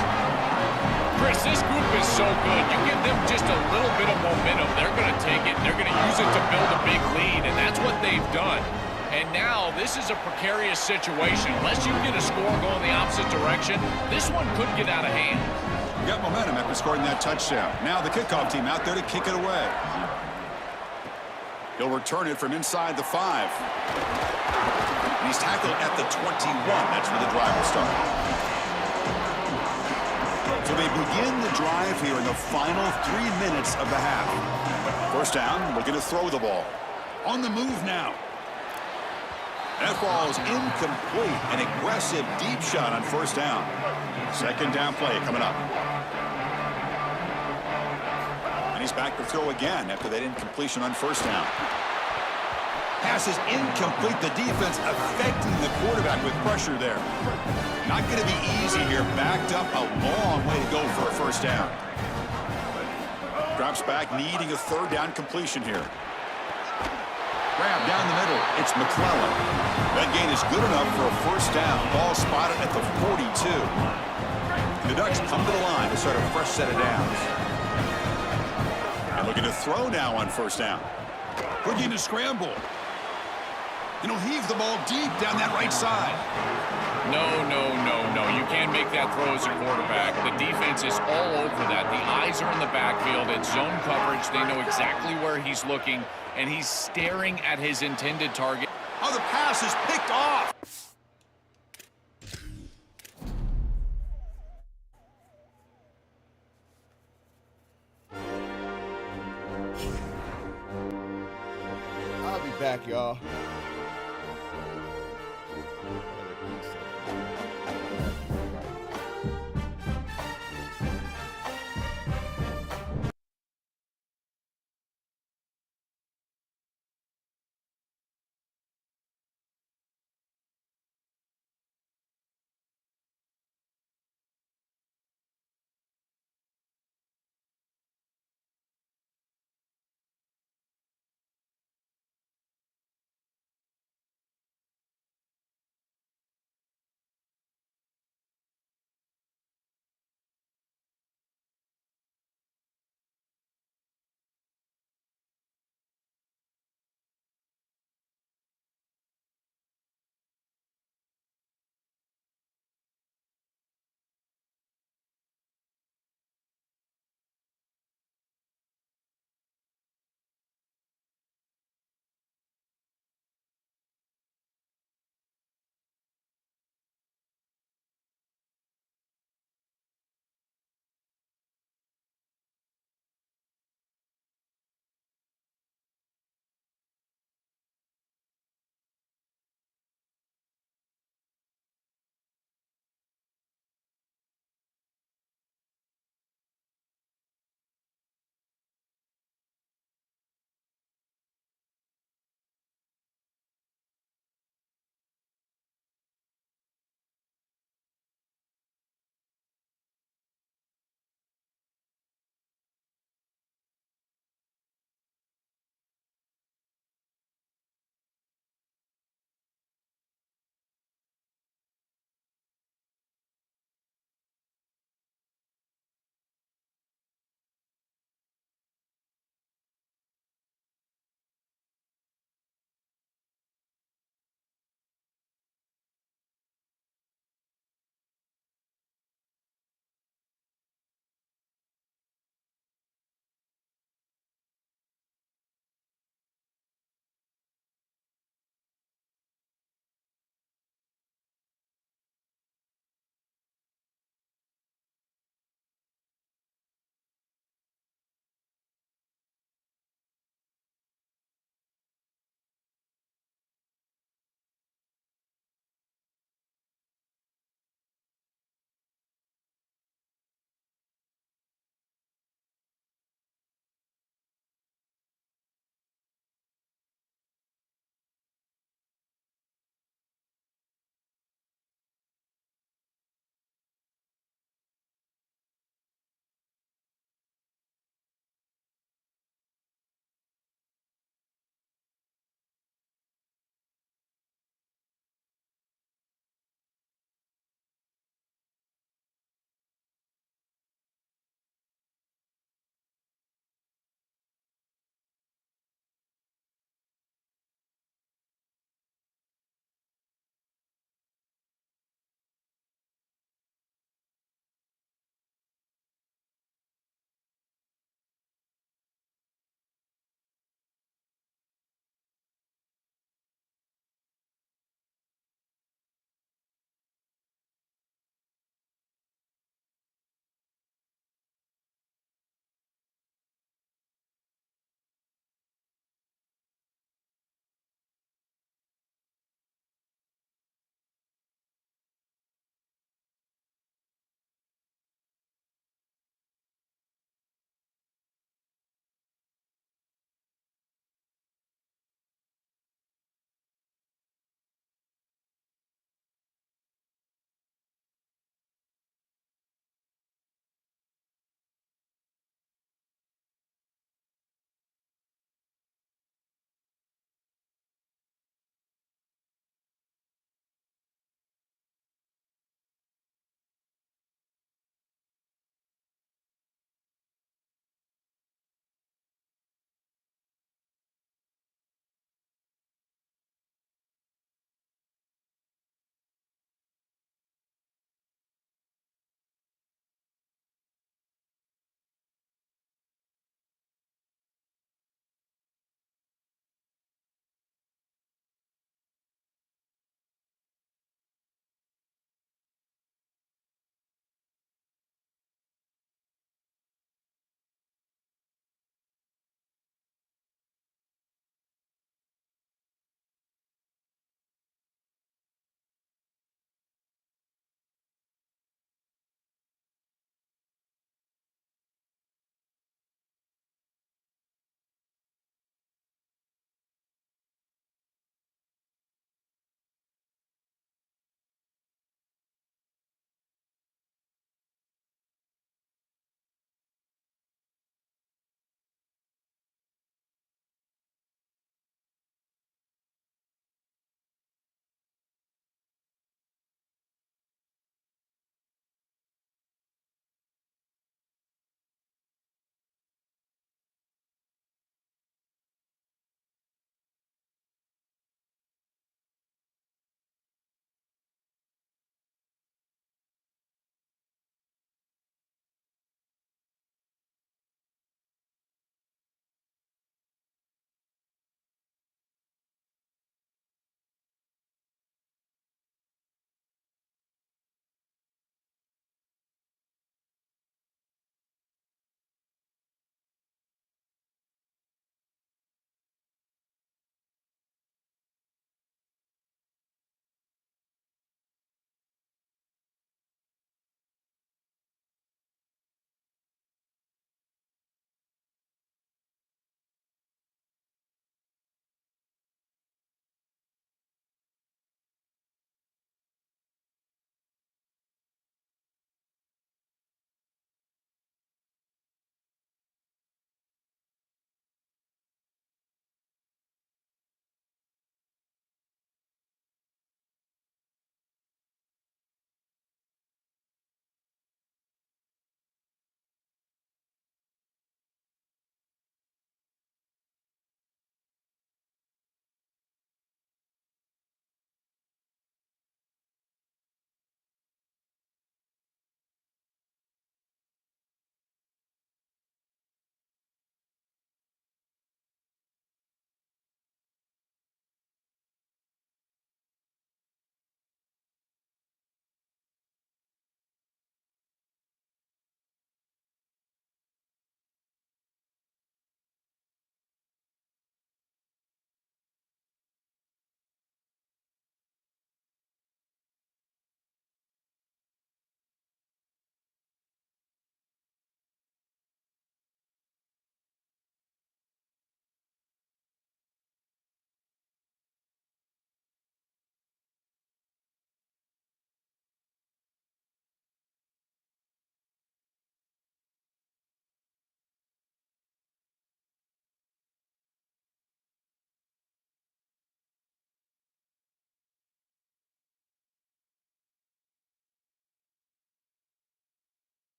Chris, this group is so good. You give them just a little bit of momentum, they're going to take it. They're going to use it to build a big lead, and that's what they've done. And now this is a precarious situation. Unless you get a score going the opposite direction, this one could get out of hand. Got momentum after scoring that touchdown. Now the kickoff team out there to kick it away. He'll return it from inside the 5. And he's tackled at the 21. That's where the drive will start. So they begin the drive here in the final 3 minutes of the half. First down, looking to throw the ball. On the move now. That ball is incomplete. An aggressive deep shot on first down. Second down play coming up. And he's back to throw again after that incompletion on first down. Pass is incomplete. The defense affecting the quarterback with pressure there. Not going to be easy here. Backed up a long way to go for a first down. Drops back, needing a third down completion here. Grab down the middle. It's McClellan. That gain is good enough for a first down. Ball spotted at the 42. The Ducks come to the line to start a fresh set of downs. And looking to throw now on first down. Looking to scramble. And he'll heave the ball deep down that right side. No. You can't make that throw as a quarterback. The defense is all over that. The eyes are in the backfield. It's zone coverage. They know exactly where he's looking, and he's staring at his intended target. Oh, the pass is picked off. I'll be back, y'all.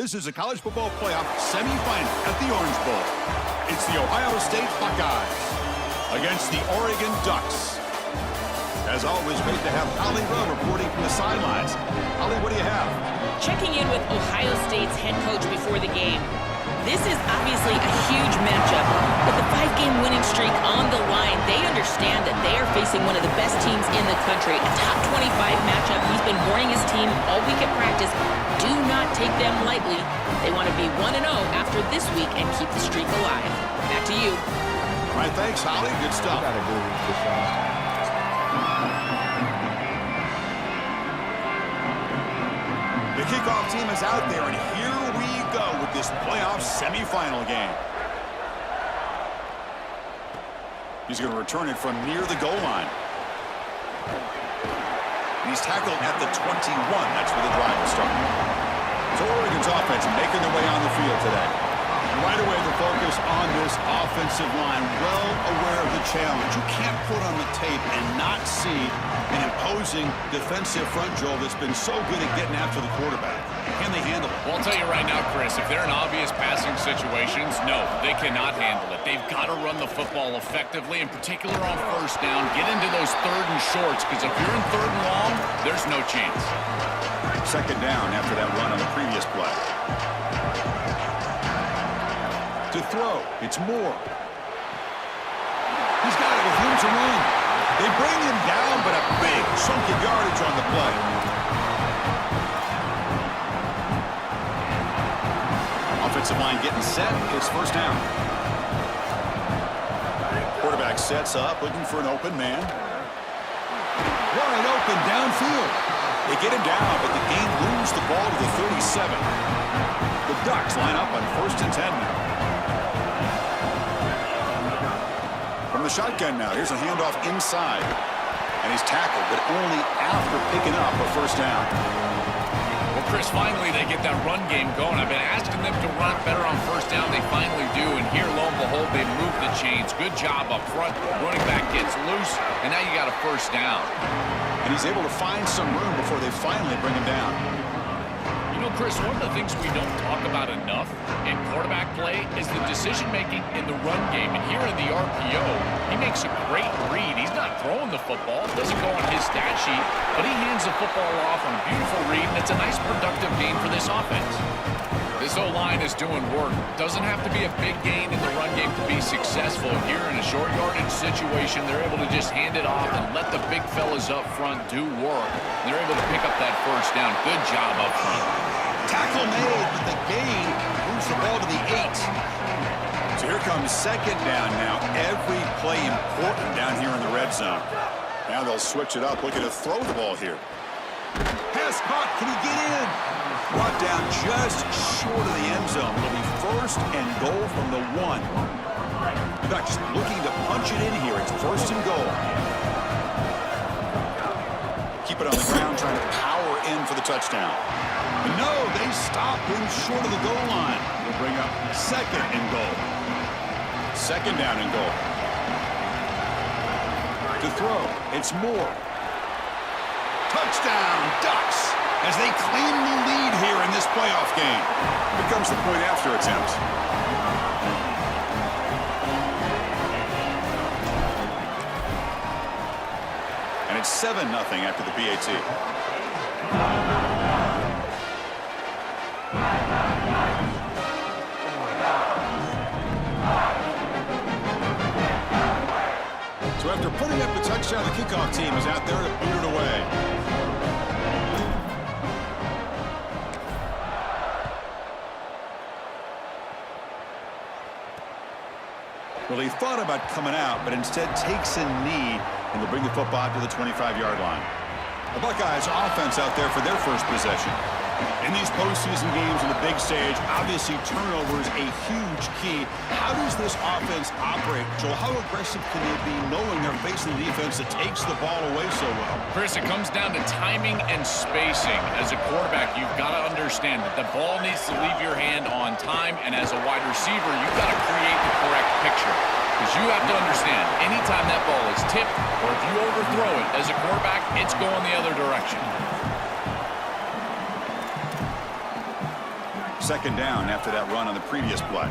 This is a college football playoff semifinal at the Orange Bowl. It's the Ohio State Buckeyes against the Oregon Ducks. As always, great to have Holly Rowe reporting from the sidelines. Holly, what do you have? Checking in with Ohio State's head coach before the game. This is obviously a huge matchup. With the 5-game winning streak on the line, they understand that they are facing one of the best teams in the country. A top 25 matchup. He's been warning his team all week at practice. Do not take them lightly. They want to be 1-0 after this week and keep the streak alive. Back to you. All right, thanks, Holly. Good stuff. The kickoff team is out there, and here we go with this playoff semifinal game. He's going to return it from near the goal line. And he's tackled at the 21. That's where the drive will start. So Oregon's offense making their way on the field today. And right away, the focus on this offensive line. Well aware of the challenge. You can't put on the tape and not see an imposing defensive front, Joel, that's been so good at getting after the quarterback. Can they handle it? Well, I'll tell you right now, Chris, if they're in obvious passing situations, no, they cannot handle it. They've got to run the football effectively, in particular on first down. Get into those third and shorts, because if you're in third and long, there's no chance. Second down after that run on the previous play. To throw, it's Moore. He's got it with room to run. They bring him down, but a big chunk of yardage on the play. Offensive line getting set. It's first down. Quarterback sets up, looking for an open man. Wide open downfield. They get him down, but the game moves the ball to the 37. The Ducks line up on first and 10 now. From the shotgun now, here's a handoff inside. And he's tackled, but only after picking up a first down. Well, Chris, finally they get that run game going. I've been asking them to run better on first down. They finally do, and here, lo and behold, they move the chains. Good job up front. Running back gets loose, and now you got a first down. And he's able to find some room before they finally bring him down. You know, Chris, one of the things we don't talk about enough in quarterback play is the decision-making in the run game. And here in the RPO, he makes a great read. He's not throwing the football. It doesn't go on his stat sheet, but he hands the football off on a beautiful read, and it's a nice productive game for this offense. This O-line is doing work. Doesn't have to be a big gain in the run game to be successful. Here in a short yardage situation, they're able to just hand it off and let the big fellas up front do work. They're able to pick up that first down. Good job up front. Tackle made, but the gain moves the ball to the 8. So here comes second down now. Every play important down here in the red zone. Now they'll switch it up, looking to throw the ball here. Pass caught. Can he get in? Brought down just short of the end zone. It'll be first and goal from the 1. The Ducks looking to punch it in here. It's first and goal. Keep it on the ground, trying to power in for the touchdown. But no, they stop him short of the goal line. They'll bring up second and goal. Second down and goal. To throw, it's Moore. Touchdown, Ducks, as they claim the lead here in this playoff game. Here comes the point after attempt. And it's 7-0 after the PAT. So after putting up the touchdown, the kickoff team is out there to boot it away. Well, he thought about coming out, but instead takes a knee, and they'll bring the football to the 25-yard line. The Buckeyes offense out there for their first possession. In these postseason games on the big stage, obviously turnover is a huge key. How does this offense operate, Joel? How aggressive can they be knowing they're facing a defense that takes the ball away so well? Chris, it comes down to timing and spacing. As a quarterback, you've got to understand that the ball needs to leave your hand on time, and as a wide receiver, you've got to create the correct picture. Because you have to understand, anytime that ball is tipped, or if you overthrow it as a quarterback, it's going the other direction. Second down after that run on the previous play.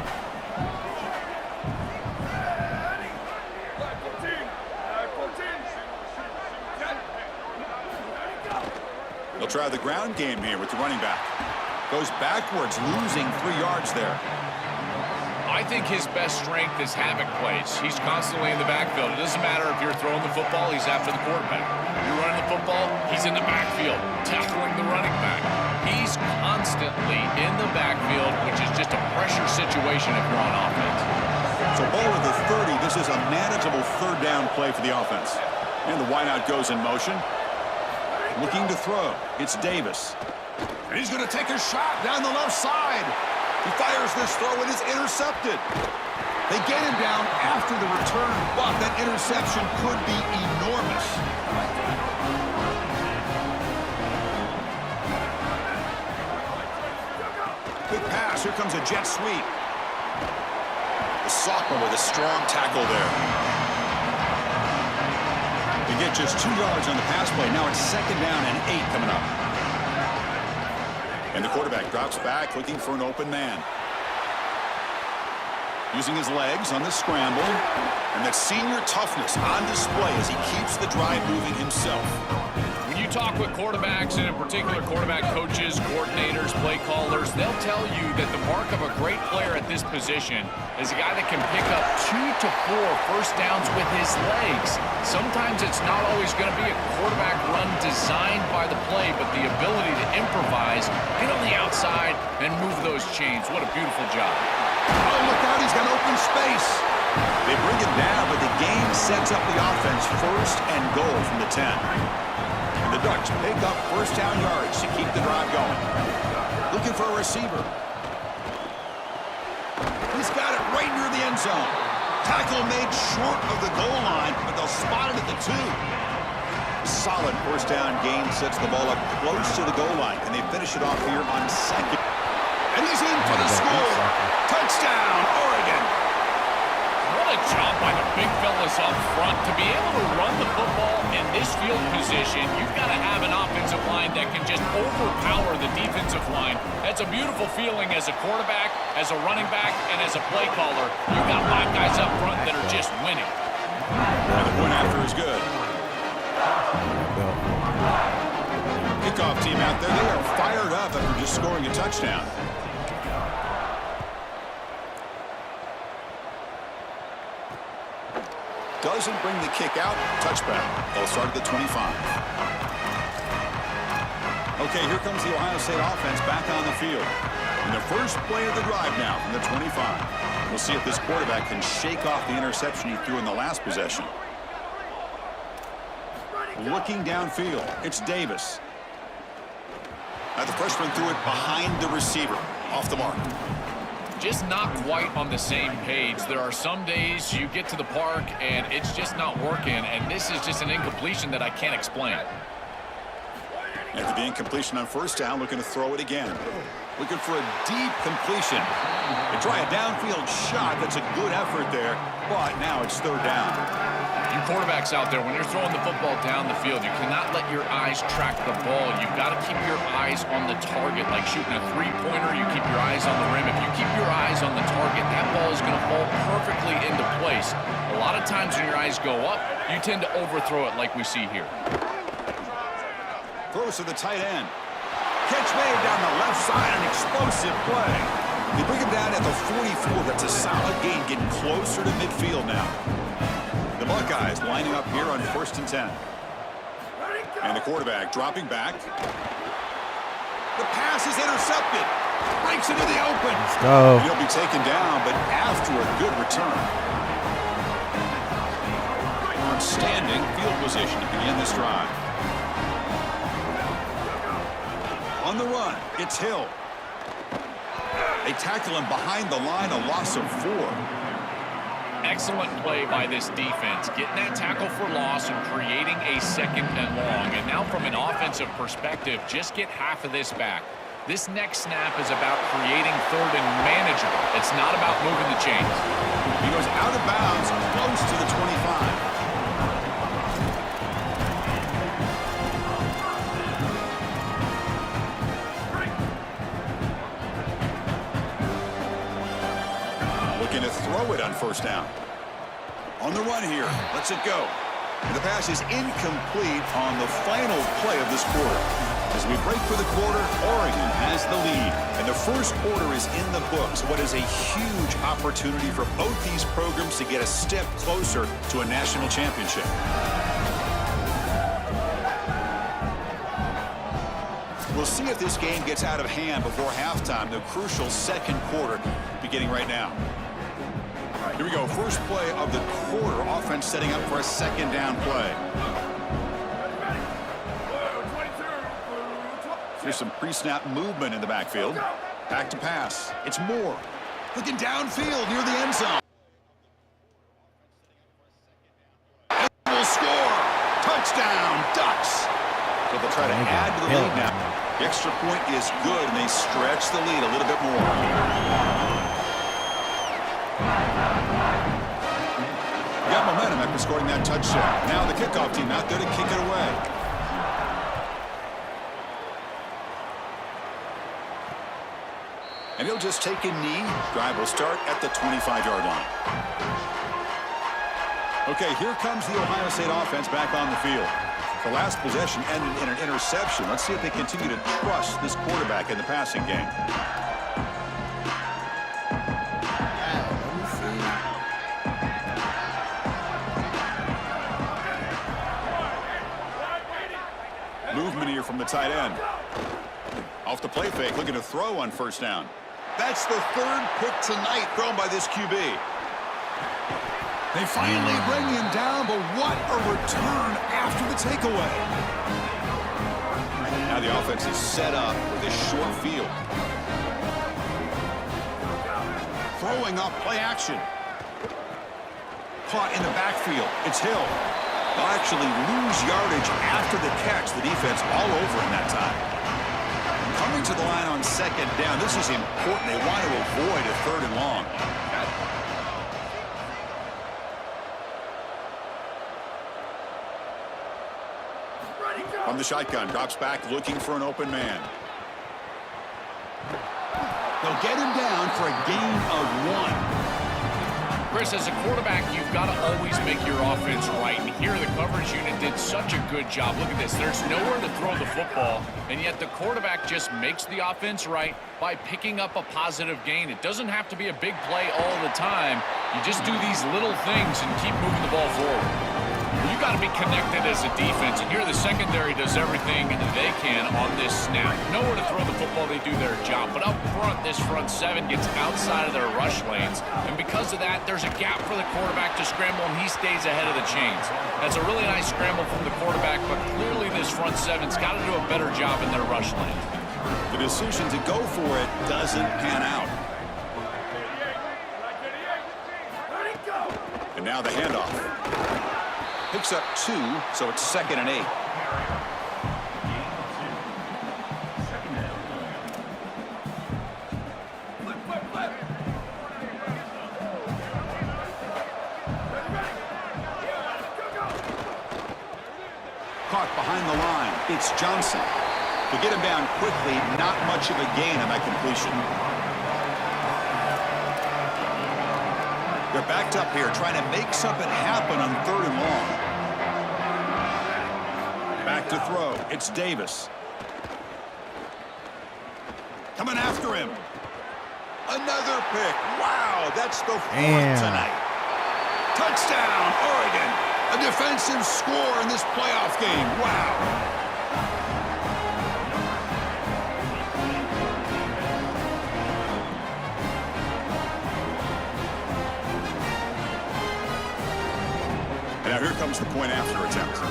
They'll try the ground game here with the running back. Goes backwards, losing 3 yards there. I think his best strength is havoc plays. He's constantly in the backfield. It doesn't matter if you're throwing the football, he's after the quarterback. You're running the football, he's in the backfield, tackling the running back. He's constantly in the backfield, which is just a pressure situation if you're on offense. So ball at the 30. This is a manageable third down play for the offense. And the wideout goes in motion. Looking to throw. It's Davis. And he's going to take a shot down the left side. He fires this throw and is intercepted. They get him down after the return, but that interception could be enormous. Good pass. Here comes a jet sweep. The sophomore with a strong tackle there. They get just 2 yards on the pass play. Now it's second down and 8 coming up. And the quarterback drops back, looking for an open man. Using his legs on the scramble. And that senior toughness on display as he keeps the drive moving himself. When you talk with quarterbacks, and in particular quarterback coaches, coordinators, play callers, they'll tell you that the mark of a great player at this position is a guy that can pick up 2 to 4 first downs with his legs. Sometimes it's not always going to be a quarterback run designed by the play, but the ability to improvise, get on the outside, and move those chains. What a beautiful job. Oh, look out, he's got open space. They bring him down, but the game sets up the offense first and goal from the 10. And the Ducks pick up first down yards to keep the drive going. Looking for a receiver. He's got it right near the end zone. Tackle made short of the goal line, but they'll spot it at the 2. Solid first down gain sets the ball up close to the goal line. Can they finish it off here on second? And he's in for the score. Touchdown, Oregon. What a job by the big fellas up front. To be able to run the football in this field position, you've got to have an offensive line that can just overpower the defensive line. That's a beautiful feeling as a quarterback, as a running back, and as a play caller. You've got 5 guys up front that are just winning. And the point after is good. Kickoff team out there, they are fired up after just scoring a touchdown. Doesn't bring the kick out. Touchback. They'll start at the 25. Okay, here comes the Ohio State offense back on the field. And the first play of the drive now from the 25. We'll see if this quarterback can shake off the interception he threw in the last possession. Looking downfield, it's Davis. Now the freshman threw it behind the receiver. Off the mark. Just not quite on the same page. There are some days you get to the park and it's just not working, and this is just an incompletion that I can't explain. After the incompletion on first down, looking to throw it again. Looking for a deep completion. They try a downfield shot. That's a good effort there, but now it's third down. You quarterbacks out there, when you're throwing the football down the field, you cannot let your eyes track the ball. You've got to keep your eyes on the target. Like shooting a three-pointer, you keep your eyes on the rim. If you keep your eyes on the target, that ball is going to fall perfectly into place. A lot of times when your eyes go up, you tend to overthrow it like we see here. Throws to the tight end. Catch made down the left side, an explosive play. They bring him down at the 44. That's a solid gain, getting closer to midfield now. The Buckeyes lining up here on 1st and 10. And the quarterback dropping back. The pass is intercepted. Breaks into the open. Let's go. He'll be taken down, but after a good return. Outstanding field position to begin this drive. On the run, it's Hill. They tackle him behind the line, a loss of 4. Excellent play by this defense, getting that tackle for loss and creating a second and long. And now from an offensive perspective, just get half of this back. This next snap is about creating third and manageable. It's not about moving the chains. He goes out of bounds, close to the 25. first down. On the run here. Lets it go. And the pass is incomplete on the final play of this quarter. As we break for the quarter, Oregon has the lead. And the first quarter is in the books. What is a huge opportunity for both these programs to get a step closer to a national championship. We'll see if this game gets out of hand before halftime. The crucial second quarter beginning right now. All right, here we go. First play of the quarter. Offense setting up for a second down play. Here's some pre-snap movement in the backfield. Back to pass. It's Moore. Looking downfield near the end zone. And will score. Touchdown, Ducks. So they'll try to add to the lead now. The extra point is good, and they stretch the lead a little bit more. Got momentum after scoring that touchdown. Now the kickoff team out there to kick it away. And he'll just take a knee. Drive will start at the 25-yard line. Okay, here comes the Ohio State offense back on the field. The last possession ended in an interception. Let's see if they continue to trust this quarterback in the passing game. Movement here from the tight end. Off the play fake, looking to throw on first down. That's the third pick tonight thrown by this QB. They finally bring him down, but what a return after the takeaway. Now the offense is set up with a short field. Throwing up play action. Caught in the backfield. It's Hill. They'll actually lose yardage after the catch. The defense all over in that time. Coming to the line on second down. This is important. They want to avoid a third and long. From the shotgun, drops back looking for an open man. They'll get him down for a gain of 1. Chris, as a quarterback, you've got to always make your offense right. And here, the coverage unit did such a good job. Look at this. There's nowhere to throw the football, and yet the quarterback just makes the offense right by picking up a positive gain. It doesn't have to be a big play all the time. You just do these little things and keep moving the ball forward. You got to be connected as a defense, and here the secondary does everything they can on this snap. Nowhere to throw the football, they do their job. But up front, this front seven gets outside of their rush lanes, and because of that, there's a gap for the quarterback to scramble, and he stays ahead of the chains. That's a really nice scramble from the quarterback, but clearly this front seven's got to do a better job in their rush lanes. The decision to go for it doesn't pan out. And now the handoff. Picks up 2, so it's 2nd and 8. Caught behind the line. It's Johnson. To get him down quickly, not much of a gain on that completion. They're backed up here, trying to make something happen on 3rd and long. Back to throw. It's Davis. Coming after him. Another pick. Wow, that's the 4th tonight. Touchdown, Oregon. A defensive score in this playoff game. Wow. Now here comes the point after attempt.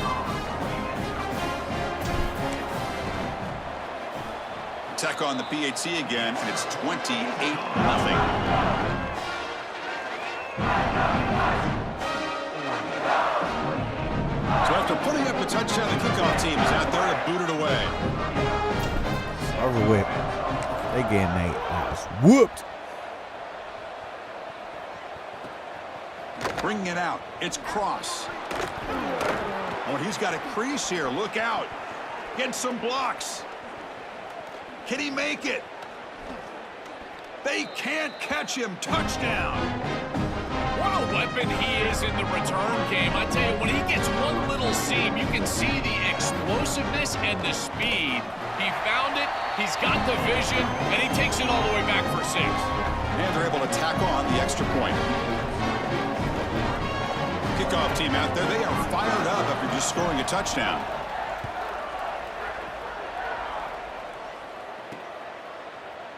Tech on the PAT again, and it's 28-0. So after putting up a touchdown, the kickoff team is out there to boot it away. Over with. They getting their ass whooped. Bringing it out. It's Cross. Oh, he's got a crease here. Look out. Get some blocks. Can he make it? They can't catch him. Touchdown. What a weapon he is in the return game. I tell you, when he gets one little seam, you can see the explosiveness and the speed. He found it, he's got the vision, and he takes it all the way back for 6. And they're able to tack on the extra point. Kickoff team out there, they are fired up after just scoring a touchdown.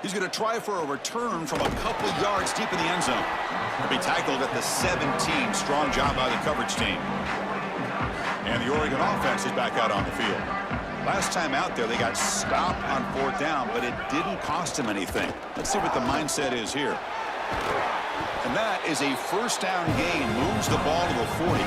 He's going to try for a return from a couple yards deep in the end zone. He'll be tackled at the 17. Strong job by the coverage team. And the Oregon offense is back out on the field. Last time out there, they got stopped on 4th down, but it didn't cost them anything. Let's see what the mindset is here. And that is a first down gain. Moves the ball to the 40.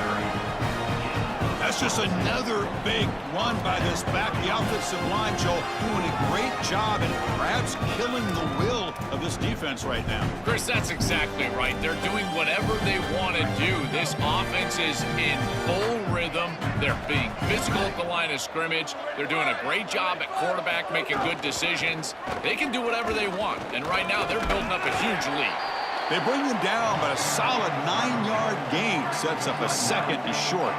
That's just another big run by this back. The offensive line, Joel, doing a great job and perhaps killing the will of this defense right now. Chris, that's exactly right. They're doing whatever they want to do. This offense is in full rhythm. They're being physical at the line of scrimmage. They're doing a great job at quarterback, making good decisions. They can do whatever they want. And right now, they're building up a huge lead. They bring them down, but a solid 9-yard gain sets up a second and short.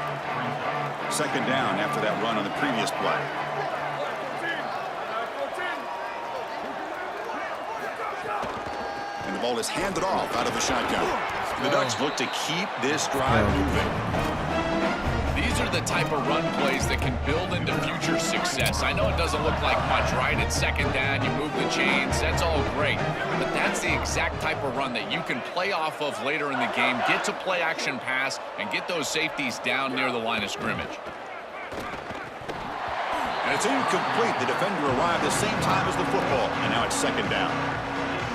Second down after that run on the previous play. And the ball is handed off out of the shotgun. The Ducks look to keep this drive moving. These are the type of run plays that can build into future success. I know it doesn't look like much, right? It's second down, you move the chains, that's all great. But that's the exact type of run that you can play off of later in the game, get to play action pass, and get those safeties down near the line of scrimmage. And it's incomplete. The defender arrived the same time as the football, and now it's second down.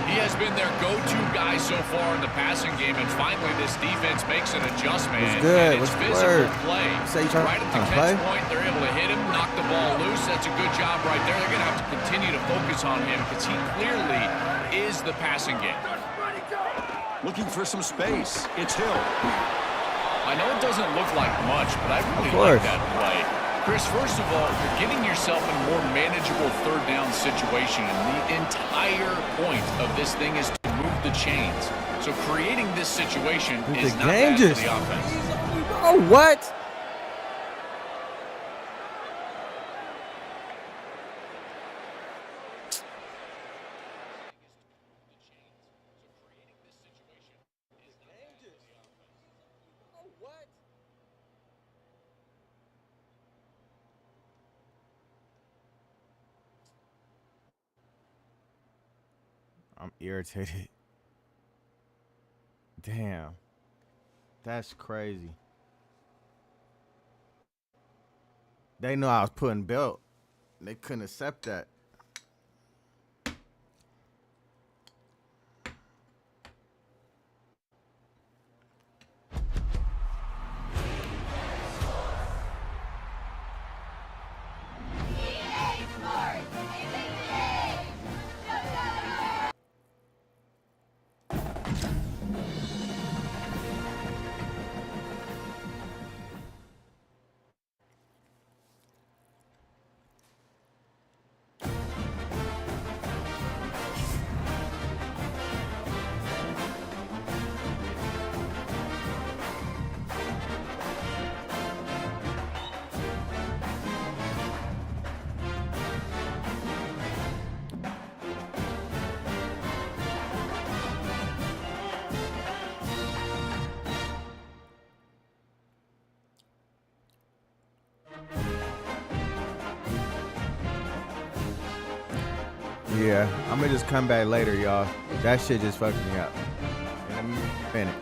He has been their go-to guy so far in the passing game, and finally this defense makes an adjustment. What's good? And it's What's the physical word? play. Say you trying Right at the to catch play? point, they're able to hit him, knock the ball loose. That's a good job right there. They're going to have to continue to focus on him because he clearly is the passing game. Looking for some space. It's Hill. I know it doesn't look like much, but I really like that play. Chris, first of all, you're getting yourself in a more manageable third down situation, and the entire point of this thing is to move the chains. So creating this situation is not bad for the offense. Oh, what? I'm irritated. Damn. That's crazy. They knew I was putting belt. They couldn't accept that. Yeah, I'm gonna just come back later, y'all. That shit just fucked me up. In a minute.